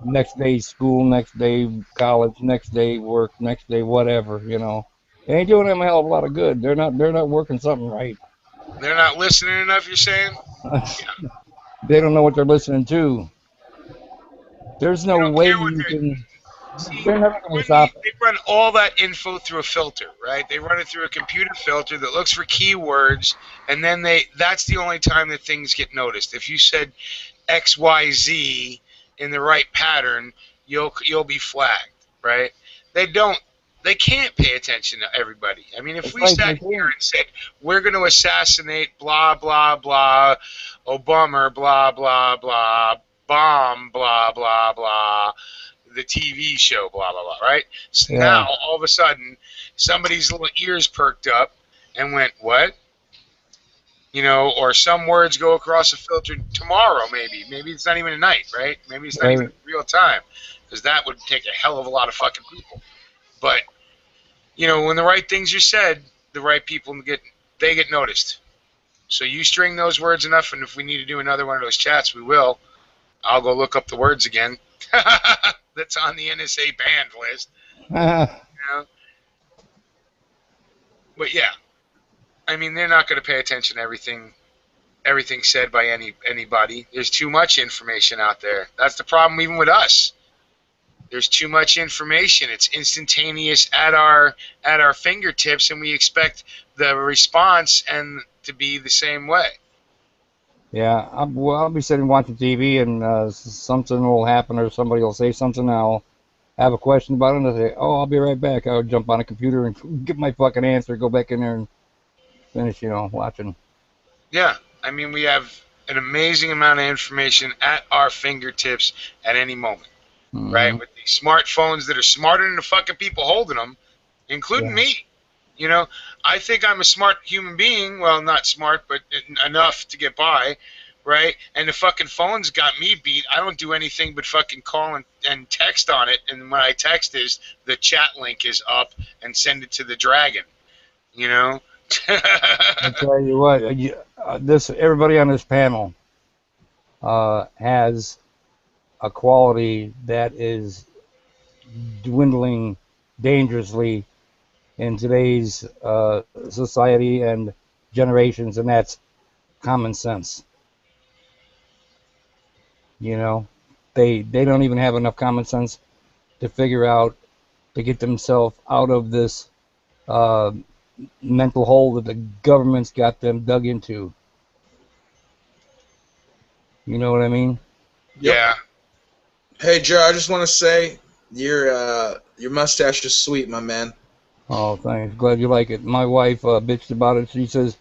Next day school, next day college, next day work, next day whatever, you know. They ain't doing them a hell of a lot of good. They're not working something right. They're not listening enough, you're saying? They don't know what they're listening to. There's no way you can... They're never going to stop. They run all that info through a filter, right? They run it through a computer filter that looks for keywords, and then that's the only time that things get noticed. If you said XYZ in the right pattern, you'll be flagged, right? They can't pay attention to everybody. I mean, if we sat here and said, we're going to assassinate blah, blah, blah, Obama, blah, blah, blah, bomb, blah, blah, blah, the TV show, blah, blah, blah, right? So now, all of a sudden, somebody's little ears perked up and went, what? You know, or some words go across a filter tomorrow, maybe. Maybe it's not even a night, right? Maybe it's not even real time, because that would take a hell of a lot of fucking people. But, you know, when the right things are said, the right people get noticed. So you string those words enough, and if we need to do another one of those chats, we will. I'll go look up the words again. That's on the NSA banned list. You know? But yeah, I mean, they're not going to pay attention to everything said by anybody. There's too much information out there. That's the problem even with us. There's too much information. It's instantaneous at our fingertips, and we expect the response and to be the same way. Yeah, I'll be sitting watching TV, and something will happen, or somebody will say something, and I'll have a question about it, and I'll say, "Oh, I'll be right back." I'll jump on a computer and get my fucking answer, go back in there, and finish, watching. Yeah, I mean, we have an amazing amount of information at our fingertips at any moment, right? With these smartphones that are smarter than the fucking people holding them, including me. You know, I think I'm a smart human being. Well, not smart, but enough to get by, right? And the fucking phone's got me beat. I don't do anything but fucking call and text on it. And when I text is the chat link is up and send it to the dragon, you know? I tell you what, everybody on this panel has a quality that is dwindling dangerously in today's society and generations, and that's common sense. You know, they don't even have enough common sense to figure out to get themselves out of this mental hole that the government's got them dug into. You know what I mean? Yeah. Hey Joe, I just want to say your mustache is sweet, my man. Oh, thanks. Glad you like it. My wife bitched about it. She says,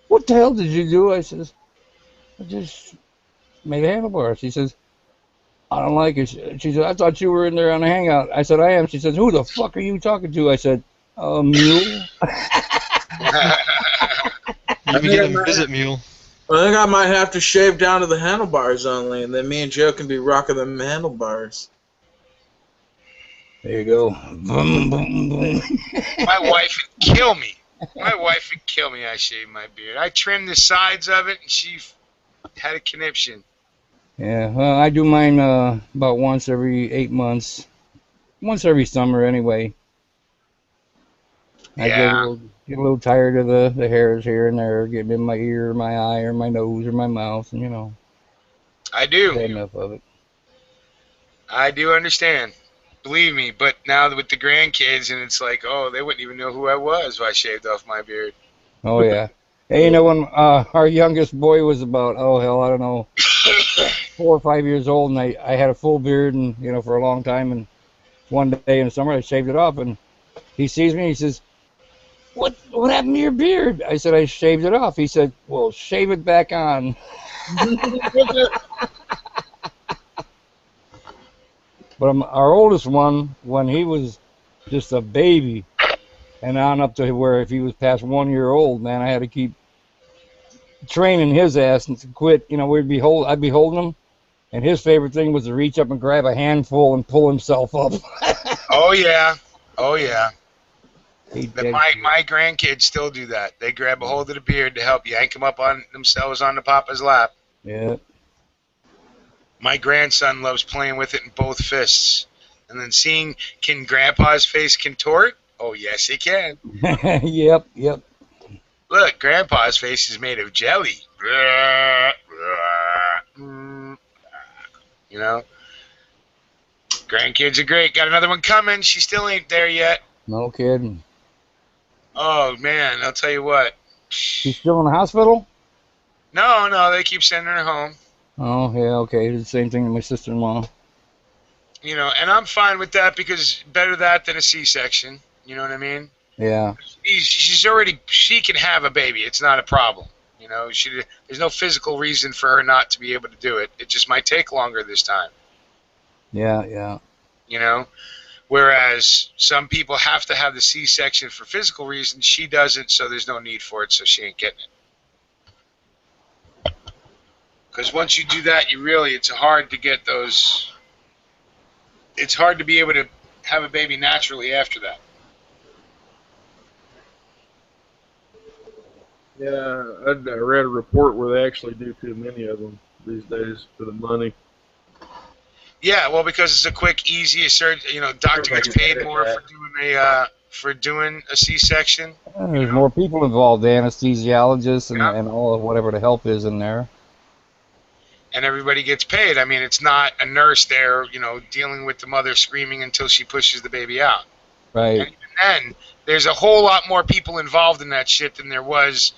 "What the hell did you do?" I says, "I just made a handlebar." She says, "I don't like it." She said, "I thought you were in there on a hangout." I said, "I am." She says, "Who the fuck are you talking to?" I said, "Mule." Maybe get him a visit, Mule. I think I might have to shave down to the handlebars only, and then me and Joe can be rocking them handlebars. There you go. Boom, boom, boom. My wife would kill me. My wife would kill me. I shaved my beard. I trimmed the sides of it, and she had a conniption. Yeah, well, I do mine about once every 8 months. Once every summer, anyway. I get a little tired of the hairs here and there, getting in my ear, or my eye, or my nose, or my mouth, and I do. Had enough of it. I do understand. Believe me, but now with the grandkids, and it's like, oh, they wouldn't even know who I was if I shaved off my beard. Oh, yeah. Hey, when our youngest boy was about, I don't know, 4 or 5 years old, and I had a full beard, and for a long time, and one day in the summer I shaved it off, and he sees me, and he says, What happened to your beard? I said, I shaved it off. He said, well, shave it back on. But our oldest one, when he was just a baby, and on up to where if he was past 1 year old, man, I had to keep training his ass and to quit. I'd be holding him, and his favorite thing was to reach up and grab a handful and pull himself up. Oh yeah. My grandkids still do that. They grab a hold of the beard to help yank them up on themselves on the papa's lap. Yeah. My grandson loves playing with it in both fists. And then seeing, can Grandpa's face contort? Oh, yes, it can. Yep. Look, Grandpa's face is made of jelly. Grandkids are great. Got another one coming. She still ain't there yet. No kidding. Oh, man, I'll tell you what. She's still in the hospital? No, they keep sending her home. Oh, yeah, okay. The same thing to my sister-in-law. And I'm fine with that because better that than a C-section. You know what I mean? Yeah. She can have a baby. It's not a problem. There's no physical reason for her not to be able to do it. It just might take longer this time. Yeah. Whereas some people have to have the C-section for physical reasons. She doesn't, so there's no need for it, so she ain't getting it. Because once you do that, it's hard to get those. It's hard to be able to have a baby naturally after that. Yeah, I read a report where they actually do too many of them these days for the money. Yeah, well, because it's a quick, easy surgery. You know, doctor gets paid more for doing a C-section. There's more people involved, the anesthesiologists and all of whatever the help is in there. And everybody gets paid. I mean, it's not a nurse there, you know, dealing with the mother screaming until she pushes the baby out. Right. And even then, there's a whole lot more people involved in that shit than there was,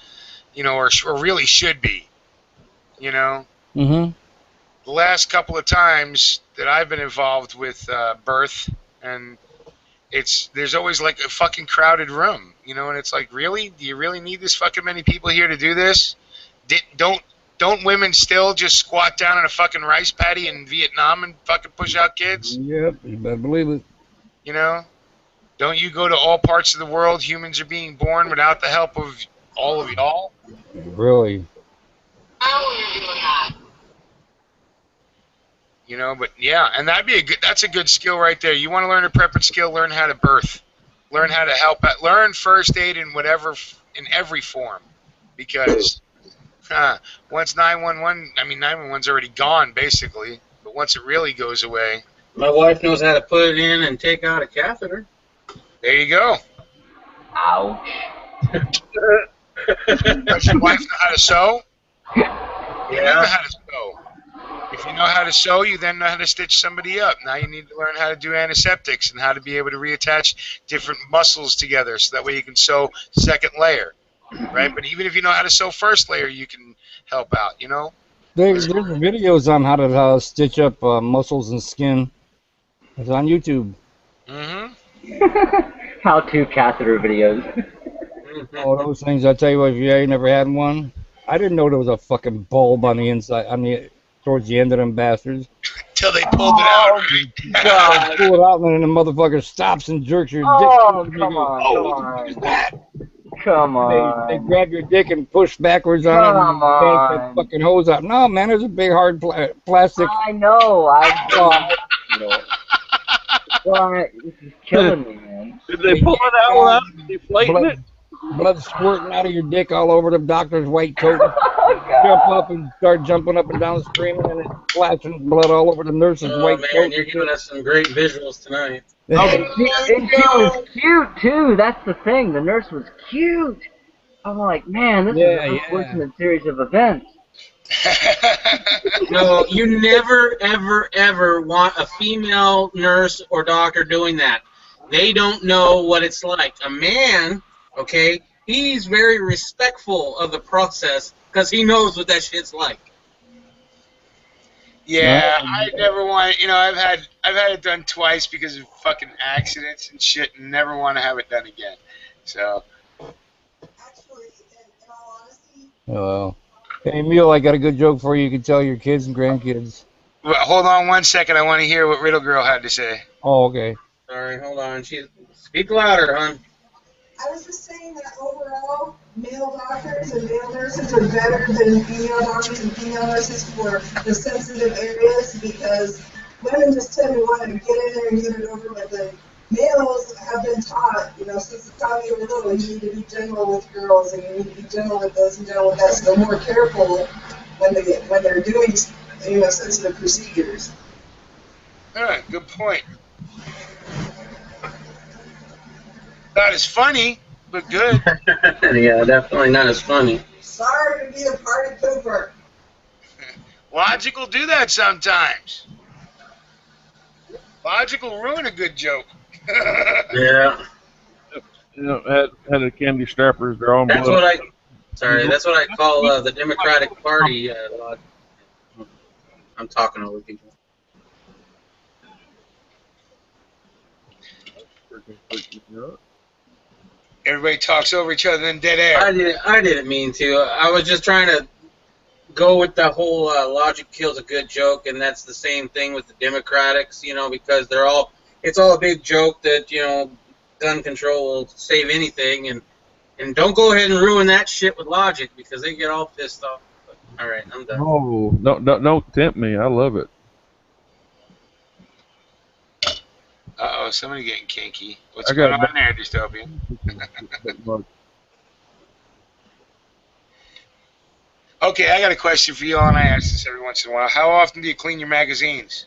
you know, or really should be. You know? Mm-hmm. The last couple of times that I've been involved with birth, and there's always like a fucking crowded room, you know, and it's like, really? Do you really need this fucking many people here to do this? Don't women still just squat down in a fucking rice paddy in Vietnam and fucking push out kids? Yep, you better believe it. You know? Don't you go to all parts of the world humans are being born without the help of all of y'all? Really? You know, but yeah, and that's a good skill right there. You want to learn a prepping skill, learn how to birth. Learn how to help out. Learn first aid in every form. Because once 911, I mean 911's already gone basically, but once it really goes away. My wife knows how to put it in and take out a catheter. There you go. Ouch. Does your wife know how to sew? Yeah. You know how to sew. If you know how to sew, you then know how to stitch somebody up. Now you need to learn how to do antiseptics and how to be able to reattach different muscles together so that way you can sew second layer, right? But even if you know how to sew first layer, you can help out, you know? There's videos on how to stitch up muscles and skin. It's on YouTube. Mm-hmm. How-to catheter videos. All those things, I tell you what, if you ain't never had one, I didn't know there was a fucking bulb on the inside, towards the end of them bastards. Till they pulled it out, right? God. Pull it out, and then the motherfucker stops and jerks your dick. Come on. Come on. They grab your dick and push backwards on it and yank that fucking hose out. No, man, there's a big hard plastic. I know. This is killing me, man. Did they pull it out without deflating it? Blood squirting out of your dick all over the doctor's white coat. Jump up and start jumping up and down screaming, and it's splashing blood all over the nurse's white coat. Man, you're giving us some great visuals tonight. And she was cute, too. That's the thing. The nurse was cute. I'm like, man, this is an unfortunate series of events. No, you never, ever, ever want a female nurse or doctor doing that. They don't know what it's like. A man, okay, he's very respectful of the process because he knows what that shit's like. Yeah, I never want. You know, I've had it done twice because of fucking accidents and shit, and never want to have it done again. So. Well, hey, Emil, I got a good joke for you. You can tell your kids and grandkids. Well, hold on 1 second. I want to hear what Riddle Girl had to say. Oh, okay. Sorry, hold on. Speak louder, hon. I was just saying that overall, male doctors and male nurses are better than female doctors and female nurses for the sensitive areas because women just tend to want to get in there and get it over with. And males have been taught, you know, since the time you were little, you need to be gentle with girls and you need to be gentle with this and gentle with that. So they're more careful when they're doing, you know, sensitive procedures. All right, good point. Not as funny, but good. Yeah, definitely not as funny. Sorry to be a party pooper. Logic will do that sometimes. Logic will ruin a good joke. Yeah. You know, had the candy strappers, their own That's blood. that's what I call the Democratic Party. I'm talking over people. Everybody talks over each other in dead air. I didn't mean to. I was just trying to go with the whole logic kills a good joke, and that's the same thing with the Democrats, you know, because it's all a big joke that, you know, gun control will save anything, and don't go ahead and ruin that shit with logic because they get all pissed off. But, all right, I'm done. Oh, don't tempt me. I love it. Uh-oh, somebody getting kinky. What's going on there, Dystopian? Okay, I got a question for you all, and I ask this every once in a while. How often do you clean your magazines?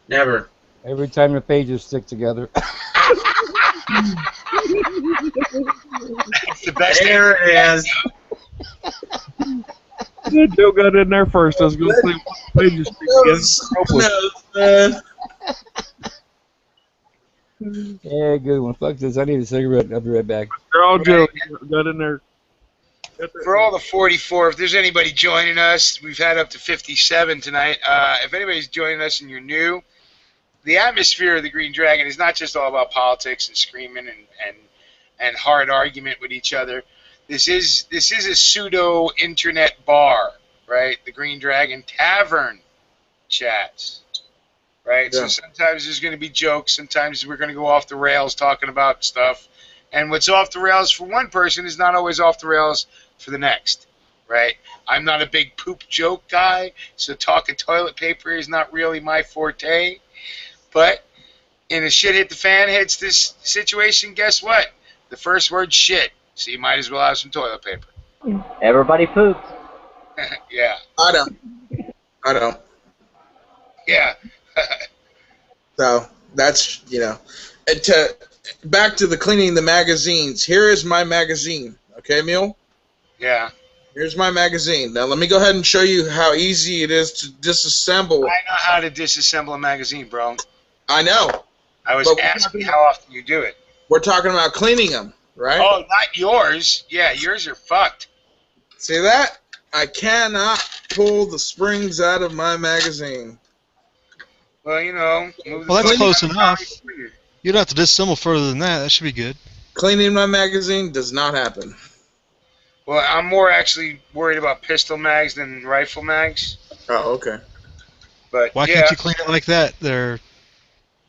Never. Every time the pages stick together. It's the best. There it is. Joe got in there first. I was going to say, what pages man. Yeah, good one. Fuck this. I need a cigarette. I'll be right back. Girl, Joe got in there. For all the 44, if there's anybody joining us, we've had up to 57 tonight. If anybody's joining us and you're new, the atmosphere of the Green Dragon is not just all about politics and screaming and hard argument with each other. This is a pseudo internet bar, right? The Green Dragon Tavern chats, right? Yeah. So sometimes there's going to be jokes. Sometimes we're going to go off the rails talking about stuff. And what's off the rails for one person is not always off the rails for the next, right? I'm not a big poop joke guy, so talking toilet paper is not really my forte. But in a shit hit the fan hits this situation, guess what? The first word's shit, so you might as well have some toilet paper. Everybody poops. Yeah. I don't. Yeah. So that's, back to the cleaning the magazines. Here is my magazine. Okay, Mule? Yeah. Here's my magazine. Now let me go ahead and show you how easy it is to disassemble. I know how to disassemble a magazine, bro. I know. I was But asking how often you do it. We're talking about cleaning them, right? Oh, not yours. Yeah, yours are fucked. See that? I cannot pull the springs out of my magazine. Well, move Well, the that's fuck close out. enough. You don't have to disassemble further than that. That should be good. Cleaning my magazine does not happen. Well, I'm more actually worried about pistol mags than rifle mags. Oh, okay. But Why yeah, can't you clean it like that? They're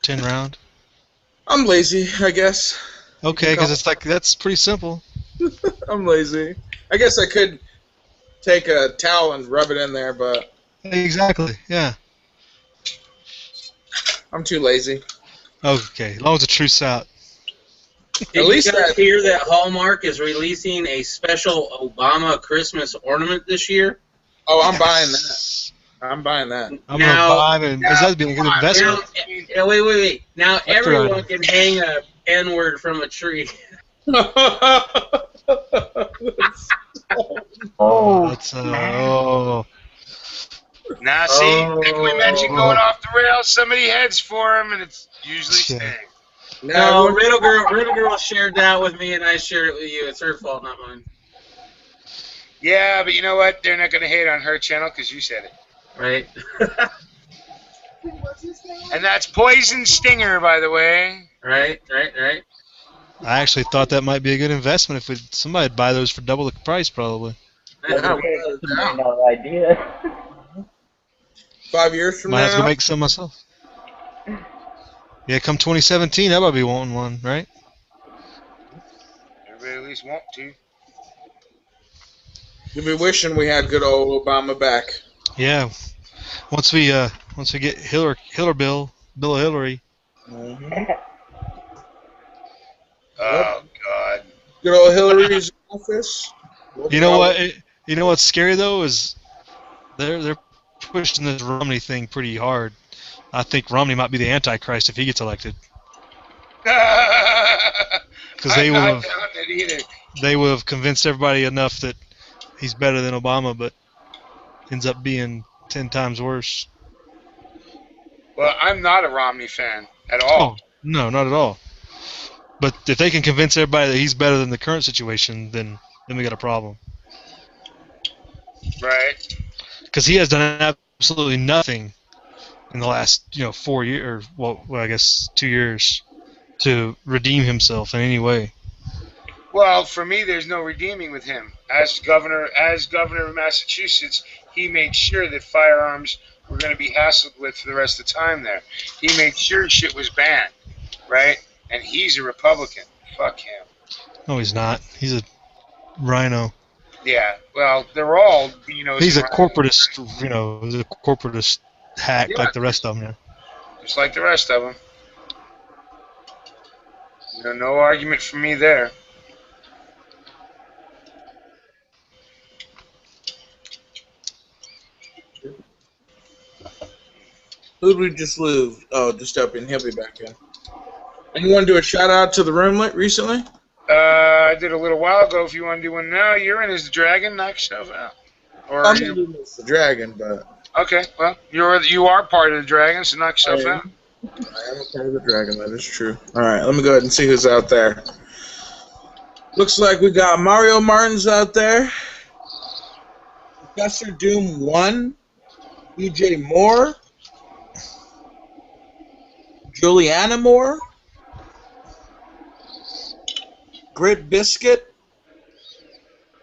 10 round. I'm lazy, I guess. Okay, because it's like that's pretty simple. I'm lazy. I guess I could take a towel and rub it in there, but Exactly. Yeah. I'm too lazy. Okay. As long as the truth's out. Did At least you guys that- hear that Hallmark is releasing a special Obama Christmas ornament this year? Oh, I'm buying that. I'm buying that. I'm Now- gonna buy it. Is that being a good investment? Now, wait. Now That's everyone right. can hang a N-word from a tree. Oh, That's oh. now see, like we mentioned going off the rails, somebody heads for him, and it's usually Shit. Sting. No, Riddle Girl shared that with me, and I shared it with you. It's her fault, not mine. Yeah, but you know what? They're not going to hate on her channel because you said it. Right? And that's Poison Stinger, by the way. Right. I actually thought that might be a good investment if somebody'd buy those for double the price, probably. that's a $1 million idea. 5 years from Might have to now. go make some myself. Yeah, come 2017, everybody be wanting one, right? Everybody at least want to. You'll be wishing we had good old Obama back. Yeah. Once we get Bill of Hillary. Oh, God. Good old Hillary's office. You know what? You know what's scary though is they're pushing this Romney thing pretty hard. I think Romney might be the Antichrist if he gets elected. Because I'm not down it either. they would have convinced everybody enough that he's better than Obama, but ends up being 10 times worse. Well, I'm not a Romney fan at all. Oh, no, not at all. But if they can convince everybody that he's better than the current situation, then we got a problem. Right. Because he has done absolutely nothing in the last 4 years, or well, I guess 2 years, to redeem himself in any way. Well, for me, there's no redeeming with him. As governor of Massachusetts, he made sure that firearms were going to be hassled with for the rest of the time there. He made sure shit was banned, right? And he's a Republican. Fuck him. No, he's not. He's a rhino. Yeah. Well, they're all, He's a corporatist, he's a corporatist hack Yeah. like the rest of them. Yeah. just like the rest of them. No argument from me there. Who did we just lose? Oh, Dystopian. He'll be back in. Anyone do a shout out to the room recently? I did a little while ago. If you want to do one now, you're in as the dragon. Knock yourself out. Or I'm doing the dragon, but okay. Well, you are part of the dragon, so knock yourself out. I am a part of the dragon. That is true. All right, let me go ahead and see who's out there. Looks like we got Mario Martins out there. Professor Doom 1. EJ Moore. Juliana Moore. Grit Biscuit.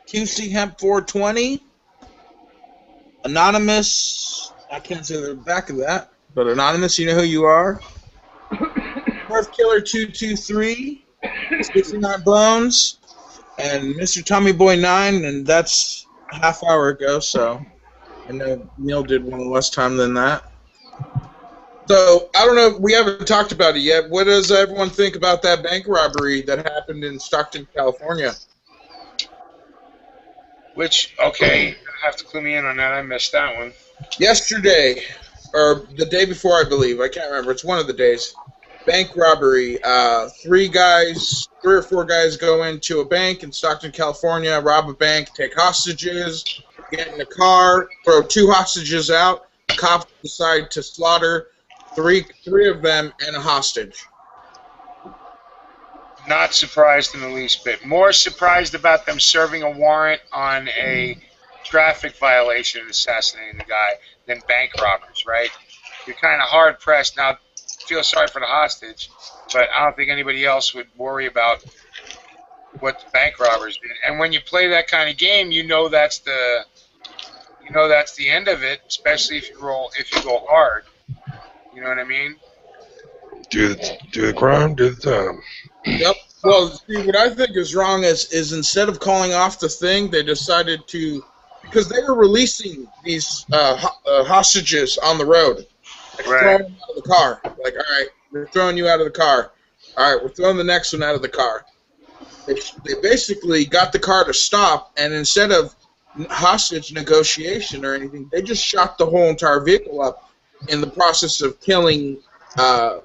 QC Hemp 420. Anonymous. I can't say the back of that, but Anonymous, you know who you are. Earth Killer 223. 69 Bones. And Mr. Tommy Boy 9, and that's a half hour ago, so I know Neil did one less time than that. So, I don't know, we haven't talked about it yet. What does everyone think about that bank robbery that happened in Stockton, California? Which, okay, you have to clue me in on that. I missed that one. Yesterday, or the day before, I believe. I can't remember. It's one of the days. Bank robbery. 3 or 4 guys go into a bank in Stockton, California, rob a bank, take hostages, get in a car, throw 2 hostages out. Cops decide to slaughter three of them and a hostage. Not surprised in the least bit. More surprised about them serving a warrant on a traffic violation and assassinating the guy than bank robbers, right? You're kind of hard pressed. Now, feel sorry for the hostage, but I don't think anybody else would worry about what the bank robbers did. And when you play that kind of game, you know that's the end of it, especially if you go hard. You know what I mean? Do the crime, do the time. Yep. Well, see, what I think is wrong is instead of calling off the thing, they decided to, because they were releasing these hostages on the road. Like, right. Throwing them out of the car. Like, all right, we're throwing you out of the car. All right, we're throwing the next one out of the car. They basically got the car to stop, and instead of hostage negotiation or anything, they just shot the whole entire vehicle up in the process of killing the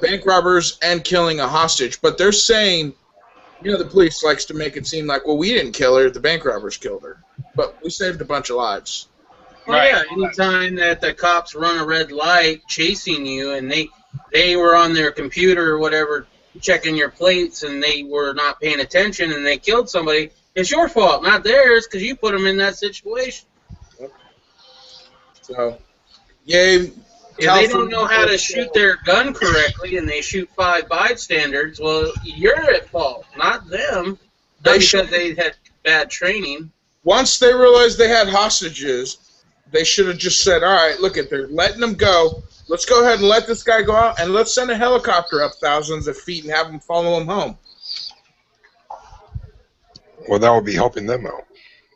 bank robbers and killing a hostage. But they're saying, the police likes to make it seem like, well, we didn't kill her, the bank robbers killed her. But we saved a bunch of lives. Well, right. Yeah, anytime that the cops run a red light chasing you and they were on their computer or whatever checking your plates and they were not paying attention and they killed somebody, it's your fault, not theirs, because you put them in that situation. So, yay. If they don't know how to shoot their gun correctly and they shoot 5 bystanders, well, you're at fault, not them. Not because they had bad training. Once they realized they had hostages, they should have just said, all right, look, they're letting them go. Let's go ahead and let this guy go out, and let's send a helicopter up thousands of feet and have them follow him home. Well, that would be helping them out.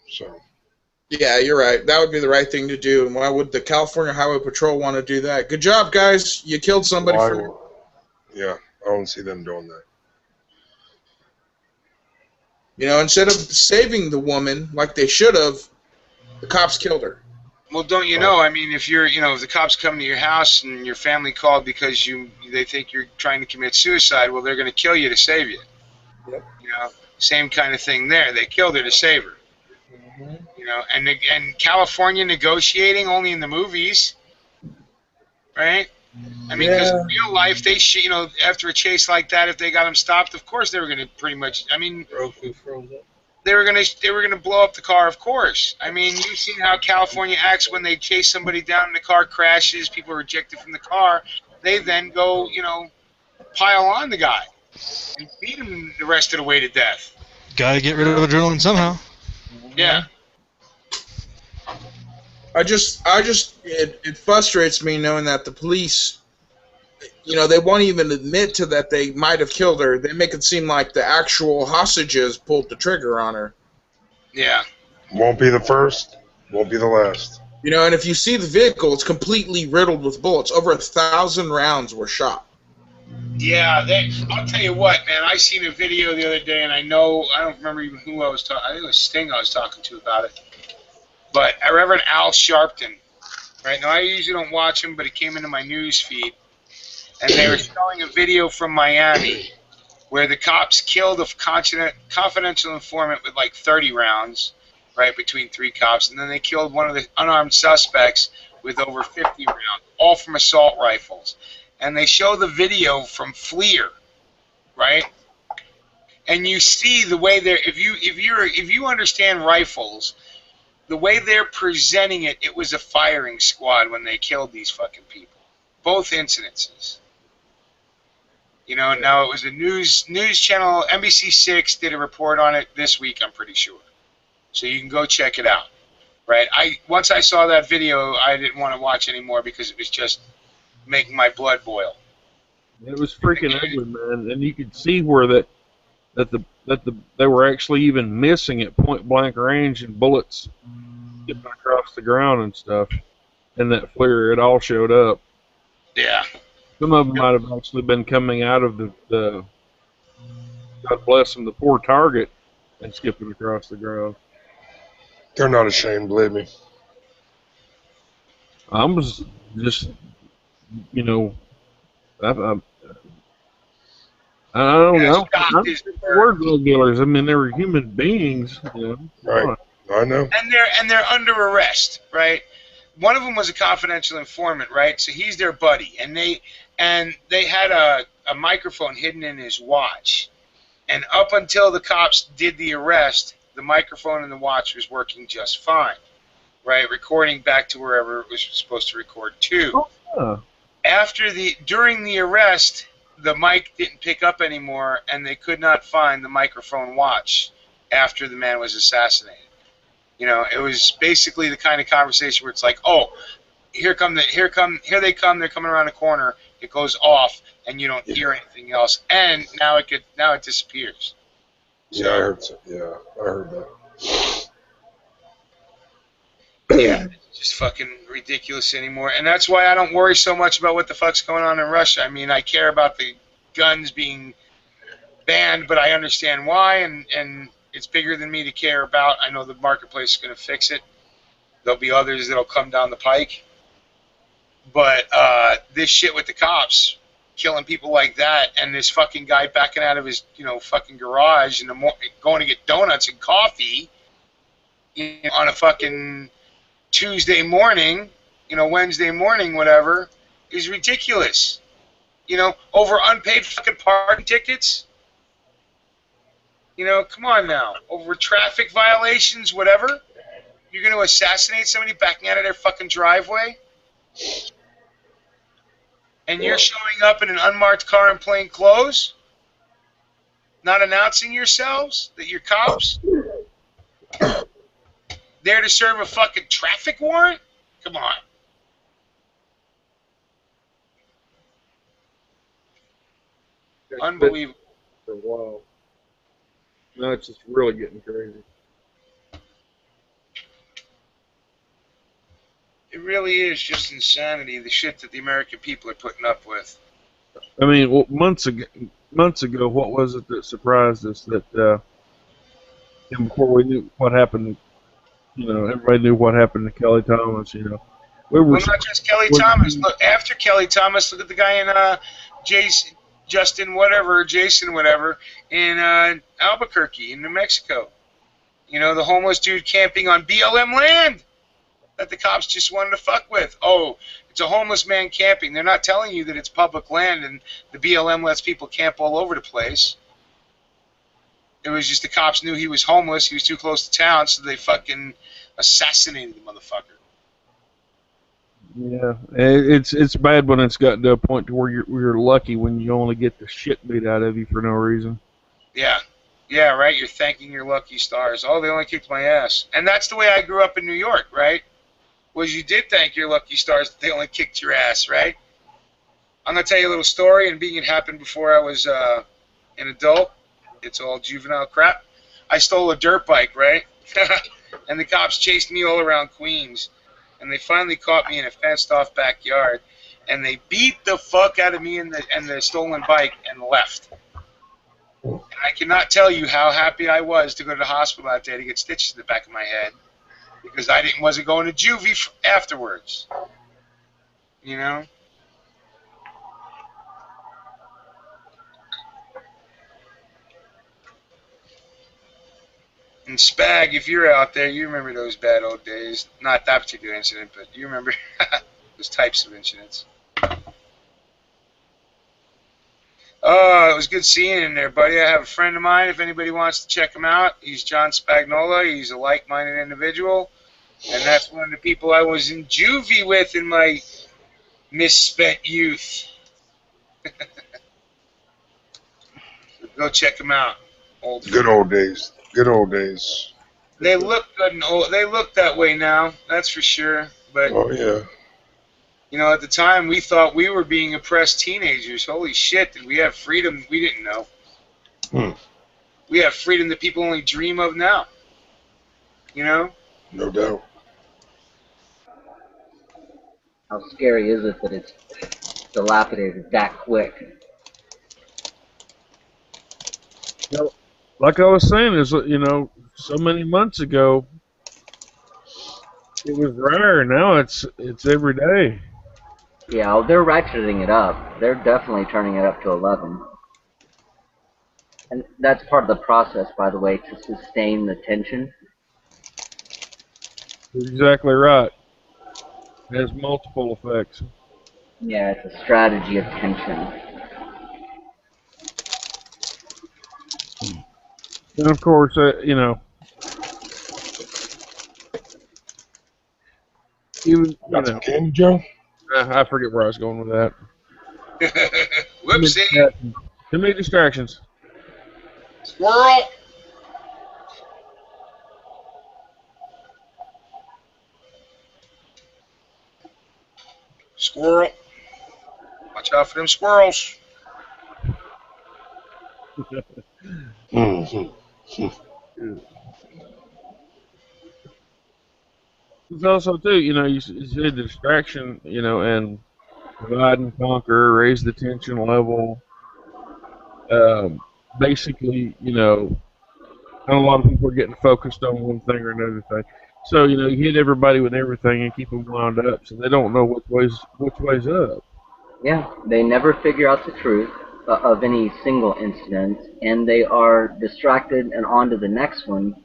So. Yeah, you're right. That would be the right thing to do. And why would the California Highway Patrol want to do that? Good job, guys. You killed somebody. Yeah, I don't see them doing that. Instead of saving the woman like they should have, the cops killed her. Well, don't you know? I mean, if if the cops come to your house and your family called because they think you're trying to commit suicide, well, they're going to kill you to save you. Yep. Same kind of thing there. They killed her to save her. Mm-hmm. And California negotiating only in the movies, right? I mean, because in real life, they after a chase like that, if they got them stopped, of course they were going to pretty much. I mean, they were going to blow up the car, of course. I mean, you've seen how California acts when they chase somebody down and the car crashes, people are ejected from the car. They then go, pile on the guy and beat him the rest of the way to death. Gotta get rid of adrenaline somehow. Yeah. It frustrates me knowing that the police, they won't even admit to that they might have killed her. They make it seem like the actual hostages pulled the trigger on her. Yeah. Won't be the first, won't be the last. And if you see the vehicle, it's completely riddled with bullets. Over 1,000 rounds were shot. Yeah, I'll tell you what, man. I seen a video the other day, and I don't remember even who I was talking. I think it was Sting I was talking to about it. But Reverend Al Sharpton, Right now, I usually don't watch them, but it came into my news feed, and they were showing a video from Miami where the cops killed a confidential informant with like 30 rounds, right, between 3 cops, and then they killed one of the unarmed suspects with over 50 rounds, all from assault rifles. And they show the video from FLIR, right? And you see the way they're, if you understand rifles, the way they're presenting it, it was a firing squad when they killed these fucking people. Both incidences. You know, now it was a news channel, NBC6 did a report on it this week, I'm pretty sure. So you can go check it out. Right? Once I saw that video, I didn't want to watch anymore because it was just making my blood boil. It was freaking ugly, man, and you could see where they were actually even missing at point blank range and bullets getting across the ground and stuff. And that FLIR, it all showed up. Yeah. Some of them might have actually been coming out of the God bless them, the poor target, and skipping across the ground. They're not ashamed, believe me. I was just, you know, I don't know. We're drug dealers. I mean, they were human beings. You know. Right. I know. And they're under arrest, right? One of them was a confidential informant, right? So he's their buddy, and they had a microphone hidden in his watch, and up until the cops did the arrest, the microphone in the watch was working just fine, right? Recording back to wherever it was supposed to record to. Oh, During the arrest, the mic didn't pick up anymore, and they could not find the microphone watch after the man was assassinated. You know, it was basically the kind of conversation where it's like, oh, here they come, they're coming around the corner. It goes off, and you don't hear anything else, and now it disappears. Yeah, I heard that. Yeah, it's just fucking ridiculous anymore, and that's why I don't worry so much about what the fuck's going on in Russia. I mean, I care about the guns being banned, but I understand why, and it's bigger than me to care about. I know the marketplace is going to fix it. There'll be others that'll come down the pike, but this shit with the cops killing people like that, and this fucking guy backing out of his, fucking garage and going to get donuts and coffee on a fucking Tuesday morning, Wednesday morning, whatever, is ridiculous. Over unpaid fucking parking tickets. Come on now. Over traffic violations, whatever. You're going to assassinate somebody backing out of their fucking driveway? And you're showing up in an unmarked car in plain clothes? Not announcing yourselves that you're cops? There to serve a fucking traffic warrant? Come on. Unbelievable. For a while. Now it's just really getting crazy. It really is just insanity, the shit that the American people are putting up with. I mean, well, months ago, what was it that surprised us that before we knew what happened, everybody knew what happened to Kelly Thomas, Well, not just Kelly Thomas. Look, after Kelly Thomas, look at the guy in Jason whatever, in Albuquerque, in New Mexico. The homeless dude camping on BLM land that the cops just wanted to fuck with. Oh, it's a homeless man camping. They're not telling you that it's public land and the BLM lets people camp all over the place. It was just the cops knew he was homeless. He was too close to town, so they fucking assassinated the motherfucker. Yeah, it's bad when it's gotten to a point to where you're lucky when you only get the shit beat out of you for no reason. Yeah, right. You're thanking your lucky stars. Oh, they only kicked my ass. And that's the way I grew up in New York, right? Was you did thank your lucky stars that they only kicked your ass, right? I'm going to tell you a little story, and being it happened before I was an adult, it's all juvenile crap. I stole a dirt bike, right? And the cops chased me all around Queens, and they finally caught me in a fenced-off backyard, and they beat the fuck out of me and the stolen bike and left. And I cannot tell you how happy I was to go to the hospital that day to get stitches in the back of my head, because I wasn't going to juvie afterwards. you know? And Spag, if you're out there, you remember those bad old days. Not that particular incident, but you remember those types of incidents. Oh, it was good seeing you in there, buddy. I have a friend of mine. If anybody wants to check him out, he's John Spagnola. He's a like-minded individual. And that's one of the people I was in juvie with in my misspent youth. Go check him out. Good old days. Good old days. They look good and old. They look that way now, that's for sure. But Oh yeah. you know, at the time we thought we were being oppressed teenagers. Holy shit, did we have freedom we didn't know. We have freedom that people only dream of now. You know? No doubt. How scary is it that it's dilapidated that quick? You know, like I was saying, is you know, so many months ago, it was rare. Now it's every day. Yeah, well, they're ratcheting it up. They're definitely turning it up to 11. And that's part of the process, by the way, to sustain the tension. You're exactly right. It has multiple effects. Yeah, it's a strategy of tension. And of course, you know, even you Got some know, candy, Joe? I forget where I was going with that. Whoopsie. Too many distractions. Squirrel. Squirrel. Watch out for them squirrels. It's also too, you know, you said the distraction, you know, and divide and conquer, raise the tension level. Basically, you know, and a lot of people are getting focused on one thing or another thing. So, you know, you hit everybody with everything and keep them wound up, so they don't know which way's up. Yeah, they never figure out the truth of any single incident, and they are distracted and on to the next one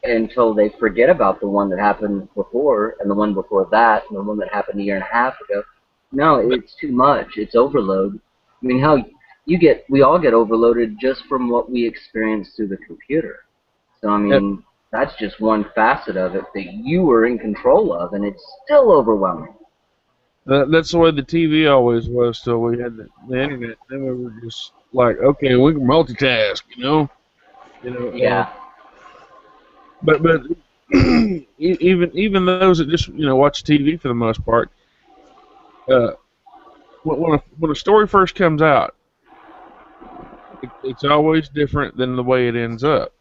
until they forget about the one that happened before, and the one before that, and the one that happened a year and a half ago. No, it's too much. It's overload. I mean, we all get overloaded just from what we experience through the computer. So, I mean, that's just one facet of it that you were in control of, and it's still overwhelming. That's the way the TV always was till we had the internet. Then we were just like, okay, we can multitask, you know. Yeah. But even those that just watch TV for the most part, when a story first comes out, it's always different than the way it ends up.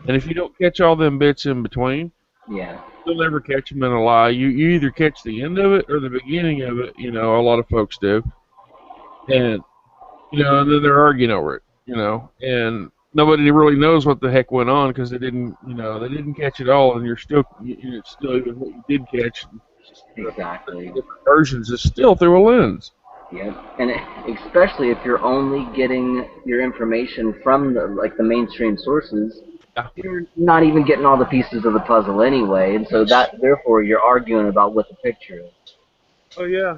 And if you don't catch all them bits in between, yeah, you'll never catch them in a lie. You either catch the end of it or the beginning of it. You know, a lot of folks do, and and then they're arguing over it. And nobody really knows what the heck went on because they didn't catch it all, and it's still even what you did catch. Exactly. Different versions is still through a lens. Yeah, and especially if you're only getting your information from the mainstream sources, you're not even getting all the pieces of the puzzle anyway, and so therefore you're arguing about what the picture is. Oh yeah.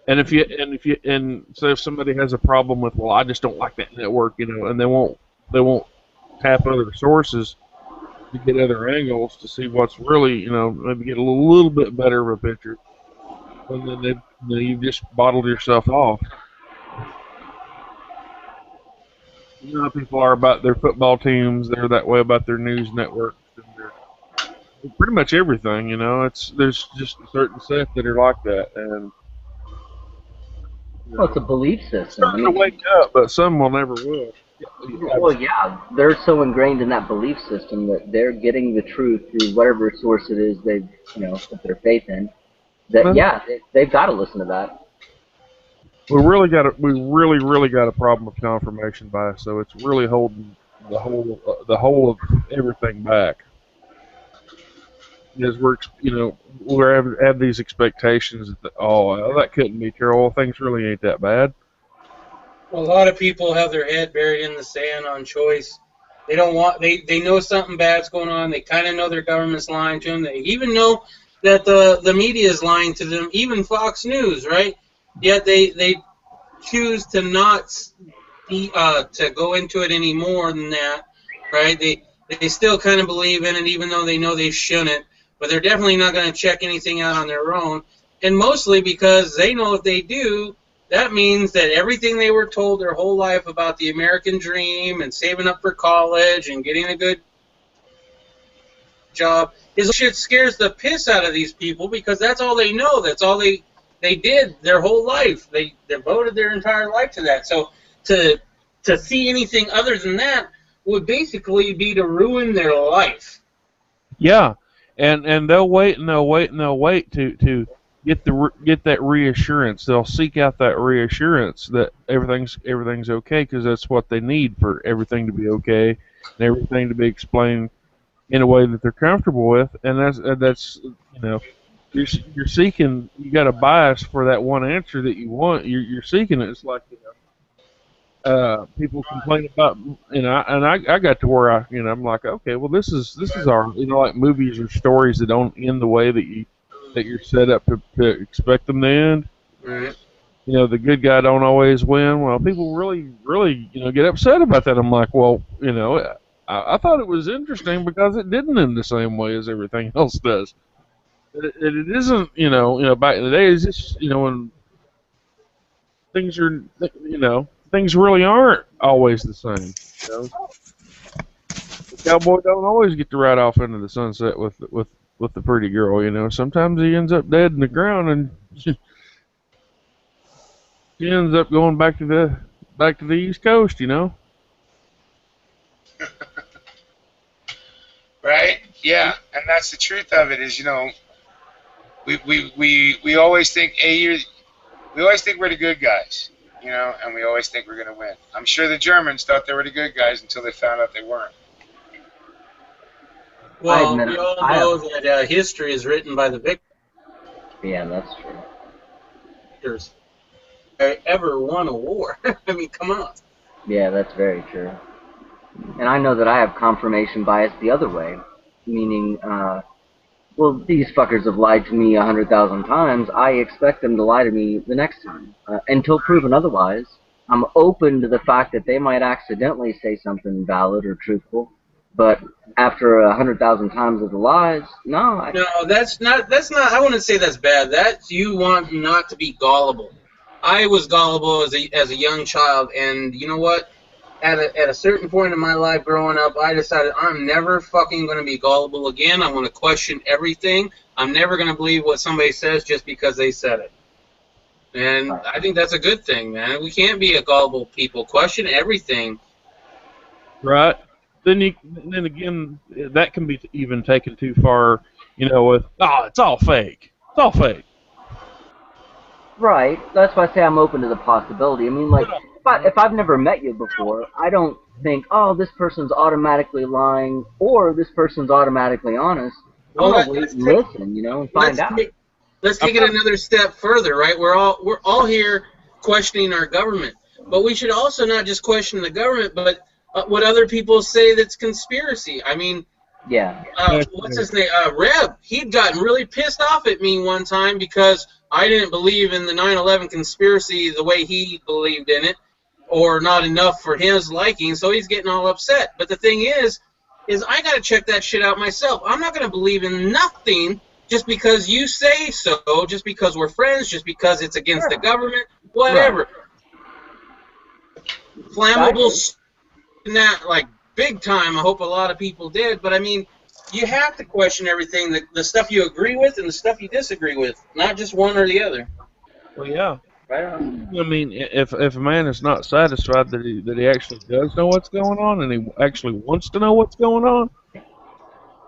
And if somebody has a problem with, well, I just don't like that network, and they won't tap other sources to get other angles to see what's really, maybe get a little bit better of a picture. And then you've just bottled yourself off. You know how people are about their football teams. They're that way about their news networks. And pretty much everything, there's just a certain set that are like that. And well, it's a belief system. Starting to wake up, but some will never will. Well, yeah, they're so ingrained in that belief system that they're getting the truth through whatever source it is they've put their faith in. That they've got to listen to that. We really got a problem with confirmation bias, so it's really holding the whole of everything back. is we're have these expectations that that couldn't be true. Well, things really ain't that bad. Well, a lot of people have their head buried in the sand on choice. They don't want. They know something bad's going on. They kind of know their government's lying to them. They even know that the media is lying to them. Even Fox News, right? Yet they choose to not to go into it any more than that, right? They still kind of believe in it, even though they know they shouldn't. But they're definitely not going to check anything out on their own, and mostly because they know if they do, that means that everything they were told their whole life about the American dream and saving up for college and getting a good job is shit scares the piss out of these people because that's all they know. That's all they did their whole life. They devoted their entire life to that. So to see anything other than that would basically be to ruin their life. Yeah, and they'll wait and they'll wait and they'll wait to get that reassurance. They'll seek out that reassurance that everything's okay because that's what they need for everything to be okay and everything to be explained in a way that they're comfortable with. And that's you're seeking. You got a bias for that one answer that you want. You're seeking it. It's like people complain about and I got to where I'm like, okay, well this is our like movies or stories that don't end the way that you're set up to expect them to end. Right. The good guy don't always win. Well, people really get upset about that. I'm like, well, I thought it was interesting because it didn't end the same way as everything else does. It isn't, back in the days, it's, when things are, things really aren't always the same. The cowboy don't always get to ride off into the sunset with the pretty girl, Sometimes he ends up dead in the ground, and she ends up going back to the East Coast, Right? Yeah, and that's the truth of it. Is we always think we always think we're the good guys, and we always think we're going to win. I'm sure the Germans thought they were the good guys until they found out they weren't. Well, we all know that history is written by the victors. Yeah, that's true. Victors ever won a war. I mean, come on. Yeah, that's very true. And I know that I have confirmation bias the other way, meaning, well, these fuckers have lied to me 100,000 times. I expect them to lie to me the next time. Until proven otherwise, I'm open to the fact that they might accidentally say something valid or truthful. But after 100,000 times of the lies, no. No, that's not. I wouldn't say that's bad. That's you want not to be gullible. I was gullible as a young child, and you know what? At a certain point in my life growing up, I decided I'm never fucking going to be gullible again. I'm going to question everything. I'm never going to believe what somebody says just because they said it. And I think that's a good thing, man. We can't be a gullible people. Question everything. Right. Then again, that can be even taken too far, with, it's all fake. It's all fake. Right. That's why I say I'm open to the possibility. I mean, like, if I've never met you before, I don't think, this person's automatically lying or this person's automatically honest. Well, I'm gonna wait and listen, and find out. Let's take it another step further, right? We're all here questioning our government, but we should also not just question the government, but what other people say that's conspiracy. I mean, yeah. What's his name? Reb. He'd gotten really pissed off at me one time because I didn't believe in the 9/11 conspiracy the way he believed in it, or not enough for his liking, so he's getting all upset. But the thing is I got to check that shit out myself. I'm not going to believe in nothing just because you say so, just because we're friends, just because it's against the government, whatever. Right. Flammable and that, like, big time. I hope a lot of people did, but I mean, you have to question everything, the stuff you agree with and the stuff you disagree with, not just one or the other. Well, yeah. Right on. I mean, if a man is not satisfied that he actually does know what's going on and he actually wants to know what's going on,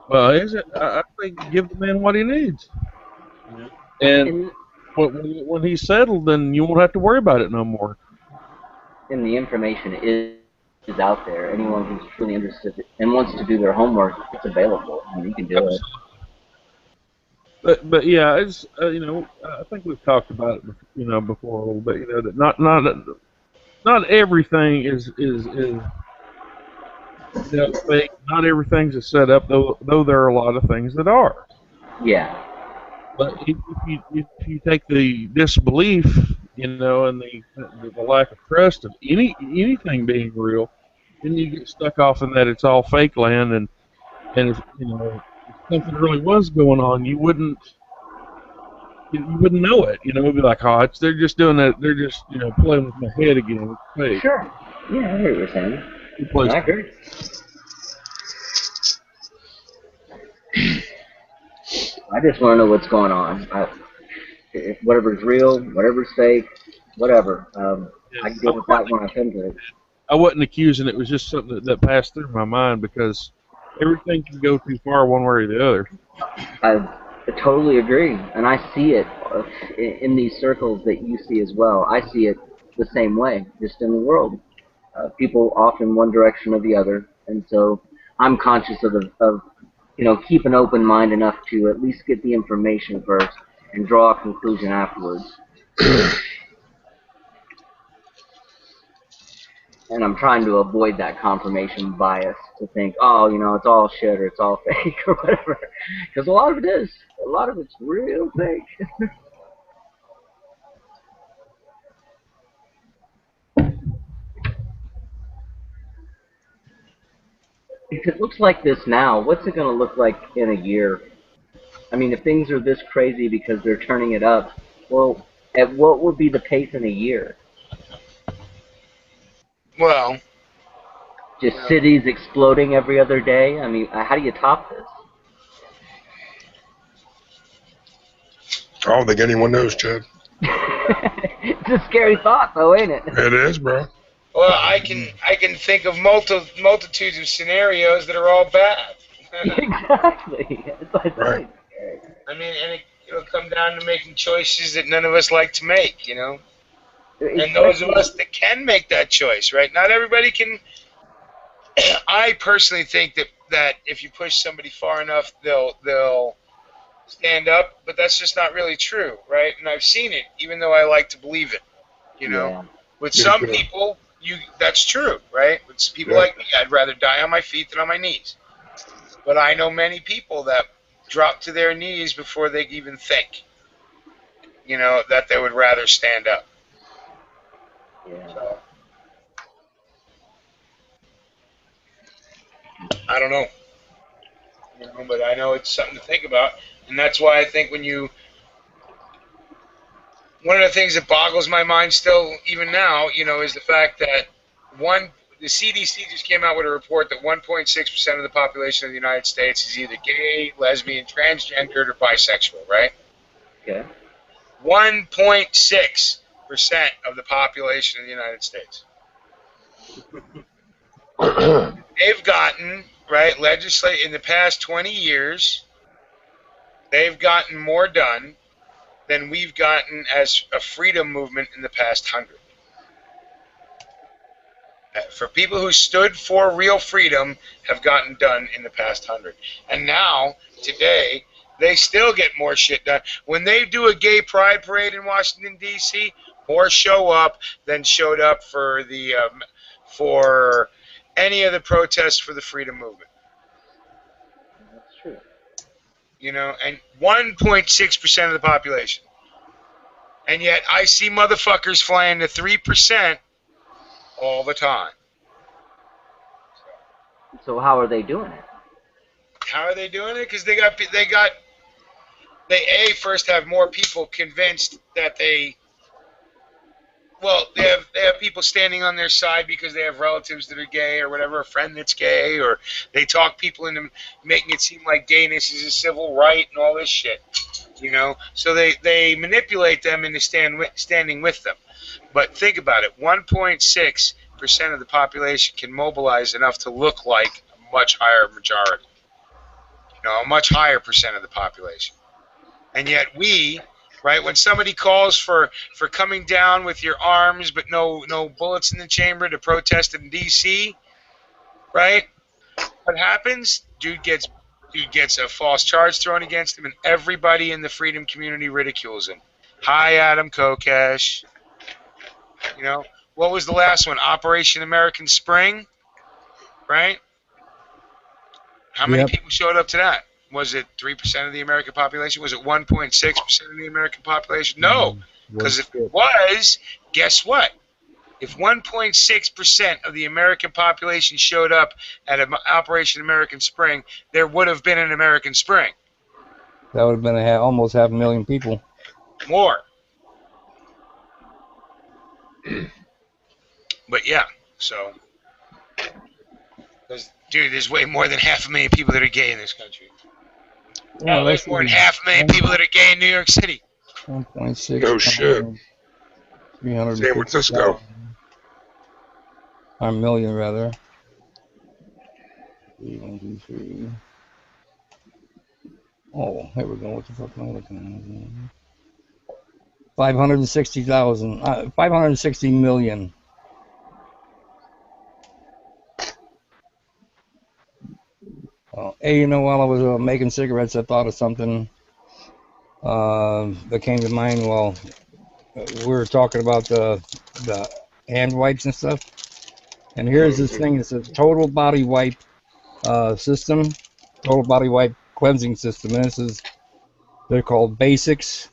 well, I think give the man what he needs. And when he's settled, then you won't have to worry about it no more. And the information is out there. Anyone who's truly interested and wants to do their homework, it's available. And you can do it. But yeah, it's I think we've talked about it before a little bit. That not everything is fake. Not everything's a setup, though there are a lot of things that are. Yeah. But if you take the disbelief, and the lack of trust of anything being real, then you get stuck off in that it's all fake land, and if something really was going on, you wouldn't know it. It'd be like, oh, they're just doing that. They're just playing with my head again. It's fake. Sure. Yeah, I hear what you're saying. I agree. I just want to know what's going on. If whatever's real, whatever's fake, whatever. I can deal with that when I come to it. I wasn't accusing. It was just something that passed through my mind because everything can go too far one way or the other. I totally agree, and I see it in these circles that you see as well. I see it the same way, just in the world. People off in one direction or the other, and so I'm conscious of keep an open mind enough to at least get the information first and draw a conclusion afterwards. And I'm trying to avoid that confirmation bias to think, oh, it's all shit or it's all fake or whatever. Because a lot of it is. A lot of it's real fake. If it looks like this now, what's it going to look like in a year? I mean, if things are this crazy because they're turning it up, well, at what would be the pace in a year? Well, just cities exploding every other day? I mean, how do you top this? I don't think anyone knows, Chad. It's a scary thought, though, ain't it? It is, bro. Well, I can think of multitudes of scenarios that are all bad. Exactly. That's what I think. I mean, and it'll come down to making choices that none of us like to make, And those of us that can make that choice, right? Not everybody can. I personally think that if you push somebody far enough, they'll stand up, but that's just not really true, right? And I've seen it, even though I like to believe it, Yeah. With some people, that's true, right? With people like me, I'd rather die on my feet than on my knees. But I know many people that drop to their knees before they even think, that they would rather stand up. Yeah. So, I don't know. But I know it's something to think about. And that's why I think one of the things that boggles my mind still, even now, is the fact that the CDC just came out with a report that 1.6% of the population of the United States is either gay, lesbian, transgendered, or bisexual, right? Okay. 1.6% of the population of the United States. They've gotten, legislate in the past 20 years, they've gotten more done than we've gotten as a freedom movement in the past 100. For people who stood for real freedom have gotten done in the past 100. And now, today, they still get more shit done. When they do a gay pride parade in Washington, D.C., more show up than showed up for any of the protests for the freedom movement. That's true. And 1.6% of the population. And yet I see motherfuckers flying to 3% all the time. So how are they doing it? How are they doing it? Because they first have more people convinced that they have people standing on their side because they have relatives that are gay or whatever, a friend that's gay, or they talk people into making it seem like gayness is a civil right and all this shit, So they manipulate them into standing with them. But think about it, 1.6% of the population can mobilize enough to look like a much higher majority, a much higher percent of the population. And yet when somebody calls for coming down with your arms but no bullets in the chamber to protest in D.C., right? What happens? Dude gets Dude gets a false charge thrown against him, and everybody in the freedom community ridicules him. Hi, Adam Kokesh. You know, what was the last one? Operation American Spring, right? How many Yep. people showed up to that? Was it 3% of the American population? Was it 1.6% of the American population? No, because if it was, guess what? If 1.6% of the American population showed up at Operation American Spring, there would have been an American Spring. That would have been almost 500,000 people. More. But yeah, so. Dude, there's way more than 500,000 people that are gay in this country. Yeah, There's more than 500,000 people that are gay in New York City. 1.6. No shit. 300. San Francisco. 1 million, rather. 3, 1, 2, 3. Oh, here we go. What the fuck am I looking at? 560,000. 560 million. Hey, you know, while I was making cigarettes, I thought of something that came to mind while we were talking about the hand wipes and stuff. And here's this thing. It's a total body wipe system, total body wipe cleansing system. And they're called Basics.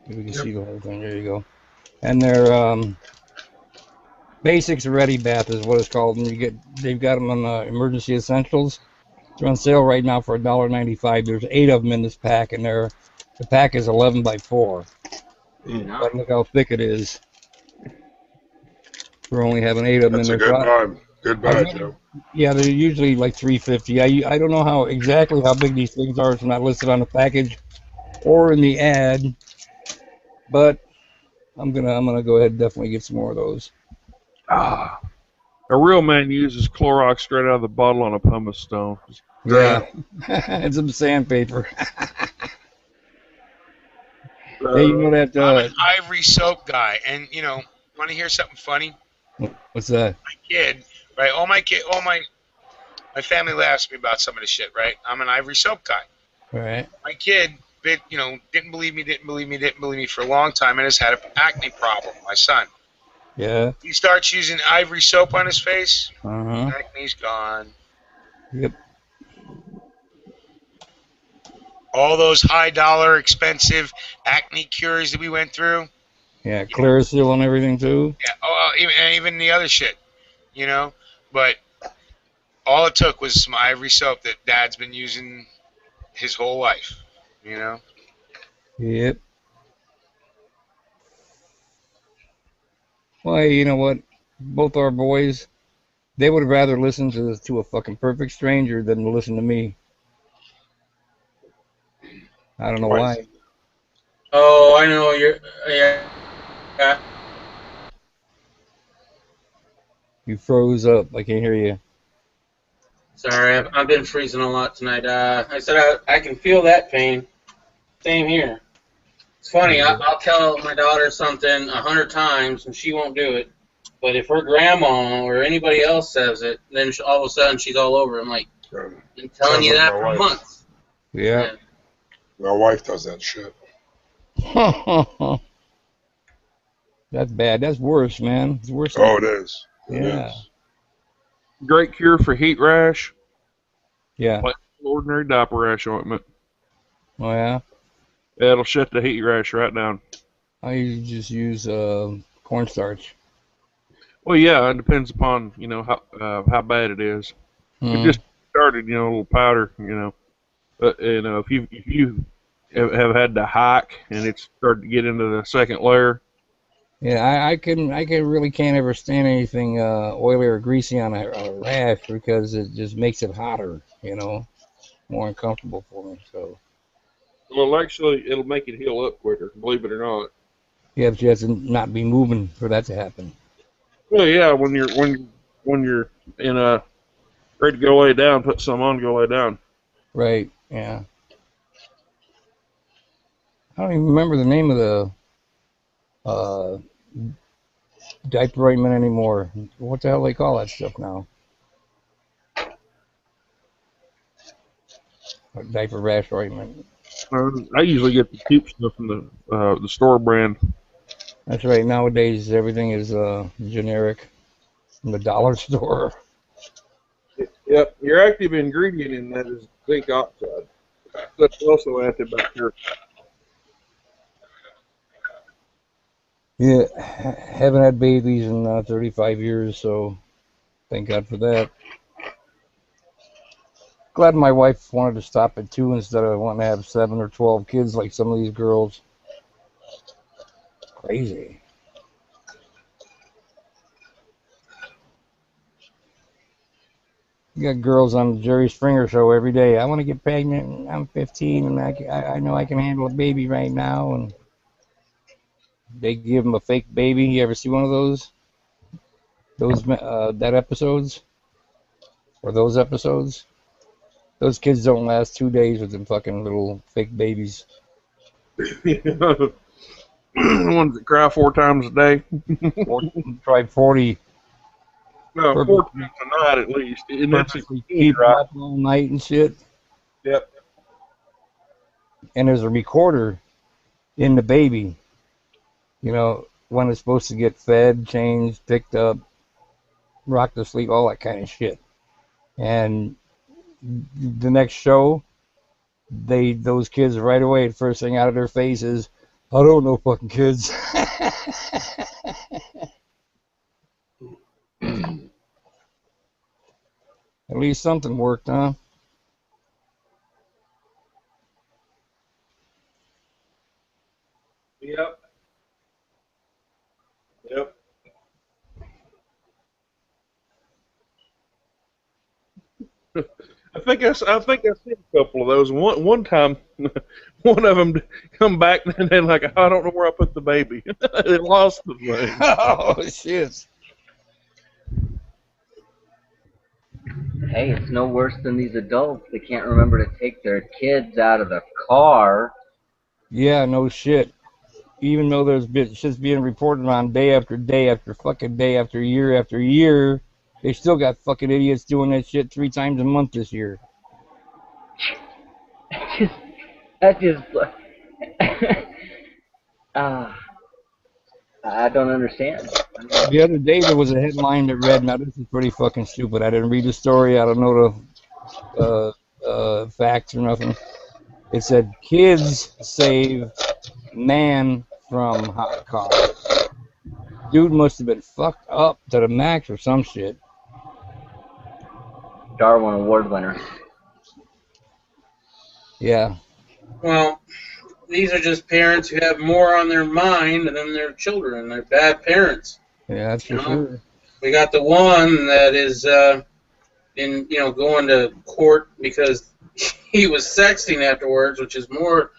If we can see the whole thing. There you go. And they're Basics Ready Bath is what it's called, and they've got them on Emergency Essentials. They're on sale right now for $1.95. There's 8 of them in this pack, and the pack is 11 by 4. But look how thick it is. We're only having 8 of them That's in a there. good buy. Good buy, Joe. Yeah, they're usually like $3.50. I don't know exactly how big these things are. It's not listed on the package or in the ad, but I'm gonna go ahead and definitely get some more of those. A real man uses Clorox straight out of the bottle on a pumice stone. Yeah, and some sandpaper. Hey, you know that? I'm an Ivory soap guy, and you know, want to hear something funny? What's that? My kid, right? My family laughs at me about some of this shit, right? I'm an Ivory soap guy. All right. My kid, didn't believe me for a long time, and has had an acne problem. My son. Yeah. He starts using Ivory soap on his face. Uh-huh. Acne's gone. Yep. All those high-dollar, expensive acne cures that we went through. Yeah, Clearasil and everything too. Yeah, even the other shit, you know. But all it took was some Ivory soap that Dad's been using his whole life, you know. Yep. Well, hey, you know what? Both our boys, they would rather listen to a fucking perfect stranger than to listen to me. I don't know why. Oh, I know yeah. You froze up. I can't hear you. Sorry, I've been freezing a lot tonight. I said I can feel that pain. Same here. It's funny. I'll tell my daughter something 100 times and she won't do it. But if her grandma or anybody else says it, then all of a sudden she's all over. I'm like, been telling you that for months. Yeah. My wife does that shit. That's bad. That's worse, man. It's worse. Oh, it is. Yeah. Great cure for heat rash. Yeah. Like ordinary diaper rash ointment. Oh, yeah? Yeah, it'll shut the heat rash right down. I usually just use cornstarch. Well, yeah, it depends upon, you know, how bad it is. It just started, you know, a little powder, you know. But, you know, if you have had to hike and it's started to get into the second layer. Yeah, I really can't ever stand anything oily or greasy on a rash because it just makes it hotter, you know, more uncomfortable for me. So. Well, actually, it'll make it heal up quicker, believe it or not. Yeah, but you have to not be moving for that to happen. Well, yeah, when you're in ready to go lay down, put some on, go lay down. Right. Yeah. I don't even remember the name of the diaper ointment anymore. What the hell do they call that stuff now? A diaper rash ointment. I usually get the cheap stuff from the store brand. That's right. Nowadays, everything is generic from the dollar store. Yep, your active ingredient in that is zinc oxide. That's also antibacterial. Yeah, haven't had babies in 35 years, so thank God for that. Glad my wife wanted to stop at 2 instead of wanting to have 7 or 12 kids like some of these girls. Crazy. You got girls on the Jerry Springer show every day. I want to get pregnant. I'm 15 and I know I can handle a baby right now. And they give them a fake baby. You ever see one of those? That episodes? Or those episodes? Those kids don't last 2 days with them fucking little fake babies. The ones that cry 4 times a day. Try 40. No, 4 times a night at least. And that's keep up all night and shit. Yep. And there's a recorder in the baby. You know, when it's supposed to get fed, changed, picked up, rocked to sleep, all that kind of shit. And the next show, those kids right away, the first thing out of their face is, I don't know fucking kids. At least something worked, huh? Yep. Yep. I think I seen a couple of those. One time, one of them come back and they're like, I don't know where I put the baby. They lost the thing. Oh shit! Hey, it's no worse than these adults. They can't remember to take their kids out of the car. Yeah, no shit. Even though there's been shit's being reported on day after day after fucking day after year, they still got fucking idiots doing that shit 3 times a month this year. That just I don't understand. The other day there was a headline that read, now this is pretty fucking stupid. I didn't read the story. I don't know the facts or nothing. It said, kids save man from hot car. Dude must have been fucked up to the max or some shit. Darwin Award winner. Yeah. Well, these are just parents who have more on their mind than their children. They're bad parents. Yeah, that's for sure. We got the one that is going to court because he was sexting afterwards, which is more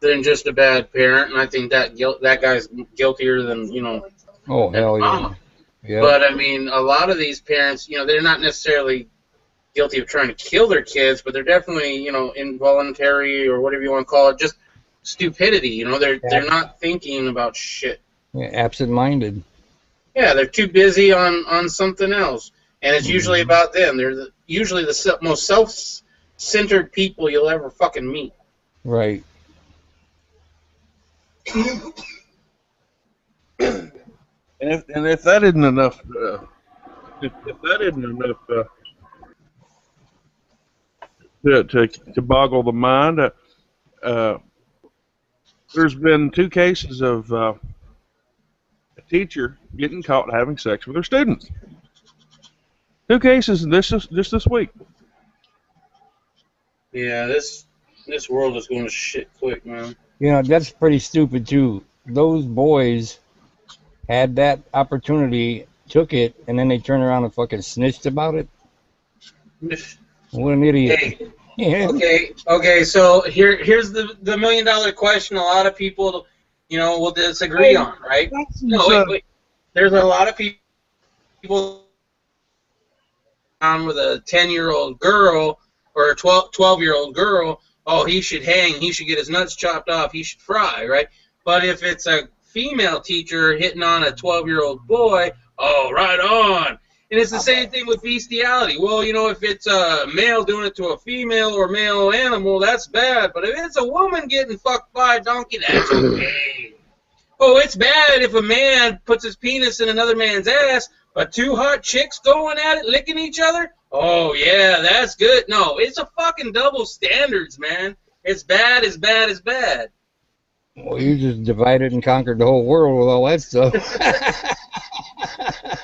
than just a bad parent, and I think that guy's guiltier than Oh hell yeah. Yeah. But I mean, a lot of these parents, they're not necessarily guilty of trying to kill their kids, but they're definitely, involuntary or whatever you want to call it, just stupidity. They're not thinking about shit. Yeah, absent-minded. Yeah, they're too busy on something else, and it's usually about them. They're usually the most self-centered people you'll ever fucking meet. Right. And if that isn't enough, to boggle the mind, there's been 2 cases of a teacher getting caught having sex with her students. 2 cases just this week. Yeah, this world is going to shit quick, man. That's pretty stupid too. Those boys had that opportunity, took it, and then they turned around and fucking snitched about it. What an idiot. Hey, okay. So here's the $1 million question. A lot of people, will disagree on, right? No, wait. There's a lot of people on with a 10-year-old girl or a 12-year-old girl. Oh, he should hang. He should get his nuts chopped off. He should fry, right? But if it's a female teacher hitting on a 12-year-old boy, oh, right on. And it's the same thing with bestiality. Well, you know, if it's a male doing it to a female or male animal, that's bad. But if it's a woman getting fucked by a donkey, that's okay. Oh, it's bad if a man puts his penis in another man's ass, but two hot chicks going at it, licking each other? Oh, yeah, that's good. No, it's a fucking double standards, man. It's bad, it's bad, it's bad. Well, you just divided and conquered the whole world with all that stuff.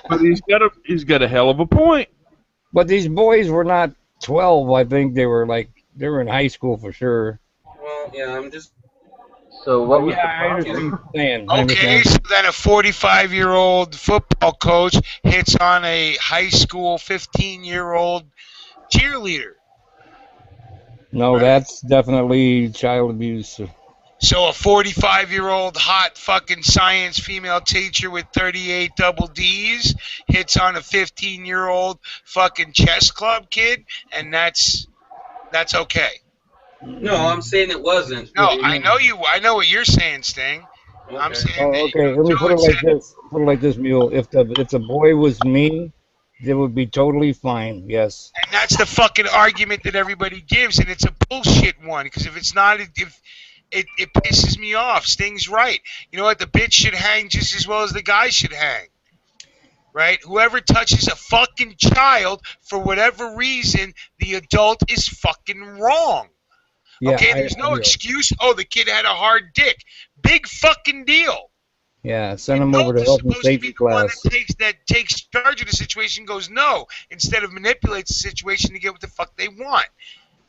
But he's got a hell of a point. But these boys were not 12. I think they were in high school for sure. Well, yeah, I'm just. So what was I understand what you're saying. I Okay, understand. so then a 45-year-old football coach hits on a high school 15-year-old cheerleader. No, that's definitely child abuse. So a 45-year-old hot fucking science female teacher with 38 double D's hits on a 15-year-old fucking chess club kid, and that's okay. No, I'm saying it wasn't. No, I know what you're saying, Sting. Okay. I'm saying Oh, that okay. Let me put it like this. Put it like this, Mule. If the boy was me, it would be totally fine. Yes. and that's the fucking argument that everybody gives, and it's a bullshit one, because if it's not, if it pisses me off. Sting's right. You know what? The bitch should hang just as well as the guy should hang. Right? Whoever touches a fucking child, for whatever reason, the adult is fucking wrong. Yeah, Okay, there's no excuse. Oh, the kid had a hard dick. Big fucking deal. Yeah, send him over to health and safety class. That takes charge of the situation, goes no, instead of manipulates the situation to get what the fuck they want.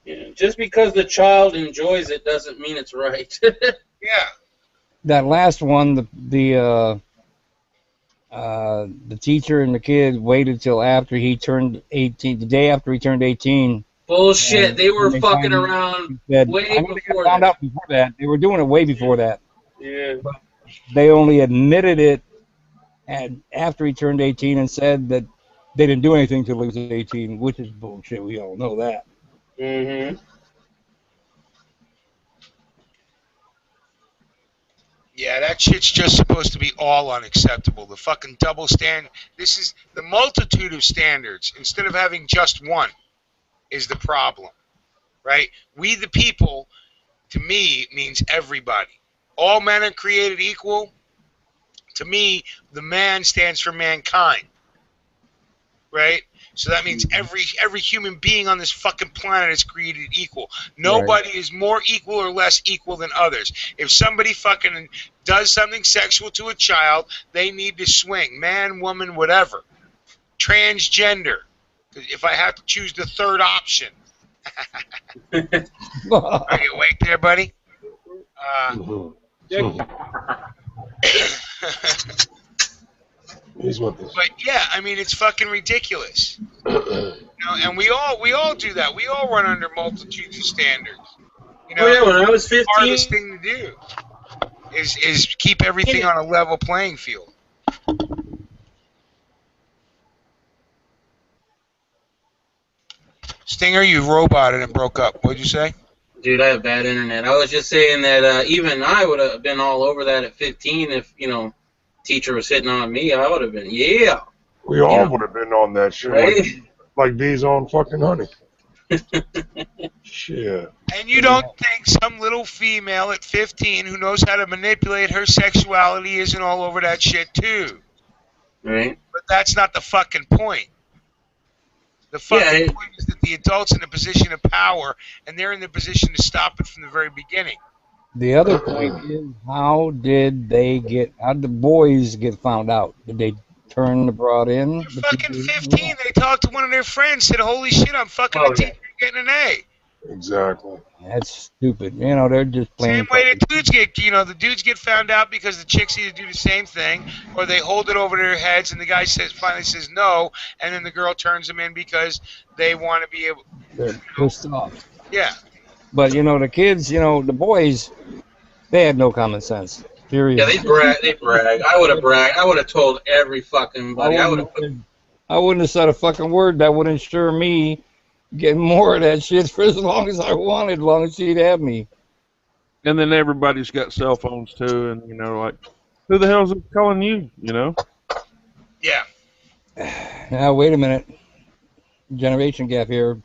Yeah, just because the child enjoys it doesn't mean it's right. Yeah. That last one, the teacher and the kid waited till after he turned 18, the day after he turned 18. Bullshit. They were they fucking finally around said, way I mean, they before found that. out before that. They were doing it way before that. Yeah. They only admitted it after he turned 18 and said that they didn't do anything till he was 18, which is bullshit. We all know that. Mm-hmm. Yeah, that shit's just supposed to be all unacceptable. The fucking double stand. This is the multitude of standards instead of having just one is the problem, right? We the people, to me, means everybody. All men are created equal. To me, the man stands for mankind, right? So that means every human being on this fucking planet is created equal. Nobody is more equal or less equal than others. If somebody fucking does something sexual to a child, they need to swing. Man, woman, whatever. Transgender. If I have to choose the third option. Are you awake there, buddy? But yeah, I mean, it's fucking ridiculous. You know, and we all do that. We all run under multitudes of standards. You know, Oh, yeah, when I was 15 the hardest thing to do is keep everything on a level playing field. Stinger, you roboted and broke up. What'd you say? Dude, I have bad internet. I was just saying that even I would have been all over that at 15 if, you know, teacher was hitting on me. I would have been, yeah. We all would have been on that shit. Right? Like bees on fucking honey. Shit. And you don't think some little female at 15 who knows how to manipulate her sexuality isn't all over that shit too? Right. But that's not the fucking point. The fucking point is that the adult's in a position of power, and they're in the position to stop it from the very beginning. The other point is, how did the boys get found out? Did they turn the broad in? They're fucking 15. They talked to one of their friends, said, "Holy shit, I'm fucking a teacher getting an A." Exactly. That's stupid. You know, they're just playing. Same way the dudes get, you know, the dudes get found out because the chicks either do the same thing or they hold it over their heads, and the guy finally says no, and then the girl turns them in because they want to be able. They're pissed off. Yeah. But you know, the kids, you know, the boys, they had no common sense. Period. Yeah, they brag. I would have bragged. I would have told every fucking buddy. I wouldn't have said a fucking word. That would ensure me getting more of that shit for as long as I wanted, as long as she'd have me. And then everybody's got cell phones too, and like, who the hell's calling you? You know? Yeah. Now, wait a minute. Generation gap here.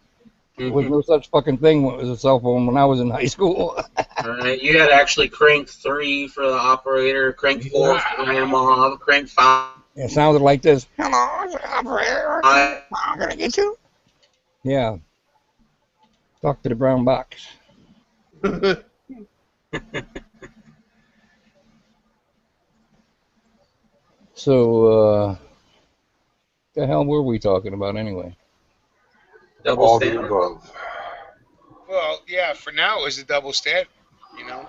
There was no such fucking thing as a cell phone when I was in high school. Alright, you had to actually crank 3 for the operator, crank 4 for the grandma, crank 5. It sounded like this. Hello, operator. I'm gonna get you. Yeah. Talk to the brown box. So, the hell were we talking about anyway? Double All the standard. above. Well, yeah, for now it was a double standard, you know.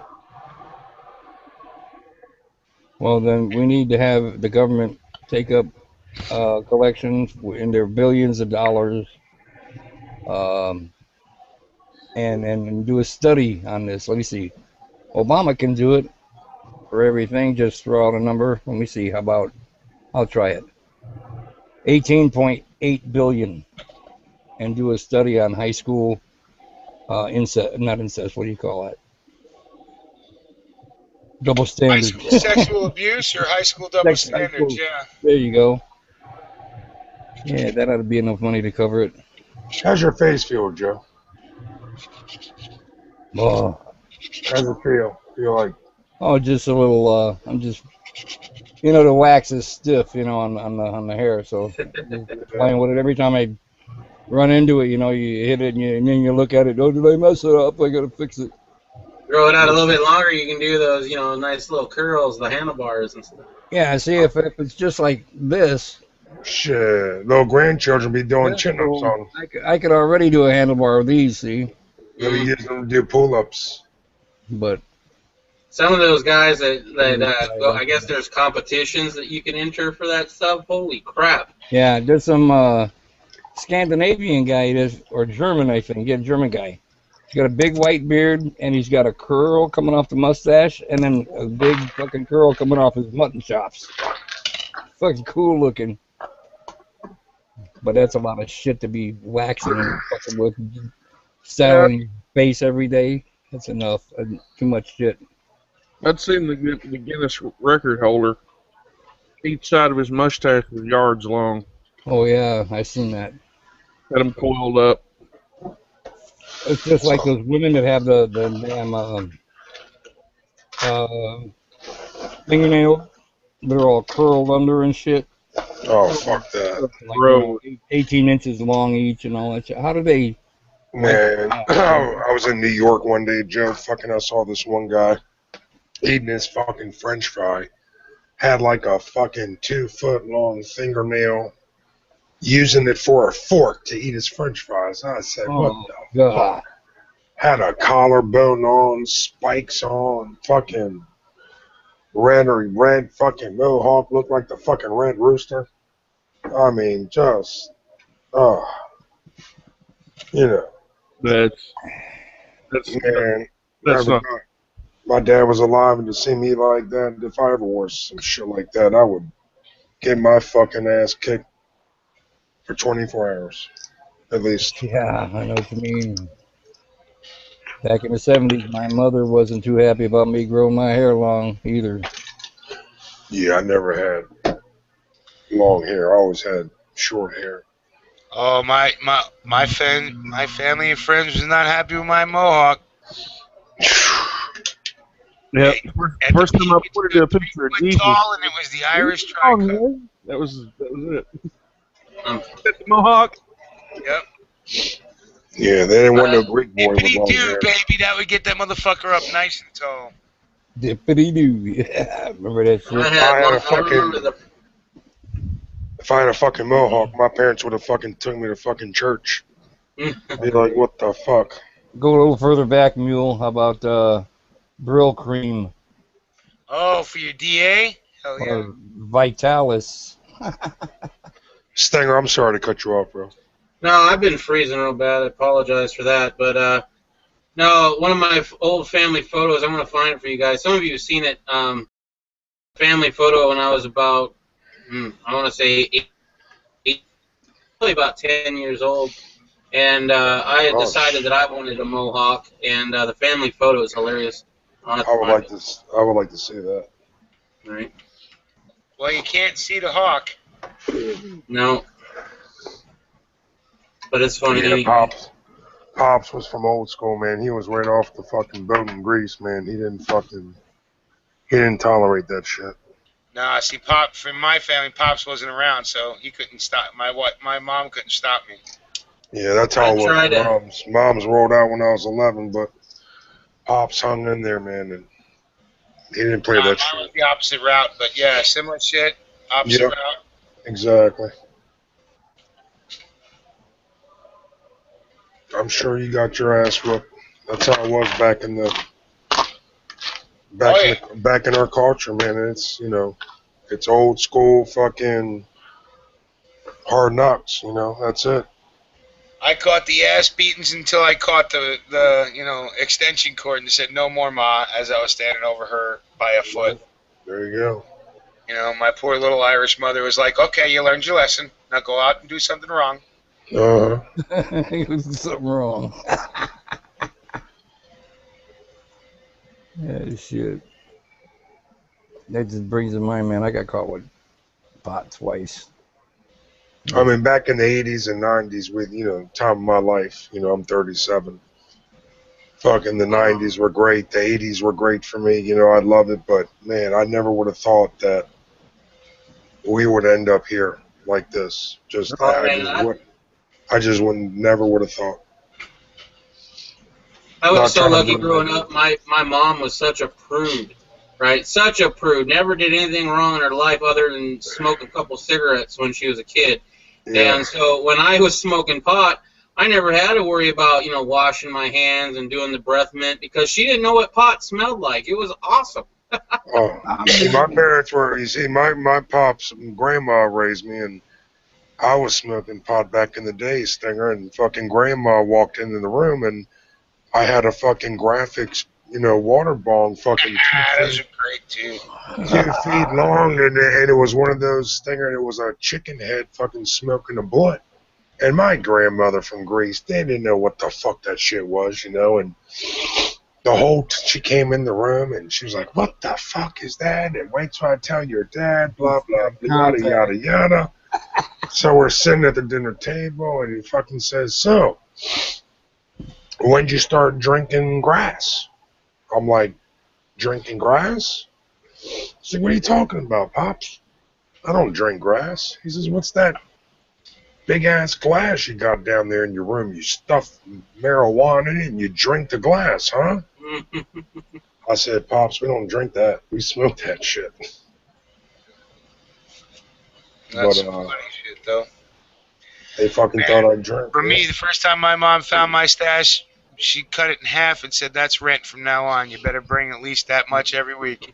Well, then we need to have the government take up collections in their billions of dollars, and do a study on this. Let me see. Obama can do it for everything. Just throw out a number. Let me see. How about? I'll try it. 18.8 billion, and do a study on high school incest. Not incest. What do you call that? Double High standard. school sexual abuse or high school double High standards, school. yeah. There you go. Yeah, that ought to be enough money to cover it. How's your face feel, Joe? Oh, How's it feel? Feel like oh, just a little. I'm just, the wax is stiff, on the hair. So playing with it every time I run into it, you hit it and then you look at it. Oh, did I mess it up? I gotta fix it. Grow it out a little bit longer, you can do those, nice little curls, the handlebars and stuff. Yeah, see if it's just like this. shit. Little grandchildren be doing chin-ups on them. I could already do a handlebar of these, see. Maybe use them to do pull-ups. But some of those guys that go, I guess there's competitions that you can enter for that stuff. Holy crap! yeah, there's some Scandinavian guy, or German, I think. Yeah, German guy. He's got a big white beard, and he's got a curl coming off the mustache, and then a big fucking curl coming off his mutton chops. Fucking cool looking. But that's a lot of shit to be waxing and fucking with, styling your face every day. That's enough. Too much shit. I'd seen the Guinness record holder. Each side of his mustache was yards long. Oh yeah, I seen that. Had him coiled up. It's just like those women that have the damn fingernail. They're all curled under and shit. Oh, fuck that. Like 18 inches long each and all that shit. How do they... Man, I was in New York one day, Joe. I saw this one guy eating his fucking French fry. Had like a fucking 2-foot long fingernail, using it for a fork to eat his French fries. I said, what the fuck? Had a collarbone on, spikes on, fucking red fucking mohawk, looked like the fucking Red Rooster. I mean, just, That's not. My dad was alive, and to see me like that, if I ever wore some shit like that, I would get my fucking ass kicked for 24 hours, at least. Yeah, I know what you mean. Back in the 70s, my mother wasn't too happy about me growing my hair long either. Yeah, I never had long hair. I always had short hair. Oh, my family and friends was not happy with my mohawk. Yeah, first time I put a picture of Jesus. Tall, and it was the Irish tricut. That was it. The mohawk. Yep. Yeah, they didn't want no Greek boy with long Dippity-doo, hair. baby, that would get that motherfucker up nice and tall. Dippity-doo. Yeah, remember that shit? If I had a fucking mohawk, my parents would have fucking took me to fucking church. Be like, what the fuck? Go a little further back, Mule. How about Brill Cream? Oh, for your DA? Hell yeah. Or Vitalis. Stinger, I'm sorry to cut you off, bro. No, I've been freezing real bad. I apologize for that. But, no, one of my old family photos, I'm going to find it for you guys. Some of you have seen it. Family photo when I was about, I want to say, probably about 10 years old. And I had decided that I wanted a mohawk, and the family photo is hilarious. I would like to see that. Right. Well, you can't see the hawk. No. But it's funny. Yeah, Pops was from old school, man. He was right off the fucking boat in Greece, man. He didn't tolerate that shit. Nah, see, from my family, Pops wasn't around, so he couldn't stop. My mom couldn't stop me. Yeah, that's how it was. Mom's rolled out when I was 11, but Pops hung in there, man, and he didn't play that shit. I was the opposite route, but yeah, similar shit, opposite route. Exactly. I'm sure you got your ass whooped. That's how it was back in our culture, man. It's, you know, it's old school fucking hard knocks, you know. That's it. I caught the ass beatings until I caught the you know, extension cord and said, "No more, Ma," as I was standing over her by a foot. There you go. You know, my poor little Irish mother was like, "Okay, you learned your lesson. Now go out and do something wrong." Something wrong. Yeah, shit. That just brings to mind, man. I got caught with pot twice. I mean, back in the 80s and 90s, with, you know, time of my life, you know, I'm 37. Fucking the 90s were great. The 80s were great for me. You know, I loved it. But, man, I never would have thought that we would end up here like this. I just never would have thought. I was so lucky growing up. My mom was such a prude, right? Such a prude. Never did anything wrong in her life other than smoke a couple cigarettes when she was a kid. Yeah. And so when I was smoking pot, I never had to worry about, you know, washing my hands and doing the breath mint because she didn't know what pot smelled like. It was awesome. See, my parents were, you see, my pops and grandma raised me, and I was smoking pot back in the day, Stinger, and fucking grandma walked into the room, and I had a fucking graphics, you know, water bong fucking those are great, too. 2 feet long, and it was one of those, Stinger, it was a chicken head fucking smoking a blunt. And my grandmother from Greece, they didn't know what the fuck that shit was, you know, and she came in the room, and she was like, "What the fuck is that? And wait till I tell your dad, blah, blah, blah, yada, yada, yada." So we're sitting at the dinner table, and he fucking says, "So, when'd you start drinking grass?" I'm like, "Drinking grass?" He's like, "What are you talking about, Pops? I don't drink grass." He says, "What's that big-ass glass you got down there in your room? You stuff marijuana in it and you drink the glass, huh?" I said, "Pops, we don't drink that. We smoke that shit." That's some funny shit, though. They fucking thought I'd drink. For me, the first time my mom found my stash, she cut it in half and said, "That's rent from now on. You better bring at least that much every week."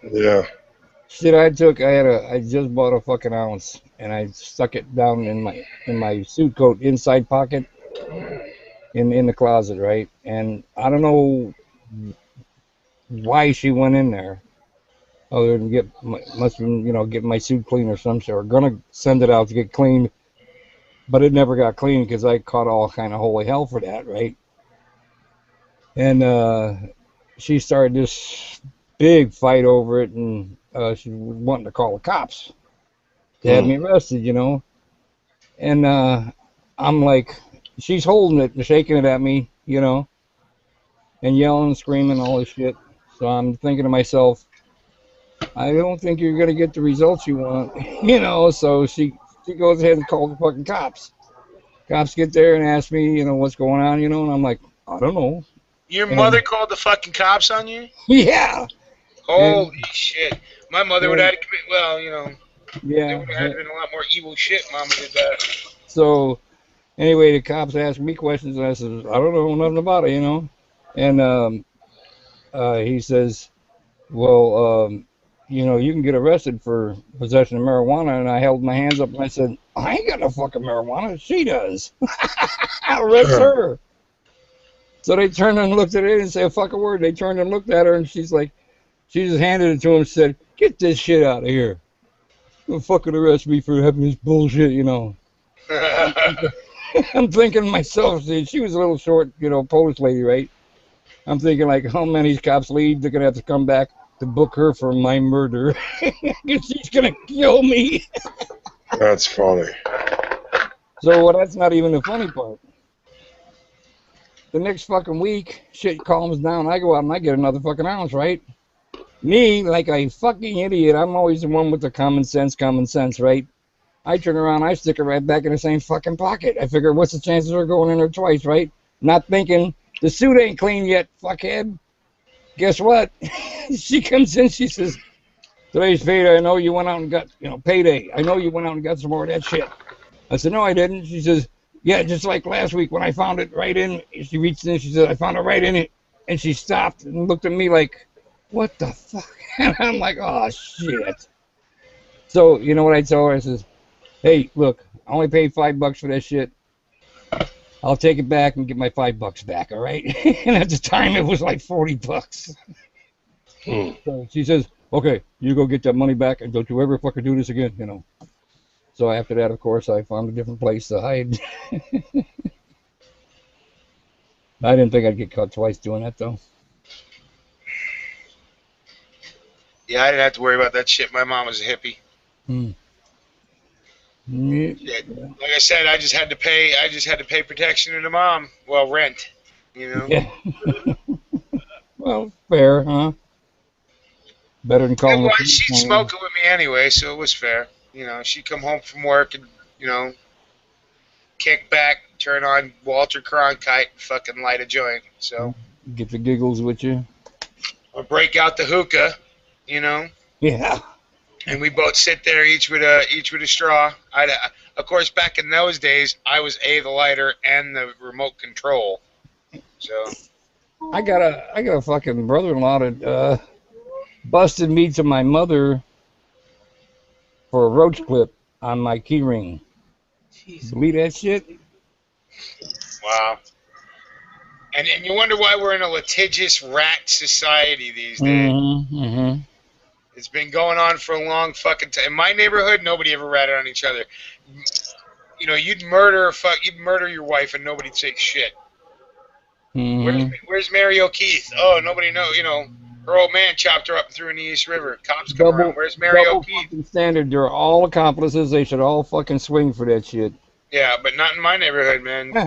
Yeah. Shit, I just bought a fucking ounce, and I stuck it down in my suit coat inside pocket in the closet, right? And I don't know why she went in there. Other than must have been, you know, getting my suit clean or some sort. Gonna send it out to get cleaned, but it never got cleaned because I caught all kind of holy hell for that, right? And she started this big fight over it, and she was wanting to call the cops to have me arrested, you know. And I'm like, she's holding it and shaking it at me, you know, and yelling and screaming all this shit. So I'm thinking to myself, I don't think you're going to get the results you want, you know. So she goes ahead and calls the fucking cops. Cops get there and ask me, you know, what's going on, you know, and I'm like, I don't know. Your mother called the fucking cops on you? Yeah. Holy shit. My mother would have had to commit, well, you know, yeah, there would have been a lot more evil shit. Mama did that. So, anyway, the cops asked me questions, and I said, I don't know nothing about it, you know. And he says, well, you know, you can get arrested for possession of marijuana. And I held my hands up and I said, I ain't got no fucking marijuana. She does. I'll arrest her. So they turned and looked at it and said a fucking word. They turned and looked at her, and she's like, she just handed it to him and said, "Get this shit out of here. Don't fucking arrest me for having this bullshit, you know." I'm thinking to myself, see, she was a little short, you know, Polish lady, right? I'm thinking, like, how many cops leave? They're going to have to come back to book her for my murder. She's going to kill me. That's funny. So well, that's not even the funny part. The next fucking week, shit calms down. I go out and I get another fucking ounce, right? Me, like a fucking idiot, I'm always the one with the common sense, right? I turn around, I stick it right back in the same fucking pocket. I figure, what's the chances of her going in there twice, right? Not thinking, the suit ain't clean yet, fuckhead. Guess what? She comes in, she says, today's payday, I know you went out and got, payday. I know you went out and got some more of that shit. I said, no, I didn't. She says, yeah, just like last week when I found it right in. She reached in, she said, I found it right in it. And she stopped and looked at me like, what the fuck? And I'm like, oh, shit. So, you know what I tell her? I says, hey, look, I only paid $5 for that shit. I'll take it back and get my $5 back, all right? And at the time, it was like $40. So she says, okay, you go get that money back and don't you ever fucking do this again, So after that, of course, I found a different place to hide. I didn't think I'd get caught twice doing that, though. Yeah, I didn't have to worry about that shit. My mom was a hippie. Yeah, like I said, I just had to pay protection to the mom. Well, rent, Yeah. Well, fair, huh? Better than calling the police. She'd smoke it with me anyway, so it was fair. She'd come home from work and, kick back, turn on Walter Cronkite, and fucking light a joint. So get the giggles with you. Or break out the hookah, Yeah. And we both sit there, each with a straw. Of course, back in those days, I was the lighter and the remote control. So I got a fucking brother-in-law that busted me to my mother for a roach clip on my key ring. Believe that shit? Wow. And you wonder why we're in a litigious rat society these days. Mm-hmm. It's been going on for a long fucking time. In my neighborhood, nobody ever ratted on each other. You'd murder your wife and nobody'd say shit. Mm-hmm. Where's Mary O'Keefe? Oh, nobody knows. Her old man chopped her up and threw her in the East River. Cops come around. Where's Mary O'Keefe? Standard. They're all accomplices. They should all fucking swing for that shit. Yeah, but not in my neighborhood, man. No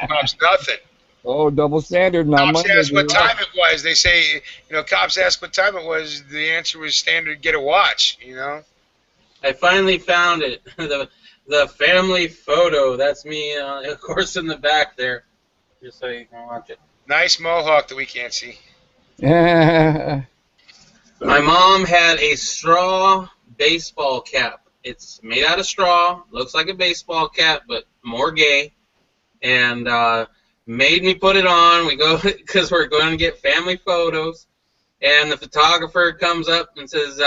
cops, nothing. Oh, double standard. Cops ask what time it was. They say, cops ask what time it was. The answer was standard, get a watch, I finally found it. The family photo. That's me, of course, in the back there. Just so you can watch it. Nice mohawk that we can't see. My mom had a straw baseball cap. It's made out of straw. Looks like a baseball cap, but more gay. And made me put it on. We go because we're going to get family photos, and the photographer comes up and says,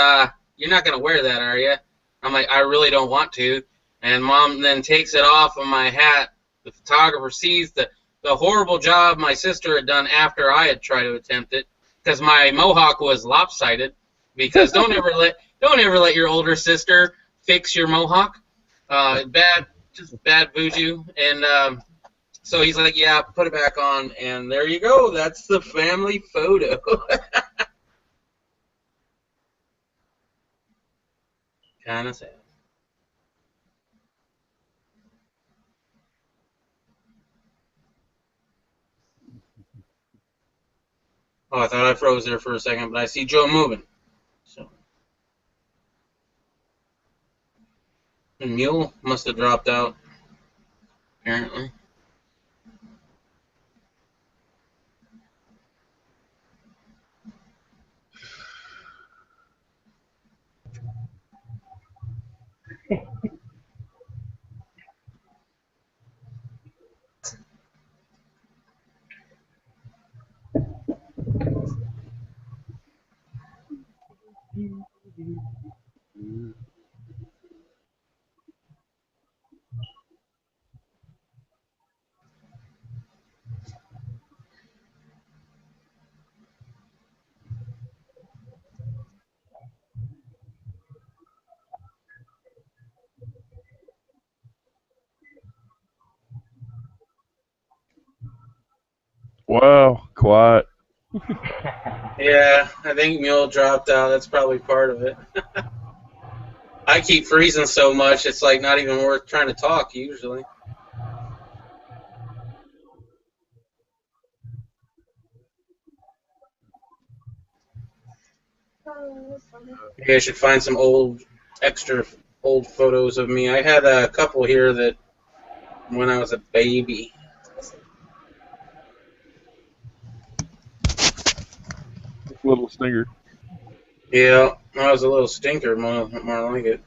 "You're not going to wear that, are you?" I'm like, "I really don't want to." And Mom then takes it off of my hat. The photographer sees the horrible job my sister had done after I had tried to attempt it, because my mohawk was lopsided. Because don't ever let your older sister fix your mohawk. Just bad voodoo. And so he's like, yeah, put it back on, and there you go. That's the family photo. Kind of sad. Oh, I thought I froze there for a second, but I see Joe moving. So, and Mule must have dropped out, apparently. Wow, quiet. Yeah, I think Mule dropped out. That's probably part of it. I keep freezing so much, it's like not even worth trying to talk usually. Maybe I should find some extra old photos of me. I had a couple here that when I was a baby. Little stinger. Yeah, I was a little stinker, more like it.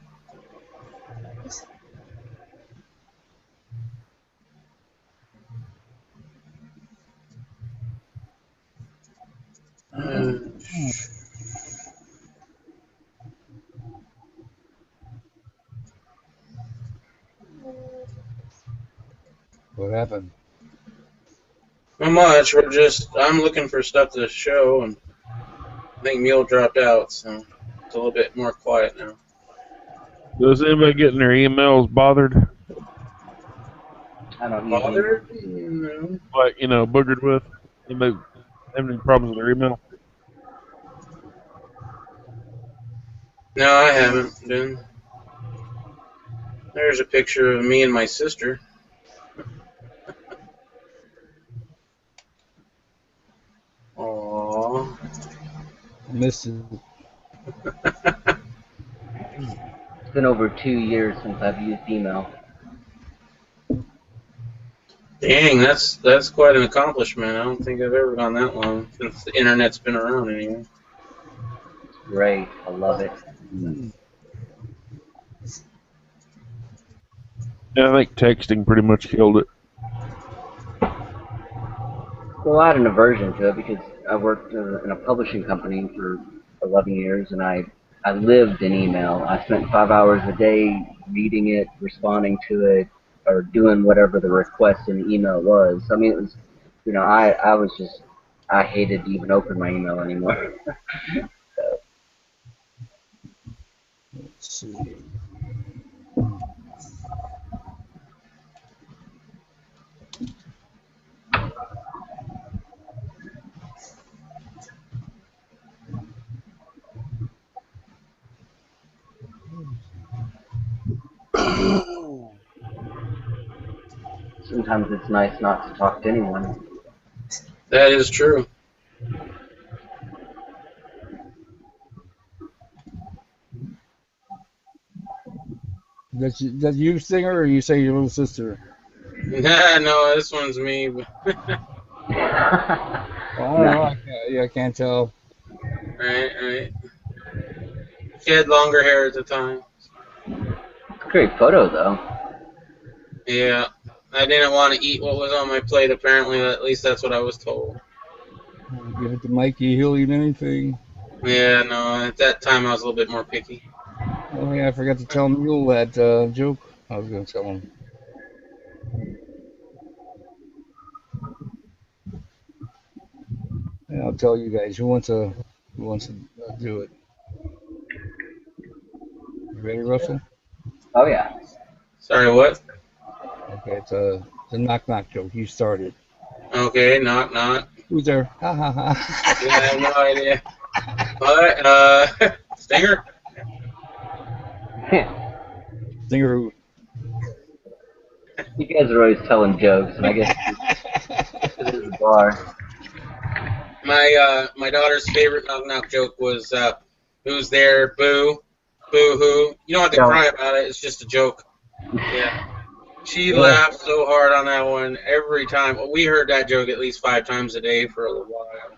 What happened? Not much. I'm looking for stuff to show, and I think Mule dropped out, so it's a little bit more quiet now. Does anybody getting their emails bothered? I don't Bothered? No. Like, boogered with? Anybody have any problems with their email? No, I haven't been. There's a picture of me and my sister. Aww. Miss it. It's been over 2 years since I've used email. Dang, that's quite an accomplishment. I don't think I've ever gone that long since the internet's been around anyway. Great, I love it. Yeah, I think texting pretty much killed it. Well, I had an aversion to it because I worked in a publishing company for 11 years, and I lived in email. I spent 5 hours a day reading it, responding to it, or doing whatever the request in the email was. I mean, it was, I hated to even open my email anymore. So. Let's see. Sometimes it's nice not to talk to anyone. That is true. That you, Stinger, or you say your little sister? Nah, no, this one's me. Well, I don't know. I can't tell. Right. She had longer hair at the time. Great photo, though. Yeah, I didn't want to eat what was on my plate, apparently. At least that's what I was told. Give it to Mikey, he'll eat anything. Yeah, no, at that time I was a little bit more picky. Oh, yeah, I forgot to tell Mule that joke. I was going to tell him. Yeah, I'll tell you guys. Who wants to do it? You ready, Russell? Oh, yeah. Sorry, what? Okay, it's a knock-knock joke. You started. Okay, knock. Who's there? Ha, ha, ha. Yeah, I have no idea. Alright, Stinger? Stinger who? You guys are always telling jokes, and I guess it is a bar. My daughter's favorite knock-knock joke was, who's there? Boo. Boo-hoo. You don't have to cry about it. It's just a joke. Yeah. She laughed so hard on that one every time. We heard that joke at least 5 times a day for a little while.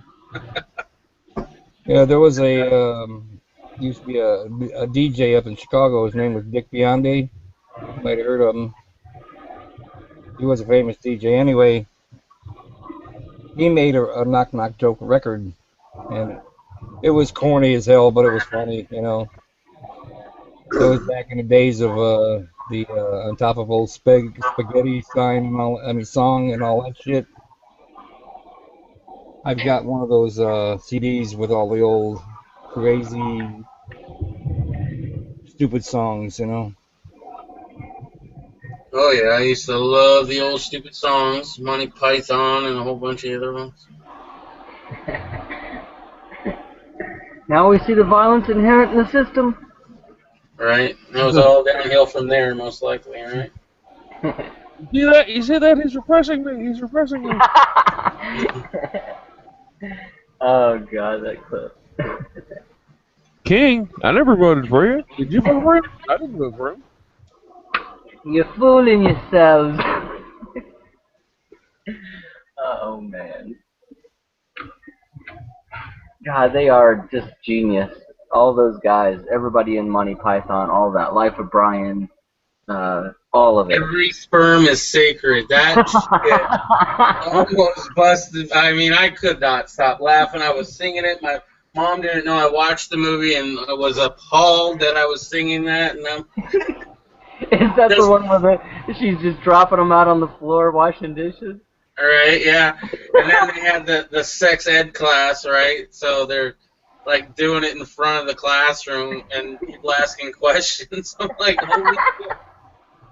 Yeah, there was used to be a DJ up in Chicago. His name was Dick Biondi. You might have heard of him. He was a famous DJ. Anyway, he made a knock-knock joke record, and it was corny as hell, but it was funny, It was back in the days of the on top of old spaghetti sign and all, song and all that shit. I've got one of those CDs with all the old crazy, stupid songs, Oh yeah, I used to love the old stupid songs, Monty Python and a whole bunch of other ones. Now we see the violence inherent in the system. right? And it was all downhill from there, most likely, right? You see that? You see that? He's repressing me. He's repressing me. Oh god, that clip. King, I never voted for you. Did you vote for him? I didn't vote for him. You're fooling yourselves. Oh man. God, they are just genius. All those guys, everybody in Monty Python, all that. Life of Brian, all of it. Every sperm is sacred. That shit almost busted. I mean, I could not stop laughing. I was singing it. My mom didn't know I watched the movie and was appalled that I was singing that. And Is that the one where she's just dropping them out on the floor washing dishes? all right, yeah. And then they had the sex ed class, right? So they're like doing it in front of the classroom and people asking questions. I'm like, holy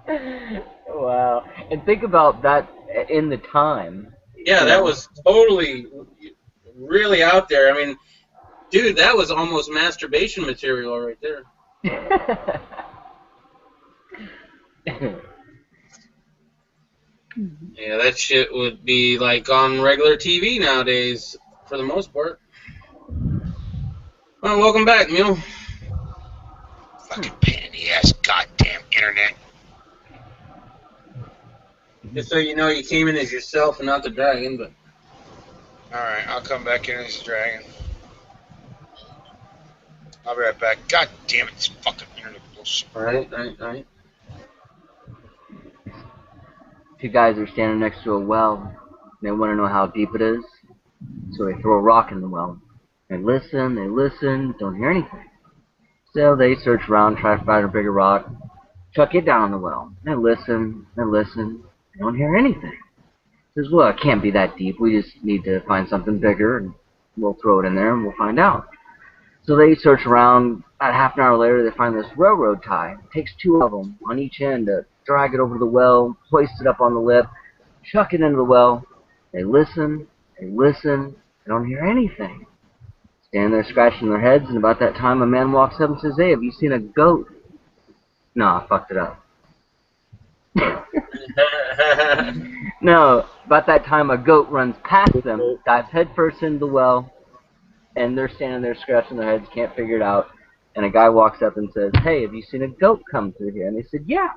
shit. Wow. And think about that in the time. Yeah, that was totally, really out there. I mean, dude, that was almost masturbation material right there. Yeah, that shit would be like on regular TV nowadays, for the most part. Well, welcome back, Mule. Fucking pain in the ass, goddamn internet. Just so you know, you came in as yourself and not the dragon, but... Alright, I'll come back in as a dragon. I'll be right back. God damn it, this fucking internet bullshit. Right. Two guys are standing next to a well. They want to know how deep it is, so they throw a rock in the well. They listen, don't hear anything. So they search around, try to find a bigger rock, chuck it down in the well. They listen, don't hear anything. Says, well, it can't be that deep. We just need to find something bigger, and we'll throw it in there, and we'll find out. So they search around. About half an hour later, they find this railroad tie. It takes two of them on each end to drag it over to the well, hoist it up on the lip, chuck it into the well. They listen, they don't hear anything. Stand there scratching their heads, and about that time, a man walks up and says, hey, have you seen a goat? No, I fucked it up. No, about that time, a goat runs past them, dives headfirst into the well, and they're standing there scratching their heads, can't figure it out. And a guy walks up and says, hey, have you seen a goat come through here? And they said, yeah.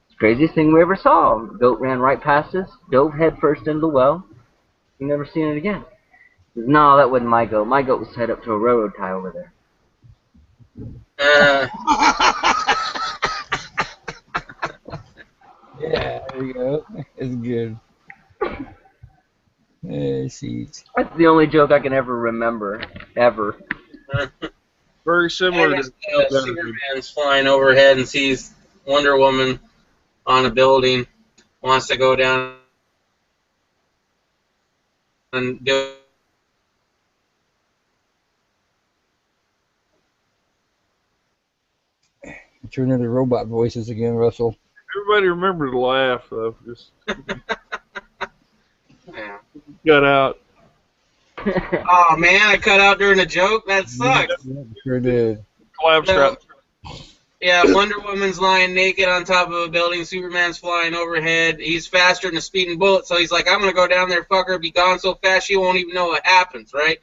It's the craziest thing we ever saw. The goat ran right past us, dove headfirst into the well. We've never seen it again. He says, no, that wasn't my goat. My goat was tied up to a railroad tie over there. Yeah, there you go. It's good. See. That's the only joke I can ever remember, ever. Very similar to Superman's flying overhead and sees Wonder Woman on a building, wants to go down and do. Turn into robot voices again, Russell. Everybody remember to laugh, though. Just Yeah. got out. Oh man, I cut out during a joke. That sucks. Sure did. Clapstrap. Yeah, Wonder Woman's lying naked on top of a building. Superman's flying overhead. He's faster than a speeding bullet, so he's like, I'm gonna go down there, fuck her, be gone so fast she won't even know what happens, right?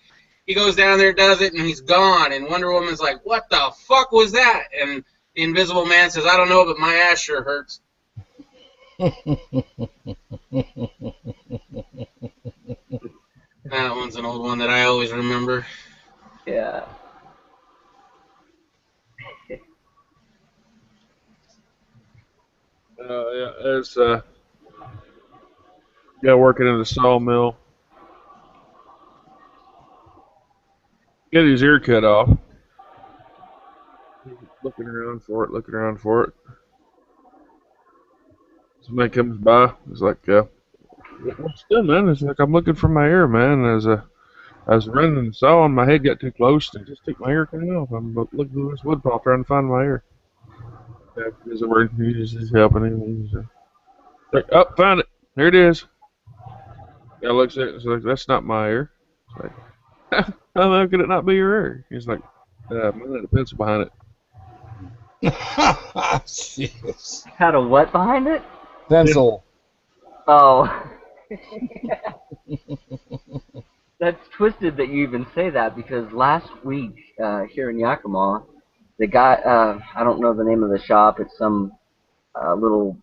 He goes down there, does it, and he's gone. And Wonder Woman's like, what the fuck was that? And the Invisible Man says, I don't know, but my ass sure hurts. That one's an old one that I always remember. Yeah. Yeah, it's guy working in the sawmill. Get his ear cut off. Looking around for it. Somebody comes by. It's like, what's done, man? It's like, I'm looking for my ear, man. As I was running the saw and my head got too close and just took my ear cut off. I'm looking through this wood pile trying to find my ear. He's helping him. He's like, oh, found it. There it is. Guy looks at it and is like, that's not my ear. It's like, how could it not be your ear? He's like, mine had a pencil behind it. Jeez. Had a what behind it? Pencil. Oh. That's twisted that you even say that, because last week here in Yakima, the guy, I don't know the name of the shop, it's some little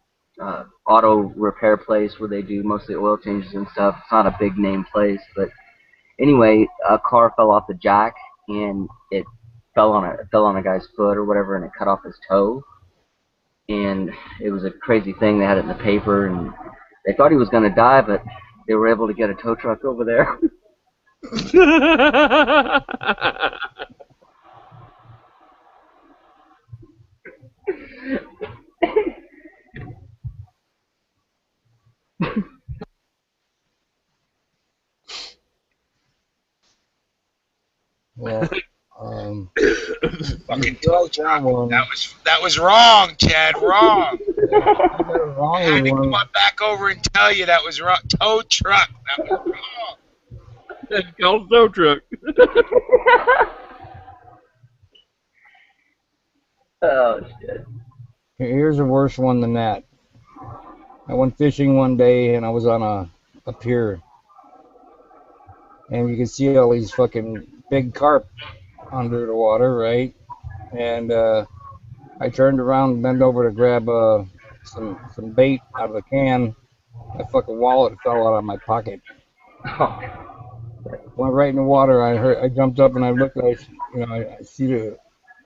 auto repair place where they do mostly oil changes and stuff. It's not a big name place, but anyway, a car fell off the jack and it fell on a guy's foot or whatever, and it cut off his toe. And it was a crazy thing. They had it in the paper, and they thought he was going to die, but they were able to get a tow truck over there. Well, Fucking tow truck. That was wrong, Chad. Wrong. I had to come back over and tell you that was wrong. Tow truck. That was wrong. That's called tow truck. Oh shit. Here's a worse one than that. I went fishing one day and I was on a pier, and you could see all these fucking big carp under the water, right? And I turned around and bent over to grab some bait out of the can. My fucking wallet fell out of my pocket. Went right in the water. I jumped up and I looked. I see the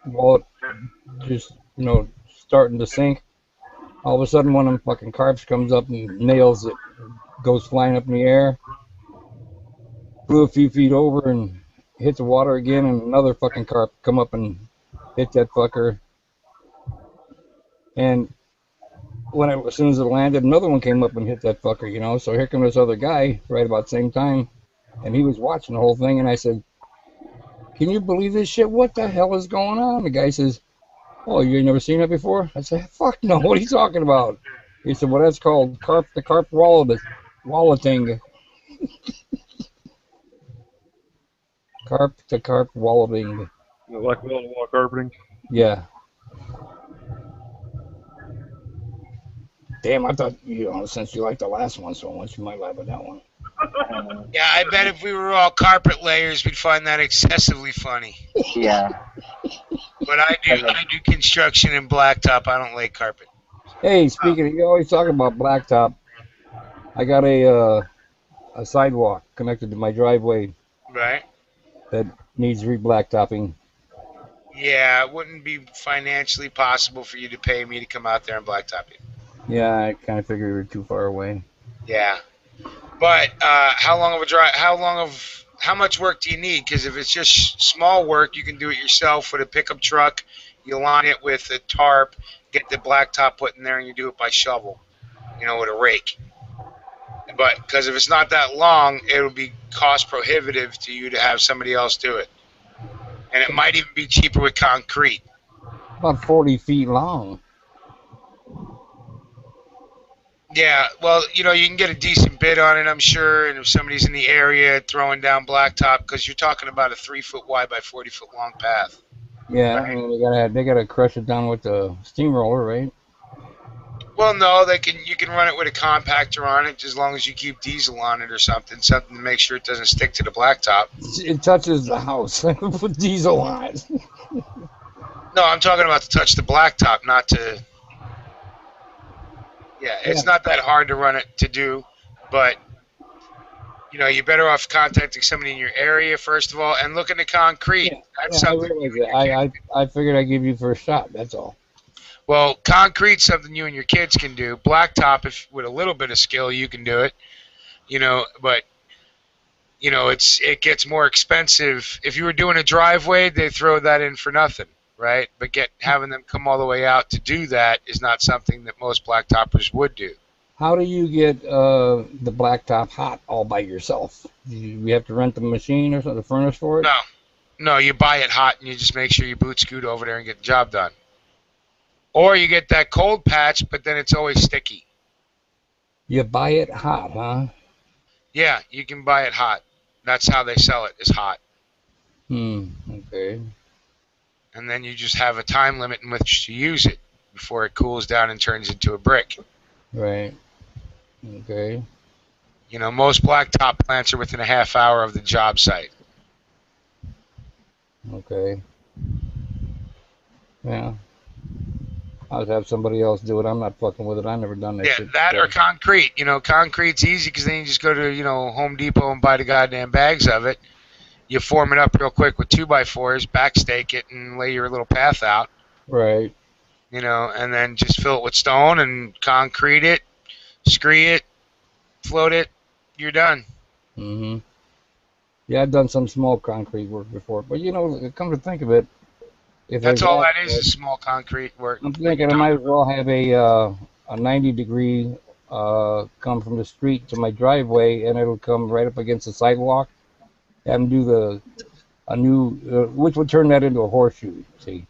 wallet just starting to sink. All of a sudden, one of them fucking carps comes up and nails it. Goes flying up in the air. Flew a few feet over and hit the water again, and another fucking carp come up and hit that fucker. And as soon as it landed, another one came up and hit that fucker, So here comes this other guy right about the same time, and he was watching the whole thing, and I said, "Can you believe this shit? What the hell is going on?" The guy says, "Oh, you ain't never seen that before?" I said, "Fuck no, what are you talking about?" He said, "Well, that's called the carp walleting." Carp to carp walleting. Like wall carpeting? Yeah. Damn, I thought, since you liked the last one so much, you might laugh at that one. Yeah, I bet if we were all carpet layers, we'd find that excessively funny. Yeah. But I do construction and blacktop. I don't lay carpet. Hey, speaking of, you always talk about blacktop. I got a sidewalk connected to my driveway. Right. That needs re-blacktopping. Yeah, it wouldn't be financially possible for you to pay me to come out there and blacktop it. Yeah, I kind of figured we were too far away. Yeah. But how long of a drive? How much work do you need? Because if it's just small work, you can do it yourself with a pickup truck. You line it with a tarp, get the blacktop put in there, and you do it by shovel, with a rake. But because if it's not that long, it'll be cost prohibitive to you to have somebody else do it. And it might even be cheaper with concrete. About 40 feet long. Yeah, well, you can get a decent bid on it, I'm sure, and if somebody's in the area throwing down blacktop, because you're talking about a 3-foot wide by 40-foot long path. Yeah, right? I mean, they gotta crush it down with the steamroller, right? Well, no, you can run it with a compactor on it, as long as you keep diesel on it or something to make sure it doesn't stick to the blacktop. It touches the house. Put diesel on it. No, I'm talking about to touch the blacktop, not to. Yeah, it's not that hard to run it to do, but you're better off contacting somebody in your area first of all and looking at concrete. That's something. I figured I'd give you first shot. That's all. Well, concrete's something you and your kids can do. Blacktop, with a little bit of skill, you can do it. But it gets more expensive. If you were doing a driveway, they throw that in for nothing. Right, but having them come all the way out to do that is not something that most blacktoppers would do. How do you get the blacktop hot all by yourself? Do you have to rent the machine or something, the furnace for it? No, you buy it hot and you just make sure you boot scoot over there and get the job done. Or you get that cold patch, but then it's always sticky. You buy it hot, huh? Yeah, you can buy it hot. That's how they sell it, is hot. Okay. and then you just have a time limit in which to use it before it cools down and turns into a brick. Right. Okay. You know, most blacktop plants are within a half hour of the job site. Okay. Yeah. I'll have somebody else do it. I'm not fucking with it. I've never done that Yeah, shit. that or before. concrete. You know, concrete's easy because then you just go to, you know, Home Depot and buy the goddamn bags of it. You form it up real quick with 2x4s, backstake it, and lay your little path out. Right. You know, and then just fill it with stone and concrete it, scree it, float it. You're done. Mm-hmm. Yeah, I've done some small concrete work before, but you know, come to think of it, if That's there's all that asphalt, is small concrete work. I'm thinking I might as well have a 90-degree come from the street to my driveway, and it'll come right up against the sidewalk. Have them do which would turn that into a horseshoe. See,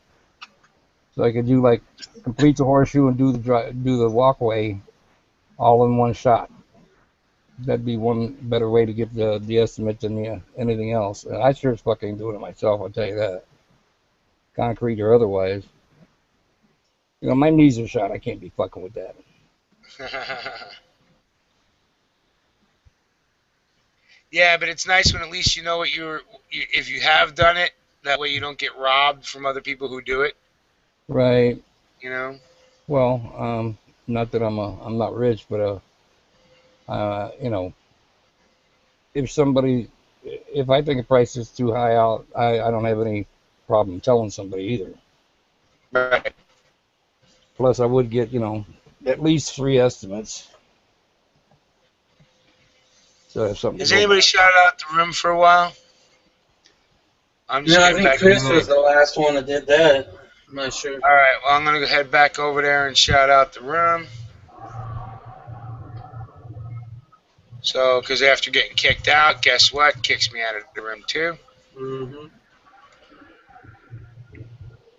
so I could do like complete the horseshoe and do the walkway all in one shot. That'd be one better way to get the estimate than anything else. And I sure as fucking doing it myself, I'll tell you that. Concrete or otherwise. You know, my knees are shot. I can't be fucking with that. Yeah, but it's nice when at least you know what if you have done it, that way you don't get robbed from other people who do it, Right. you know? Well, not that I'm not rich, but you know, if I think a price is too high out, I don't have any problem telling somebody either. Right. Plus, I would get, you know, at least 3 estimates. So if something. Has anybody shouted out the room for a while? I'm just No, I getting think back Chris to was the last one that did that. I'm not sure. All right, well, I'm going to head back over there and shout out the room. So, because after getting kicked out, guess what? Kicks me out of the room, too. Mm-hmm.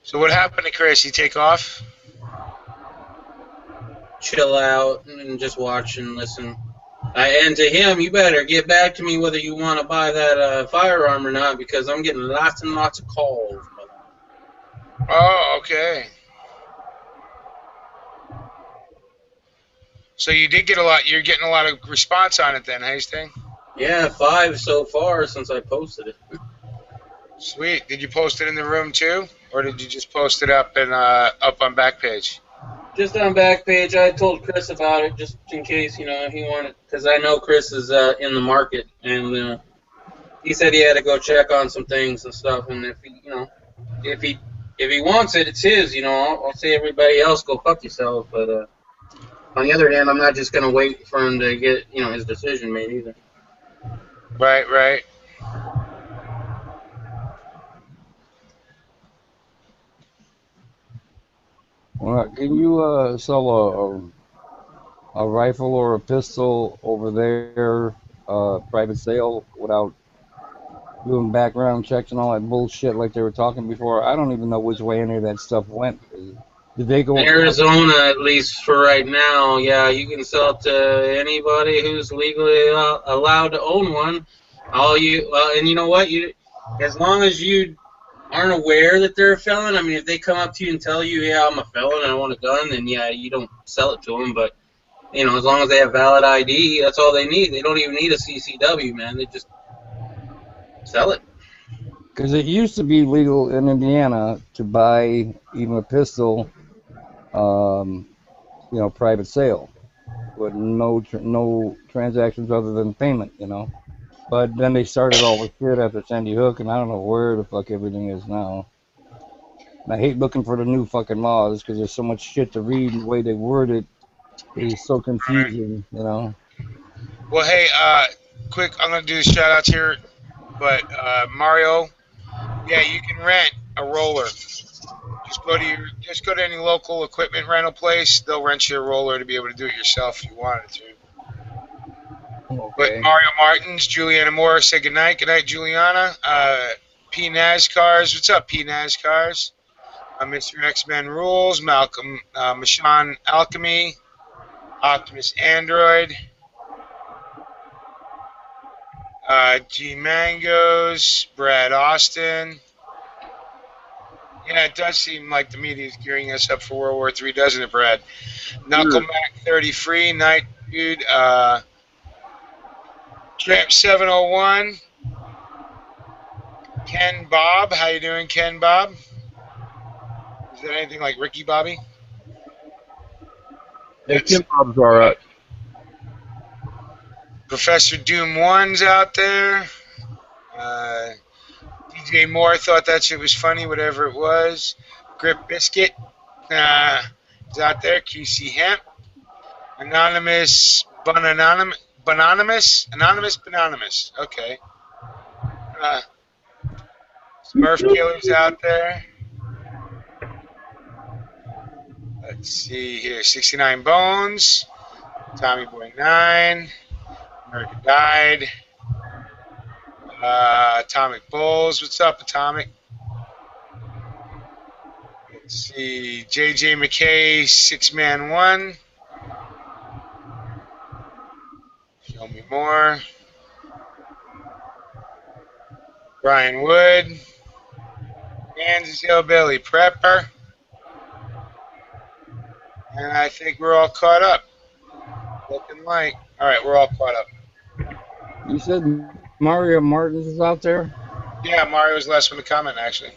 So what happened to Chris? He take off? Chill out and just watch and listen. And to him, you better get back to me whether you want to buy that firearm or not, because I'm getting lots and lots of calls. Oh, okay. So you did get a lot. You're getting a lot of response on it then, Hastings? Yeah, 5 so far since I posted it. Sweet. Did you post it in the room too, or did you just post it up on Backpage? Just on Backpage, I told Chris about it just in case, you know, he wanted, because I know Chris is in the market, and he said he had to go check on some things and stuff, and if he, you know, if he wants it, it's his. You know, I'll say everybody else go fuck yourself, but on the other hand, I'm not just gonna wait for him to get, you know, his decision made either. Right, right. Well, can you sell a rifle or a pistol over there, private sale, without doing background checks and all that bullshit like they were talking before? I don't even know which way any of that stuff went. Did they go? Arizona, at least for right now, yeah, you can sell it to anybody who's legally allowed to own one. And you know what? As long as you aren't aware that they're a felon, I mean, if they come up to you and tell you, yeah, I'm a felon, I want a gun, then yeah, you don't sell it to them. But you know, as long as they have valid ID, that's all they need. They don't even need a CCW, man. They just sell it. Because it used to be legal in Indiana to buy even a pistol, you know, private sale, with no transactions other than payment, you know. But then they started all the shit after Sandy Hook, and I don't know where the fuck everything is now. And I hate looking for the new fucking laws because there's so much shit to read, and the way they word it is so confusing, you know. Well, hey, quick, I'm gonna do the shout outs here, but Mario, yeah, you can rent a roller. Just go to any local equipment rental place. They'll rent you a roller to be able to do it yourself if you wanted to. Okay. But Mario Martins, Juliana Morris, say goodnight. Good night, Juliana. P NASCARs, what's up, P NASCARs? Mr. X-Men Rules, Malcolm, Michon Alchemy, Optimus Android, G Mangos, Brad Austin. Yeah, it does seem like the media is gearing us up for World War III, doesn't it, Brad? Knucklemack 30 free, Night Dude, Tramp 701, Ken Bob. How you doing, Ken Bob? Is that anything like Ricky Bobby? Yeah, Kim Bob's all right. Professor Doom 1's out there. DJ Moore thought that shit was funny, whatever it was. Grip Biscuit is out there. QC Hemp. Anonymous Bananonymous. Okay. Smurf Killer's out there. Let's see here. 69 Bones. Tommy Boy 9. America Died. Atomic Bulls. What's up, Atomic? Let's see. JJ McKay, 6-Man 1. Show me more. Brian Wood. Kansas Hillbilly Prepper. And I think we're all caught up. Looking like. Alright, we're all caught up. You said Mario Martins is out there? Yeah, Mario's the last one to comment, actually.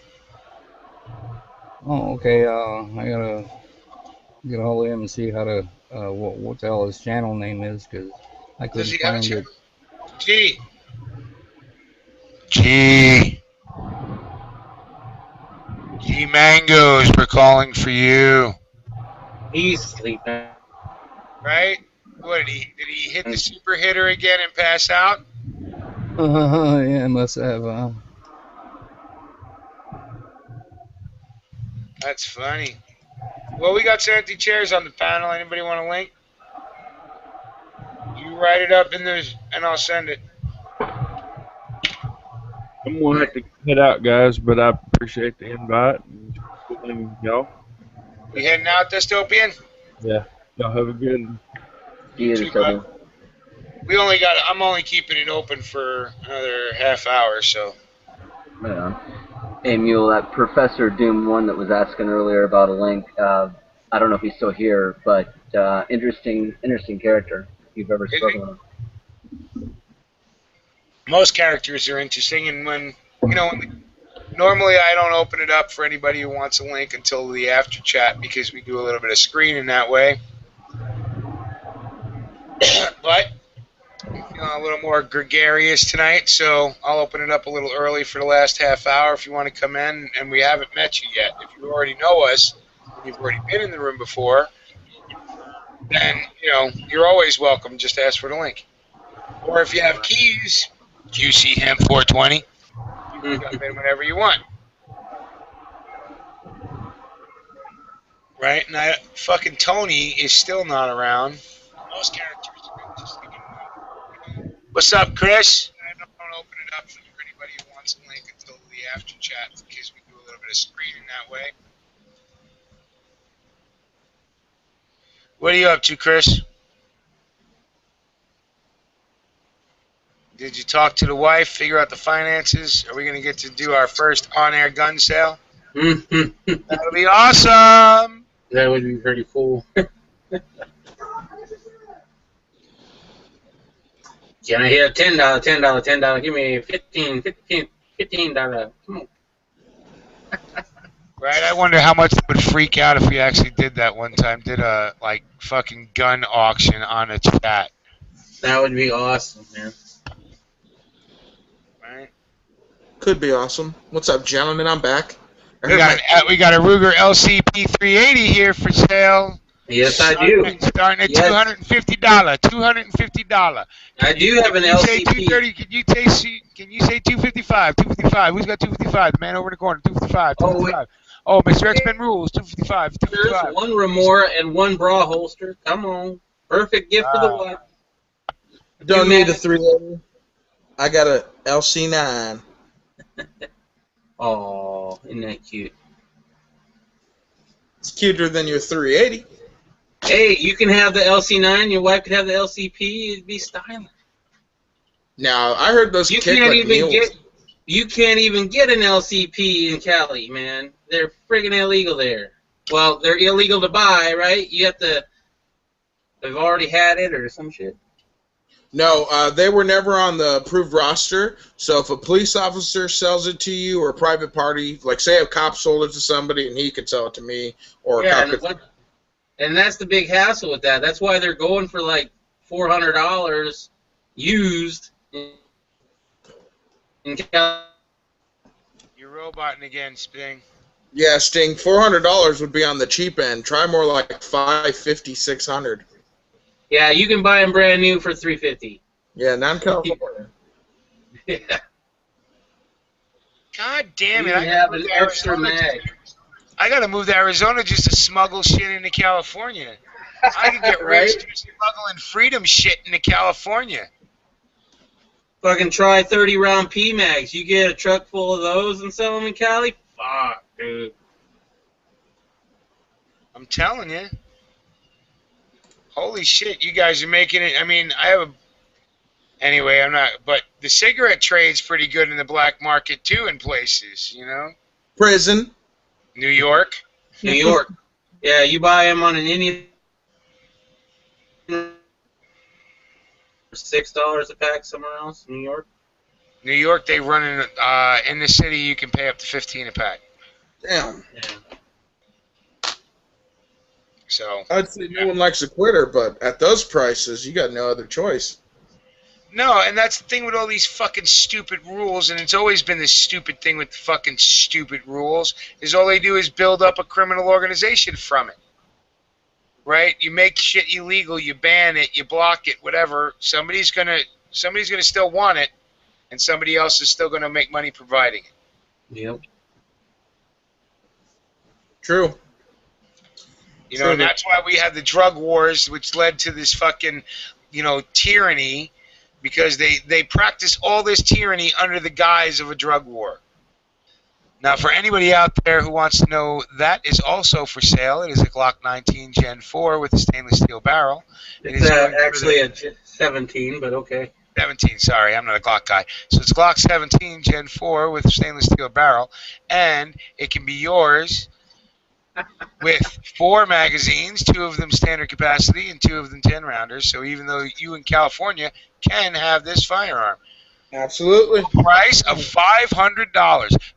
Oh, okay. I gotta get a hold of him and see how to what the hell his channel name is, because I Does he couldn't have a find it. G. G. G Mangoes, we're calling for you. He's sleeping. Right? What did he hit the super hitter again and pass out? Yeah, must have. That's funny. Well, we got some empty chairs on the panel. Anybody want a link? You write it up in the, and I'll send it. I'm gonna have to head out, guys, but I appreciate the invite. And y'all. We heading out, Dystopian? Yeah. Y'all have a good. We only got. I'm only keeping it open for another half hour, so. Yeah. Hey, Mule, that Professor Doom 1 that was asking earlier about a link, I don't know if he's still here, but interesting character, if you've ever spoken with him. Most characters are interesting, and when, normally I don't open it up for anybody who wants a link until the after chat because we do a little bit of screening that way. But a little more gregarious tonight, so I'll open it up a little early for the last half hour if you want to come in, and we haven't met you yet. If you already know us, and you've already been in the room before, then, you're always welcome. Just ask for the link. Or if you have keys, QC Hemp 420, you can come in whenever you want. Right? And fucking Tony is still not around. Most characters are interesting. What's up, Chris? I don't open it up for anybody who wants a link until the after chat because we do a little bit of screening that way. What are you up to, Chris? Did you talk to the wife, figure out the finances? Are we going to get to do our first on-air gun sale? That'll be awesome! That would be pretty cool. Can I hear $10, $10? Give me $15. Come on. Right, I wonder how much it would freak out if we actually did that one time. Did a, fucking gun auction on a chat. That would be awesome, man. Right? Could be awesome. What's up, gentlemen? I'm back. We got a Ruger LCP 380 here for sale. Yes, I do. Starting at $250. $250. I do have an LCP. Can you say 255? 255. Who's got 255? The man over in the corner. 255. 255. Oh, Mr. X-Men rules. 255. 255. There's one Remora and one bra holster. Come on. Perfect gift for the wife. Don't need a 380. I got a LC9. Oh, isn't that cute? It's cuter than your 380. Hey, you can have the LC9. Your wife could have the LCP. It'd be stylish. Now, I heard those You kick can't like even mules. You can't even get an LCP in Cali, man. they're friggin' illegal there. Well, they're illegal to buy, right? You have to. They've already had it or some shit. No, they were never on the approved roster. So if a police officer sells it to you, or a private party, like say a cop sold it to somebody and he could sell it to me, or a cop could. And that's the big hassle with that. That's why they're going for like $400 used. In You're roboting again, Sting. Yeah, Sting. $400 would be on the cheap end. Try more like $550, $600. Yeah, you can buy them brand new for $350. Yeah, not in California. Yeah. God damn it! You have an extra mag. I gotta move to Arizona just to smuggle shit into California. I could get Right? rich just smuggling freedom shit into California. Fucking try 30-round P-Mags. You get a truck full of those and sell them in Cali? Fuck, dude. I'm telling you. Holy shit, you guys are making it. I mean, I have a... Anyway, I'm not... But the cigarette trade's pretty good in the black market, too, in places, you know? Prison. New York. New York. Yeah, you buy them on an Indian... $6 a pack somewhere else, New York. New York, they run in the city, you can pay up to $15 a pack. Damn. Yeah. So... I'd say no one likes a quitter, but at those prices, you got no other choice. No, and that's the thing with all these fucking stupid rules, and it's always been this stupid thing with fucking stupid rules, is all they do is build up a criminal organization from it. Right? You make shit illegal, you ban it, you block it, whatever. Somebody's gonna still want it, and somebody else is still gonna make money providing it. Yep. True. You know, and that's why we had the drug wars, which led to this fucking, you know, tyranny, because they practice all this tyranny under the guise of a drug war. Now, for anybody out there who wants to know, that is also for sale. It is a Glock 19 Gen 4 with a stainless steel barrel. It's actually a 17, but okay. 17, sorry, I'm not a Glock guy. So it's Glock 17 Gen 4 with a stainless steel barrel, and it can be yours with 4 magazines, 2 of them standard capacity and 2 of them 10-rounders. So even though you in California can have this firearm. Absolutely. Price of $500.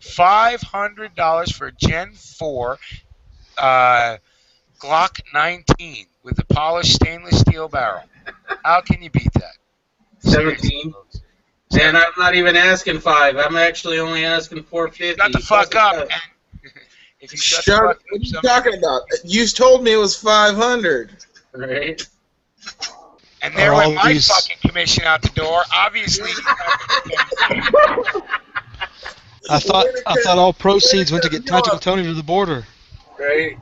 $500 for a Gen 4 Glock 19 with a polished stainless steel barrel. How can you beat that? 17. And I'm not even asking 5. I'm actually only asking $450. Shut the fuck up. If you shut the fuck up, what are you talking about? You told me it was 500. Right. And there went my fucking commission out the door. Obviously. I thought all proceeds went to get Tactical Tony to the border. Right.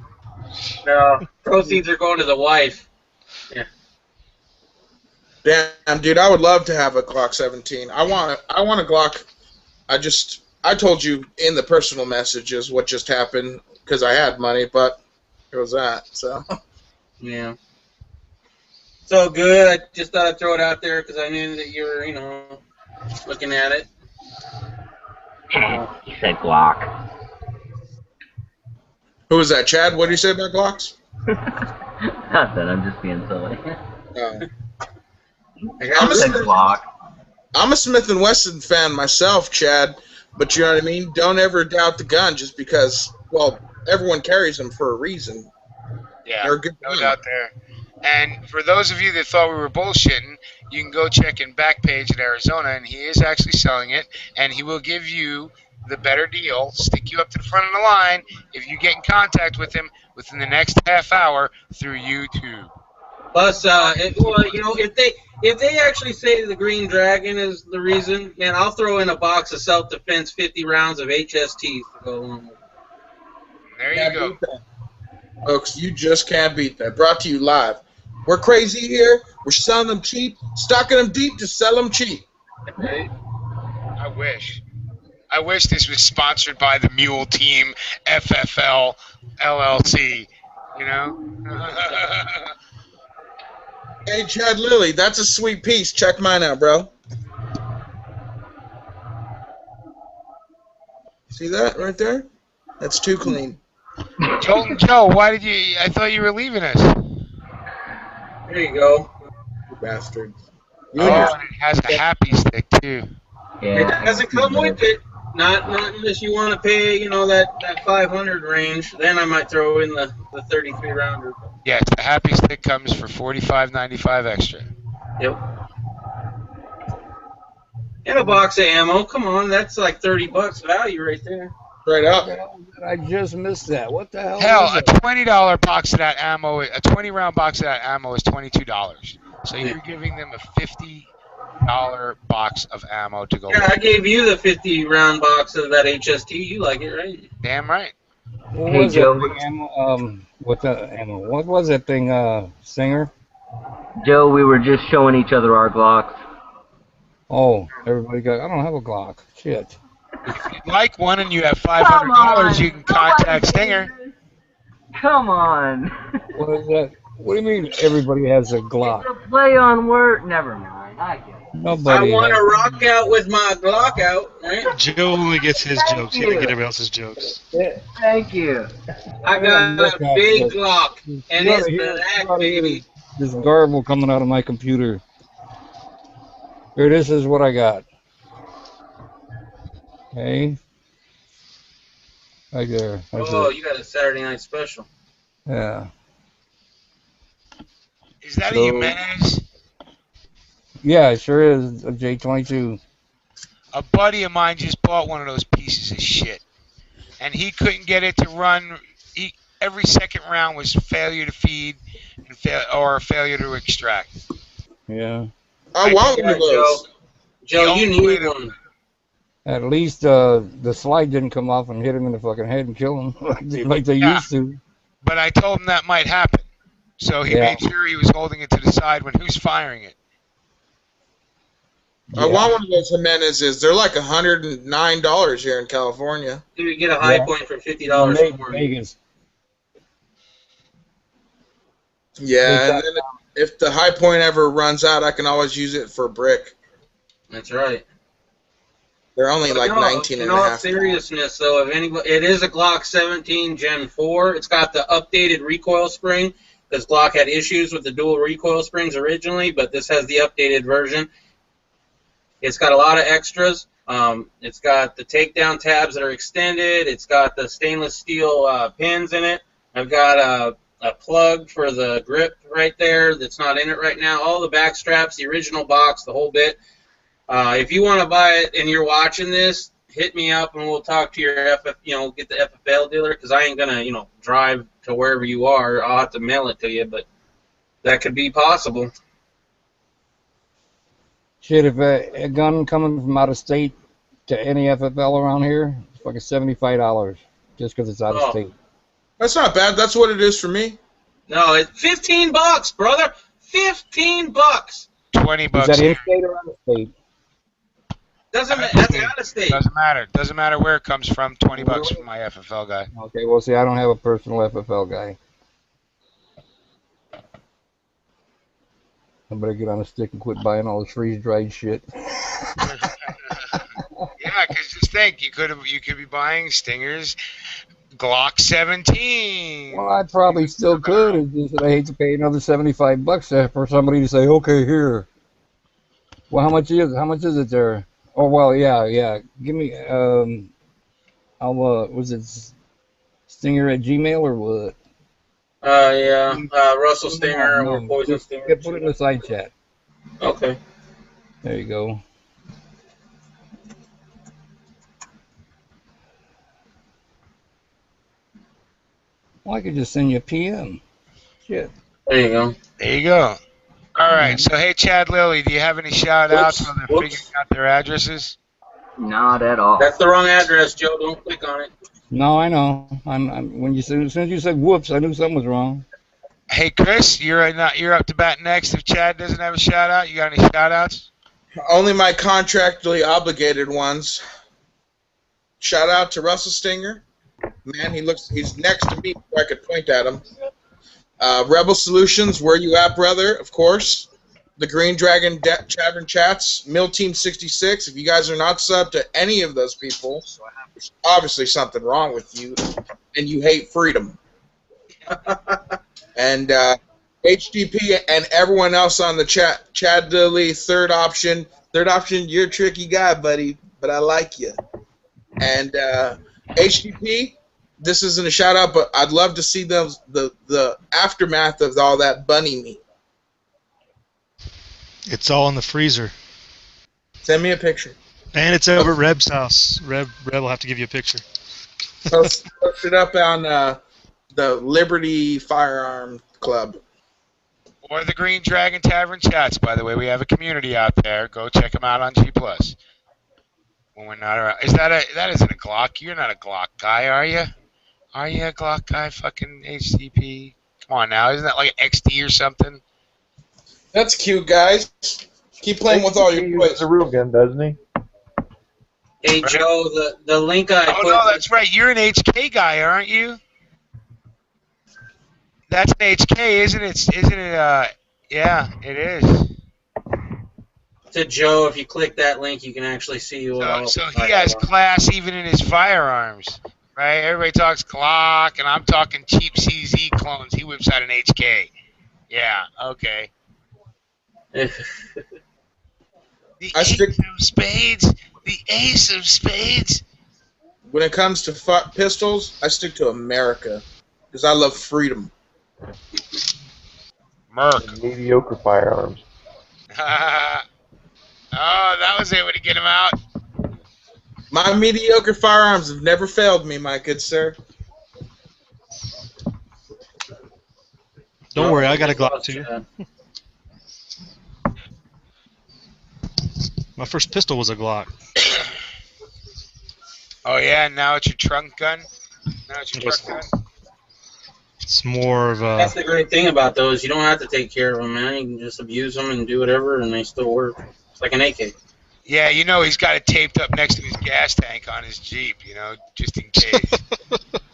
No, proceeds are going to the wife. Yeah. Damn, dude, I would love to have a Glock 17. I want a Glock. I told you in the personal messages what just happened because I had money, but it was that. So. Yeah. So good. I just thought I'd throw it out there because I knew that you were, you know, looking at it. He said Glock. Who was that, Chad? What did you say about Glocks? Nothing. I'm just being silly. I'm a Smith & Wesson fan myself, Chad, but you know what I mean? Don't ever doubt the gun just because, well, everyone carries them for a reason. Yeah, They're a good no gun. doubt there. And for those of you that thought we were bullshitting, you can go check in Backpage in Arizona, and he is actually selling it, and he will give you the better deal, stick you up to the front of the line if you get in contact with him within the next half hour through YouTube. Plus, if they actually say the Green Dragon is the reason, man, I'll throw in a box of self-defense 50 rounds of HSTs to go along with it. There you go. Folks, you just can't beat that. Brought to you live. We're crazy here. We're selling them cheap, stocking them deep to sell them cheap. Right? I wish. I wish this was sponsored by the Mule Team FFL LLC. You know? Hey, Chad Lilly, that's a sweet piece. Check mine out, bro. See that right there? That's too clean. Jolton Joe, why did you? I thought you were leaving us. There you go. You bastard. Oh, and it has a happy stick too. It doesn't come with it. Not unless you want to pay, that 500 range. Then I might throw in the 33 rounder. Yes, the happy stick comes for $45.95 extra. Yep. And a box of ammo. Come on, that's like $30 value right there. Right up. I just missed that. What the hell? Hell, is a it? $20 box of that ammo, a 20-round box of that ammo is $22. So you're giving them a $50 box of ammo to go. Yeah, I gave you the 50-round box of that HST. You like it, right? Damn right. What Hey, was Joe. that thing, ammo? What the ammo? What was that thing, Singer? Joe, we were just showing each other our Glocks. Oh, everybody got. I don't have a Glock. Shit. If you'd like one and you have $500, you can contact Stinger. Come on. What is that? What do you mean everybody has a Glock? It's a play on word. Never mind. I get it. Nobody. I want to has- rock out with my Glock out, right? Joe only gets his Thank jokes. He doesn't you. get everybody else's jokes. Thank you. I got a big Glock, and You it's gotta hear- black, you gotta hear baby. This garble coming out of my computer. Here, this is what I got. Okay. Right there. That's Oh, it. you got a Saturday night special. Yeah. Is that a So- Jimenez? Yeah, it sure is a J22. A buddy of mine just bought one of those pieces of shit, and he couldn't get it to run. Every second round was failure to feed and or failure to extract. Yeah. I want one of those. Joe, The you only way need to- one. At least the slide didn't come off and hit him in the fucking head and kill him like they Yeah. used to. But I told him that might happen, so he Yeah. made sure he was holding it to the side when who's firing it. I want one of those Jimenez's. They're like $109 here in California. You would get a high Yeah. point for $50 more. Vegas. Yeah, and then if the high point ever runs out, I can always use it for brick. That's right. They're only like No, 19 in and a all half. seriousness, though, if anybody, it is a Glock 17 Gen 4. It's got the updated recoil spring because Glock had issues with the dual recoil springs originally, but this has the updated version. It's got a lot of extras. It's got the takedown tabs that are extended. It's got the stainless steel pins in it. I've got a plug for the grip right there that's not in it right now. All the back straps, the original box, the whole bit. If you want to buy it and you're watching this, hit me up and we'll talk to your get the FFL dealer because I ain't gonna, drive to wherever you are. I'll have to mail it to you, but that could be possible. Shit, if a gun coming from out of state to any FFL around here, it's fucking $75 just because it's out of Oh. state. That's not bad. That's what it is for me. No, it's $15, brother. $15. $20 Is that in here. state or out of state? Doesn't matter. That's out of state. Doesn't matter. Doesn't matter where it comes from. $20 from my FFL guy. Okay, well, see, I don't have a personal FFL guy. I better get on a stick and quit buying all this freeze-dried shit. Yeah, because just think, you could be buying Stingers, Glock 17. Well, I probably still could. It's just that I hate to pay another $75 for somebody to say, "Okay, here." Well, how much is it there? Oh, well, yeah. Give me was it Stinger at Gmail or what? Yeah. Russell Stinger No, or Poison just Stinger. put it in the side chat. Okay. There you go. Well, I could just send you a PM. Shit. There you go. There you go. All right. So, hey, Chad Lilly, do you have any shout-outs so they're figuring out their addresses? Not at all. That's the wrong address, Joe. Don't click on it. No, I know. When as soon as you said whoops, I knew something was wrong. Hey, Chris, you're up to bat next. If Chad doesn't have a shout-out, you got any shout-outs? Only my contractually obligated ones. Shout out to Russell Stinger. Man, he's next to me so I could point at him. Rebel Solutions, where you at, brother? Of course. the Green Dragon Tavern Chats, Mill Team 66. If you guys are not subbed to any of those people, there's obviously something wrong with you, and you hate freedom. And HTP and everyone else on the chat, Chad Dilly, third option, you're a tricky guy, buddy, but I like you. And HTP, this isn't a shout out, but I'd love to see the aftermath of all that bunny meat. It's all in the freezer. Send me a picture. And it's over at Reb's house. Reb will have to give you a picture. Post it up on the Liberty Firearm Club. Or the Green Dragon Tavern Chats, by the way. We have a community out there. Go check them out on G+. When we're not around. That isn't a Glock. You're not a Glock guy, are you? Are you a Glock guy, fucking HTP? Come on now. Isn't that like an XD or something? That's cute, guys. Keep playing with all your toys. He's a real gun, doesn't he? Hey, Joe, the link I put... Oh, no, that's right. You're an HK guy, aren't you? That's an HK, isn't it? Yeah, it is. To Joe, if you click that link, you can actually see what So he has class even in his firearms, right? Everybody talks Glock, and I'm talking cheap CZ clones. He whips out an HK. Yeah, okay. The ace of spades. The ace of spades. When it comes to pistols, I stick to America because I love freedom. Merc. Mediocre firearms. Oh, that was able to get him out. My mediocre firearms have never failed me, my good sir. Don't worry, I got a Glock too. My first pistol was a Glock. Oh yeah, now it's your trunk gun. Now it's your truck gun. It's more of a... That's the great thing about those. You don't have to take care of them, man. You can just abuse them and do whatever, and they still work. It's like an AK. Yeah, you know he's got it taped up next to his gas tank on his Jeep, you know, just in case.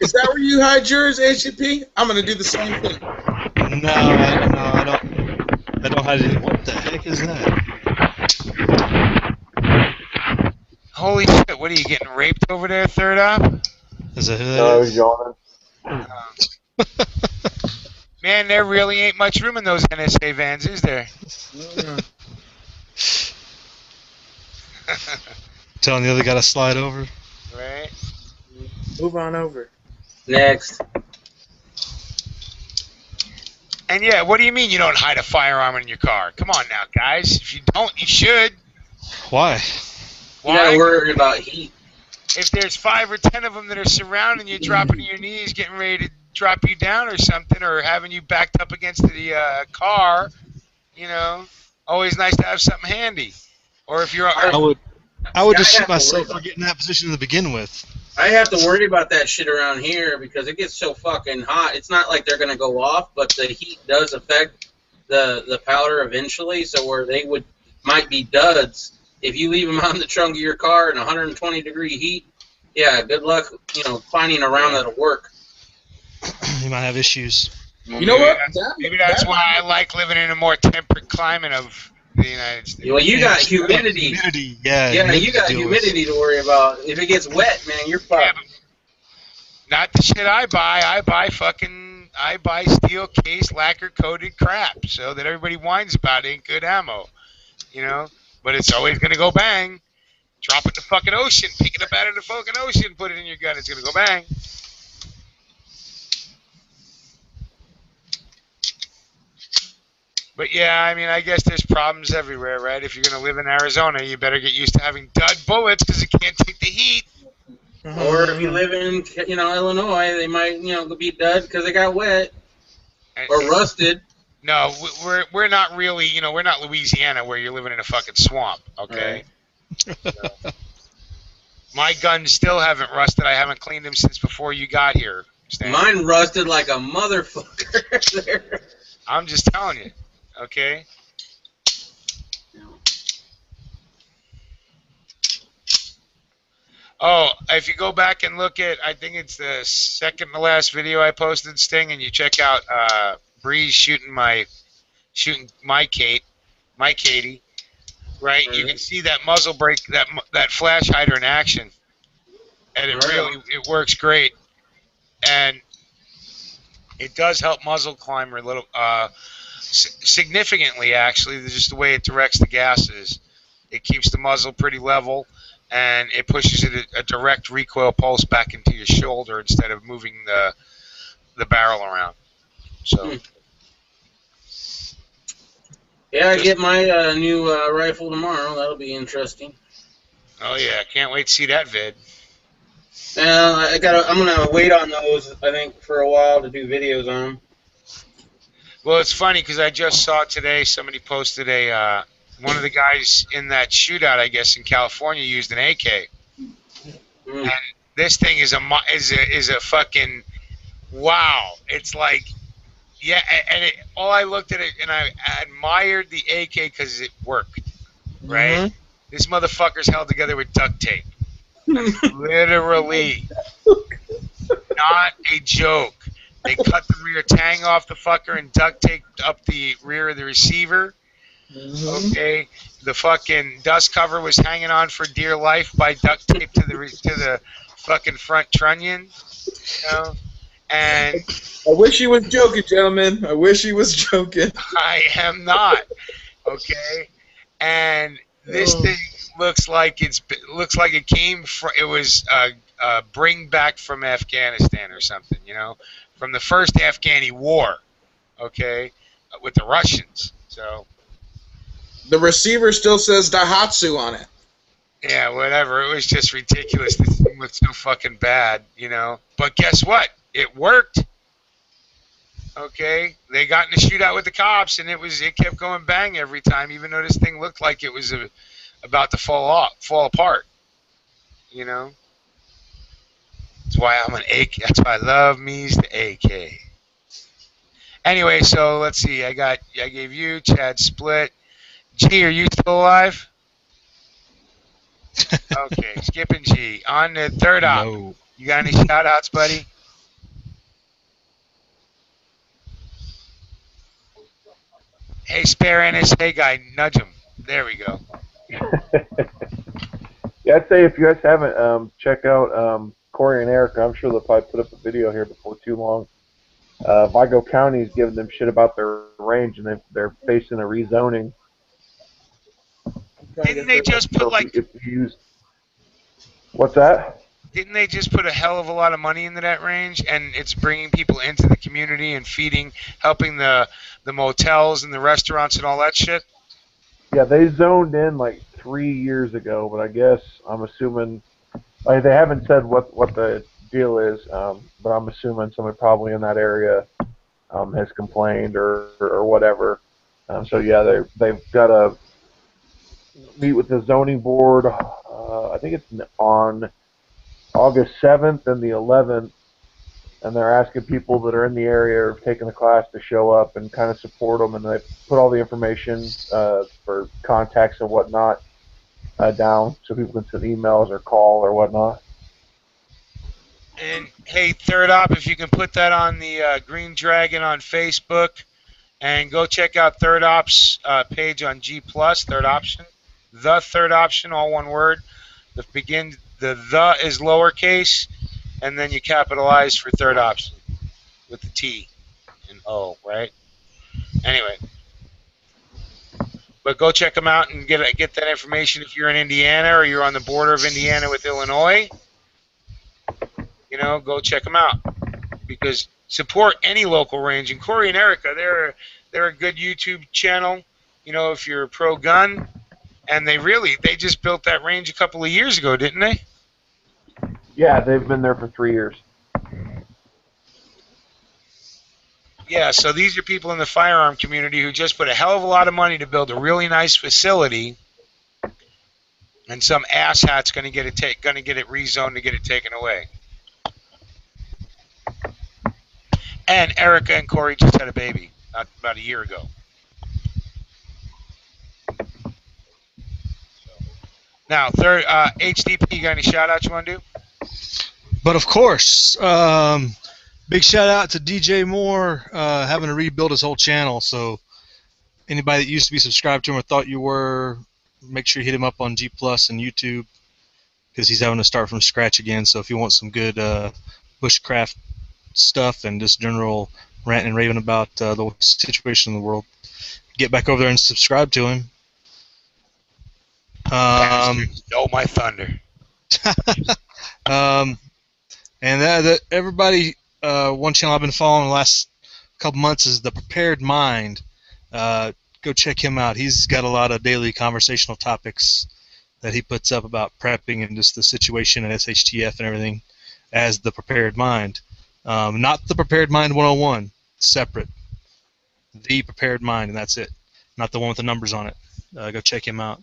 Is that where you hide yours, HCP? I'm going to do the same thing. No, I don't hide it. What the heck is that? Holy shit, what are you, getting raped over there, third op? Is it who that No, I is? was yawning. Man, there really ain't much room in those NSA vans, is there? Telling the other guy to slide over. Right. Move on over. Next. And yeah, what do you mean you don't hide a firearm in your car? Come on now, guys. If you don't, you should. Why? You're not worried about heat. If there's 5 or 10 of them that are surrounding you, dropping to your knees, getting ready to drop you down or something, or having you backed up against the car, you know, always nice to have something handy. Or if you're... I would just shoot myself for getting in that position to begin with. I have to worry about that shit around here because it gets so fucking hot. It's not like they're going to go off, but the heat does affect the powder eventually, so where they might be duds. If you leave them on the trunk of your car in 120-degree heat, yeah, good luck, you know, finding a round that'll work. You might have issues. You know what? Maybe that's why I like living in a more temperate climate of the United States. Well, you got humidity. Yeah, you got humidity to worry about. If it gets wet, man, you're fucked. Yeah, not the shit I buy. I buy steel case lacquer coated crap so that everybody whines about ain't good ammo. You know? But it's always gonna go bang. Drop it in the fucking ocean, pick it up out of the fucking ocean, put it in your gun, it's gonna go bang. But yeah, I mean, I guess there's problems everywhere, right? If you're going to live in Arizona, you better get used to having dud bullets because it can't take the heat. Or if you live in, you know, Illinois, they might, you know, be dud because they got wet or rusted. No, we're not really, you know, we're not Louisiana where you're living in a fucking swamp, okay? Right. My guns still haven't rusted. I haven't cleaned them since before you got here. Stan. Mine rusted like a motherfucker there. I'm just telling you. Okay. Oh, if you go back and look at, I think it's the second to last video I posted, Sting, and you check out Breeze shooting my Kate. my Katie, right? You can see that muzzle brake, that flash hider in action, and it works great, and it does help muzzle climber a little, significantly actually. Just the way it directs the gases, it keeps the muzzle pretty level, and it pushes it a direct recoil pulse back into your shoulder instead of moving the barrel around. So. Yeah, I get my new rifle tomorrow. That'll be interesting. Oh yeah, can't wait to see that vid. I'm gonna wait on those. I think for a while to do videos on them. Well, it's funny because I just saw today somebody posted one of the guys in that shootout, I guess in California, used an AK, and this thing is a fucking wow. It's like. Yeah, and all I looked at it and I admired the AK because it worked, right? Mm-hmm. This motherfucker's held together with duct tape. Literally. Not a joke. They cut the rear tang off the fucker and duct taped up the rear of the receiver. Mm-hmm. Okay? The fucking dust cover was hanging on for dear life by duct tape to the fucking front trunnion. You know? And I wish he was joking, gentlemen. I wish he was joking. I am not. Okay, and this thing looks like it came from. It was bring back from Afghanistan or something. You know, from the first Afghani war. Okay, with the Russians. So the receiver still says Daihatsu on it. Yeah, whatever. It was just ridiculous. This thing looked so fucking bad. You know, but guess what? It worked. Okay, they got in a shootout with the cops, and it kept going bang every time, even though this thing looked like it was about to fall apart. You know, that's why I'm an AK. That's why I love me's the AK. Anyway, so let's see. I gave you Chad Split. G, are you still alive? Okay, skipping G on the third op. No. You got any shout outs, buddy? Hey, spare NSA guy, nudge him. There we go. Yeah, I'd say if you guys haven't, check out Corey and Erica. I'm sure they'll probably put up a video here before too long. Vigo County is giving them shit about their range, and they're facing a rezoning. Didn't they just put What's that? Didn't they just put a hell of a lot of money into that range, and it's bringing people into the community and helping the motels and the restaurants and all that shit? Yeah, they zoned in like 3 years ago, but I guess I'm assuming they haven't said what the deal is, but I'm assuming somebody probably in that area has complained or whatever. So yeah, they've got to meet with the zoning board. I think it's on August 7th and the 11th, and they're asking people that are in the area or taking the class to show up and kind of support them, and they put all the information for contacts and whatnot down so people can send emails or call or whatnot. And hey, third op, if you can put that on the Green Dragon on Facebook, and go check out Third Op's page on G+, Third Option. The Third Option, all one word. The is lowercase, and then you capitalize for Third Option with the T and O, right? Anyway, but go check them out and get that information if you're in Indiana or you're on the border of Indiana with Illinois. You know, go check them out because support any local range. And Corey and Erica, they're a good YouTube channel. You know, if you're pro gun, and they just built that range a couple of years ago, didn't they? Yeah, they've been there for 3 years. Yeah, so these are people in the firearm community who just put a hell of a lot of money to build a really nice facility, and some asshat's going to get it rezoned to get it taken away. And Erica and Corey just had a baby about a year ago. Now, third, HDP, you got any shout-outs you want to do? But of course, big shout out to DJ Moore having to rebuild his whole channel. So anybody that used to be subscribed to him or thought you were, make sure you hit him up on G Plus and YouTube, because he's having to start from scratch again. So if you want some good bushcraft stuff and just general ranting and raving about the situation in the world, get back over there and subscribe to him. Stole my thunder. And everybody, one channel I've been following the last couple months is The Prepared Mind. Go check him out. He's got a lot of daily conversational topics that he puts up about prepping and just the situation at SHTF and everything as The Prepared Mind. Not The Prepared Mind 101, separate. The Prepared Mind, and that's it. Not the one with the numbers on it. Go check him out.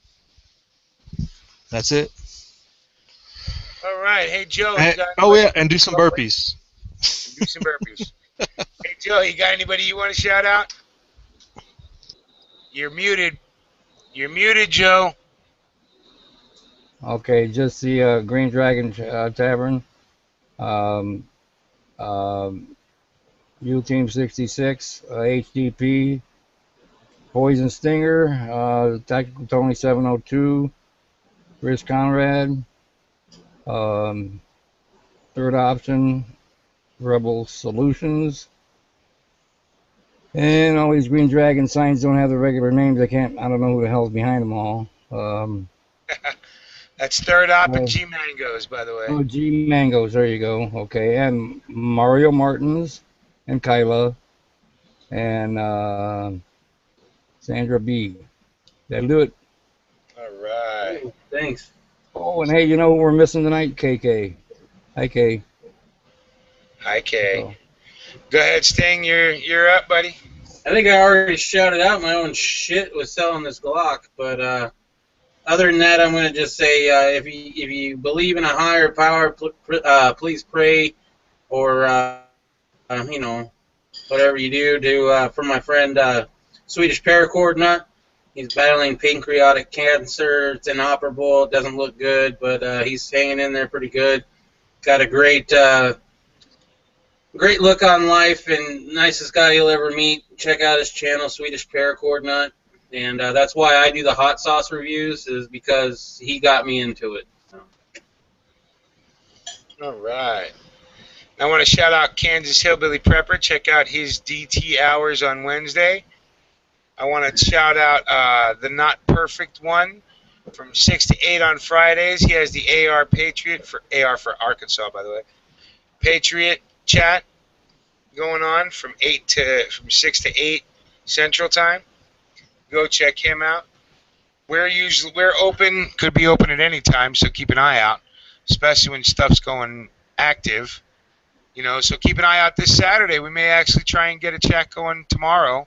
That's it. All right. Hey, Joe. And do some burpees. Do some burpees. Hey, Joe, you got anybody you want to shout out? You're muted. You're muted, Joe. Okay, just the Green Dragon Tavern. U Team 66, HDP, Poison Stinger, Tactical Tony 702, Chris Conrad, Third Option, Rebel Solutions, and all these Green Dragon signs don't have the regular names. I don't know who the hell's behind them all. That's Third Op and G Mangoes, by the way. Oh, G Mangoes, there you go. Okay, and Mario Martins, and Kyla, and Sandra B. That'll do it. All right. Thanks. Oh, and hey, you know who we're missing tonight? KK. Hi, K. Hi, K. Go ahead, Sting. You're up, buddy. I think I already shouted out my own shit with selling this Glock, but other than that, I'm going to just say if you believe in a higher power, please pray, or whatever you do for my friend Swedish Paracord Nut. He's battling pancreatic cancer. It's inoperable. It doesn't look good, but he's hanging in there pretty good. Got a great look on life and nicest guy you'll ever meet. Check out his channel, Swedish Paracord Nut. And that's why I do the hot sauce reviews, is because he got me into it. All right. I want to shout out Kansas Hillbilly Prepper. Check out his DT hours on Wednesday. I want to shout out the Not Perfect One from 6 to 8 on Fridays. He has the AR Patriot, for Arkansas, by the way. Patriot chat going on from 6 to 8 Central Time. Go check him out. We're open, could be open at any time, so keep an eye out, especially when stuff's going active. So keep an eye out this Saturday. We may actually try and get a chat going tomorrow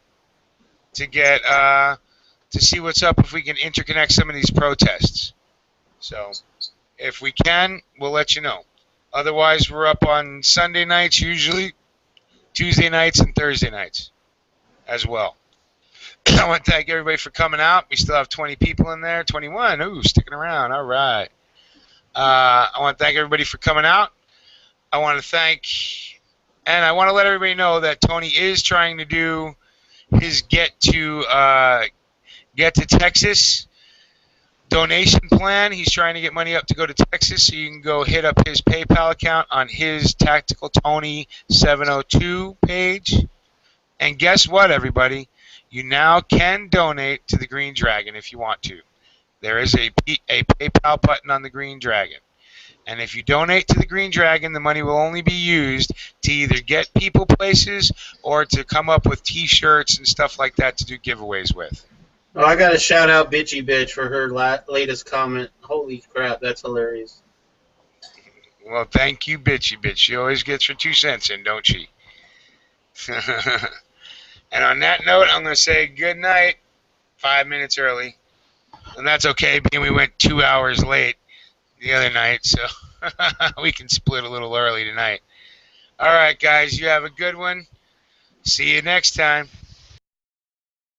to get to see what's up, if we can interconnect some of these protests. So if we can, we'll let you know. Otherwise, we're up on Sunday nights usually, Tuesday nights and Thursday nights as well. I want to thank everybody for coming out. We still have 20 people in there. 21. Ooh, sticking around. All right. I want to thank everybody for coming out. I want to let everybody know that Tony is trying to do his get to Texas donation plan. He's trying to get money up to go to Texas, so you can go hit up his PayPal account on his Tactical Tony 702 page. And guess what, everybody? You now can donate to the Green Dragon if you want to. There is a PayPal button on the Green Dragon. And if you donate to the Green Dragon, the money will only be used to either get people places or to come up with T-shirts and stuff like that to do giveaways with. Oh, I got to shout out Bitchy Bitch for her latest comment. Holy crap, that's hilarious. Well, thank you, Bitchy Bitch. She always gets her 2 cents in, don't she? And on that note, I'm going to say good night, 5 minutes early. And that's okay, being we went 2 hours late the other night, so we can split a little early tonight. All right, guys, you have a good one. See you next time.